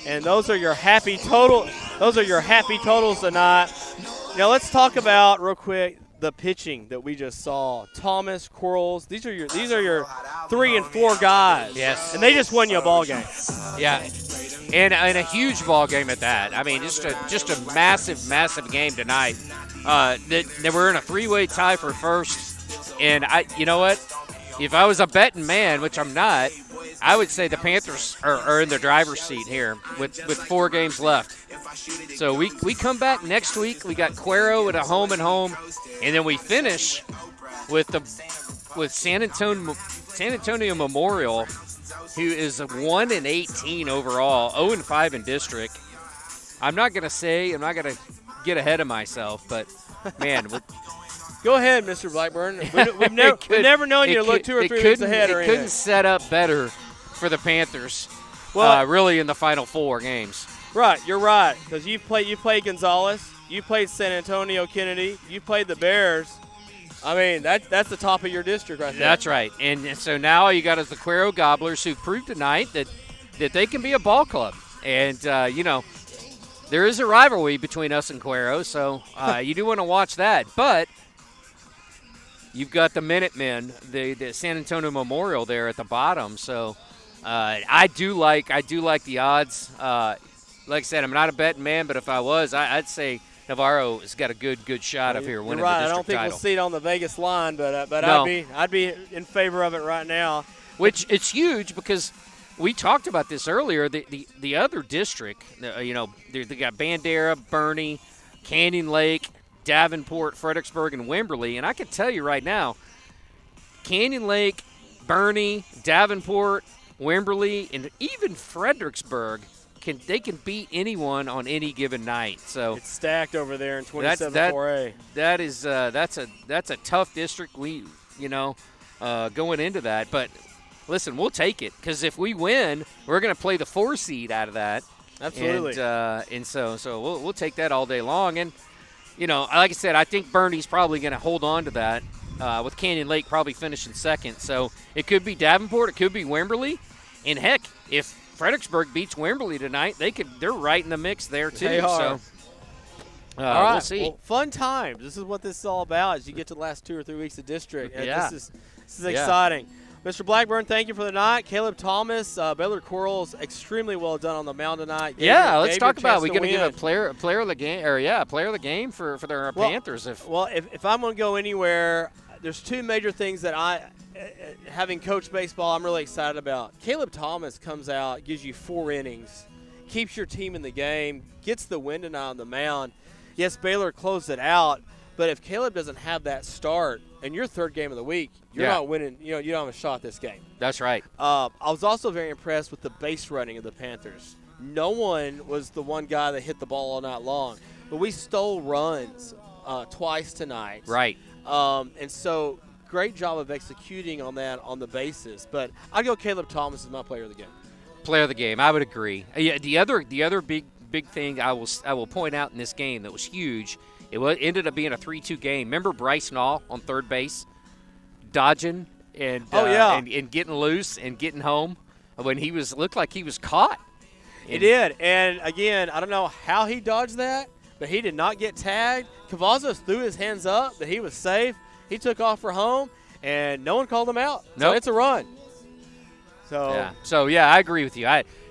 and those are your happy total. Those are your happy totals tonight. Now let's talk about real quick the pitching that we just saw. Thomas, Quarles, these are your 3 and 4 guys. Yes. And they just won you a ball game. Yeah. And a huge ball game at that. I mean, just a massive game tonight. They were in a 3-way tie for first. And you know what? If I was a betting man, which I'm not, I would say the Panthers are in the driver's seat here with 4 games left. So we come back next week. We got Cuero at a home and home, and then we finish with San Antonio Memorial, who is 1-18 overall, 0-5 in district. I'm not gonna get ahead of myself, but man. Go ahead, Mr. Blackburn. We've never known you to look 2 or 3 weeks ahead or anything. It couldn't set up better for the Panthers, really, in the final 4 games. Right, you're right, because you played Gonzales, you played San Antonio Kennedy, you played the Bears. I mean, that's the top of your district right there. That's right, and so now all you got is the Cuero Gobblers, who proved tonight that they can be a ball club. And, there is a rivalry between us and Cuero, so you do want to watch that. But you've got the Minutemen, the San Antonio Memorial there at the bottom. So I do like the odds. Like I said, I'm not a betting man, but if I was, I'd say Navarro has got a good shot of here winning the district title. I don't think we'll see it on the Vegas line, but No. I'd be in favor of it right now. Which it's huge because we talked about this earlier. The other district, they got Bandera, Bernie, Canyon Lake, Davenport, Fredericksburg, and Wimberley. And I can tell you right now, Canyon Lake, Bernie, Davenport, Wimberley, and even Fredericksburg can beat anyone on any given night. So it's stacked over there in 27-4A. That's a tough district. Going into that, but listen, we'll take it because if we win, we're going to play the 4 seed out of that. Absolutely. And so we'll take that all day long. And like I said, I think Bernie's probably going to hold on to that. With Canyon Lake probably finishing second. So it could be Davenport, it could be Wimberley. And heck, if Fredericksburg beats Wimberley tonight, they're right in the mix there too. They are. So all right. we'll see. Well, fun times. This is what this is all about as you get to the last 2 or 3 weeks of district. And Yeah. This is exciting. Mr. Blackburn, thank you for the night. Caleb Thomas, Baylor Corals, extremely well done on the mound tonight. Let's talk about it. We're going to give a player of the game, player of the game for their Panthers. If I'm going to go anywhere, there's 2 major things that having coached baseball, I'm really excited about. Caleb Thomas comes out, gives you 4 innings, keeps your team in the game, gets the win tonight on the mound. Yes, Baylor closed it out, but if Caleb doesn't have that start in your 3rd game of the week, you're not winning. You don't have a shot this game. That's right. I was also very impressed with the base running of the Panthers. No one was the one guy that hit the ball all night long, but we stole runs twice tonight. Right. And so great job of executing on that on the bases. But I'd go Caleb Thomas as my player of the game. Player of the game, I would agree. Yeah, the other big thing I will point out in this game that was huge. It ended up being a 3-2 game. Remember Bryce Nall on third base, dodging and and getting loose and getting home when looked like he was caught. He did, and again, I don't know how he dodged that, but he did not get tagged. Cavazos threw his hands up, but he was safe. He took off for home, and no one called him out. Nope. So it's a run. So I agree with you.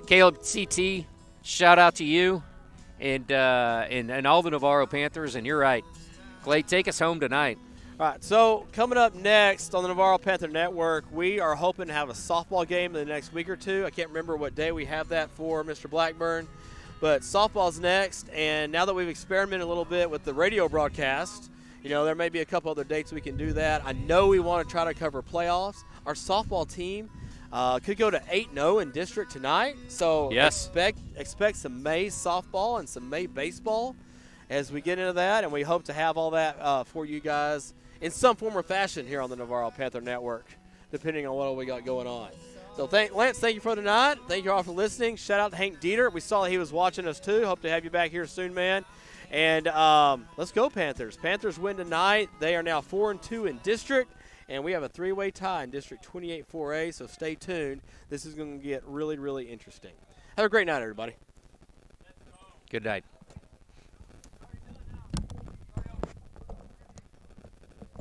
Caleb CT, shout out to you. And all the Navarro Panthers, and you're right. Clay, take us home tonight. All right, so coming up next on the Navarro Panther Network, we are hoping to have a softball game in the next week or 2. I can't remember what day we have that for, Mr. Blackburn, but softball's next, and now that we've experimented a little bit with the radio broadcast, there may be a couple other dates we can do that. I know we want to try to cover playoffs. Our softball team could go to 8-0 in district tonight. So yes. expect some May softball and some May baseball as we get into that, and we hope to have all that for you guys in some form or fashion here on the Navarro Panther Network, depending on what we got going on. So Lance, thank you for tonight. Thank you all for listening. Shout out to Hank Dieter. We saw he was watching us too. Hope to have you back here soon, man. And let's go Panthers. Panthers win tonight. They are now 4-2 in district. And we have a 3-way tie in District 28 4A, so stay tuned. This is going to get really, really interesting. Have a great night, everybody. Good night.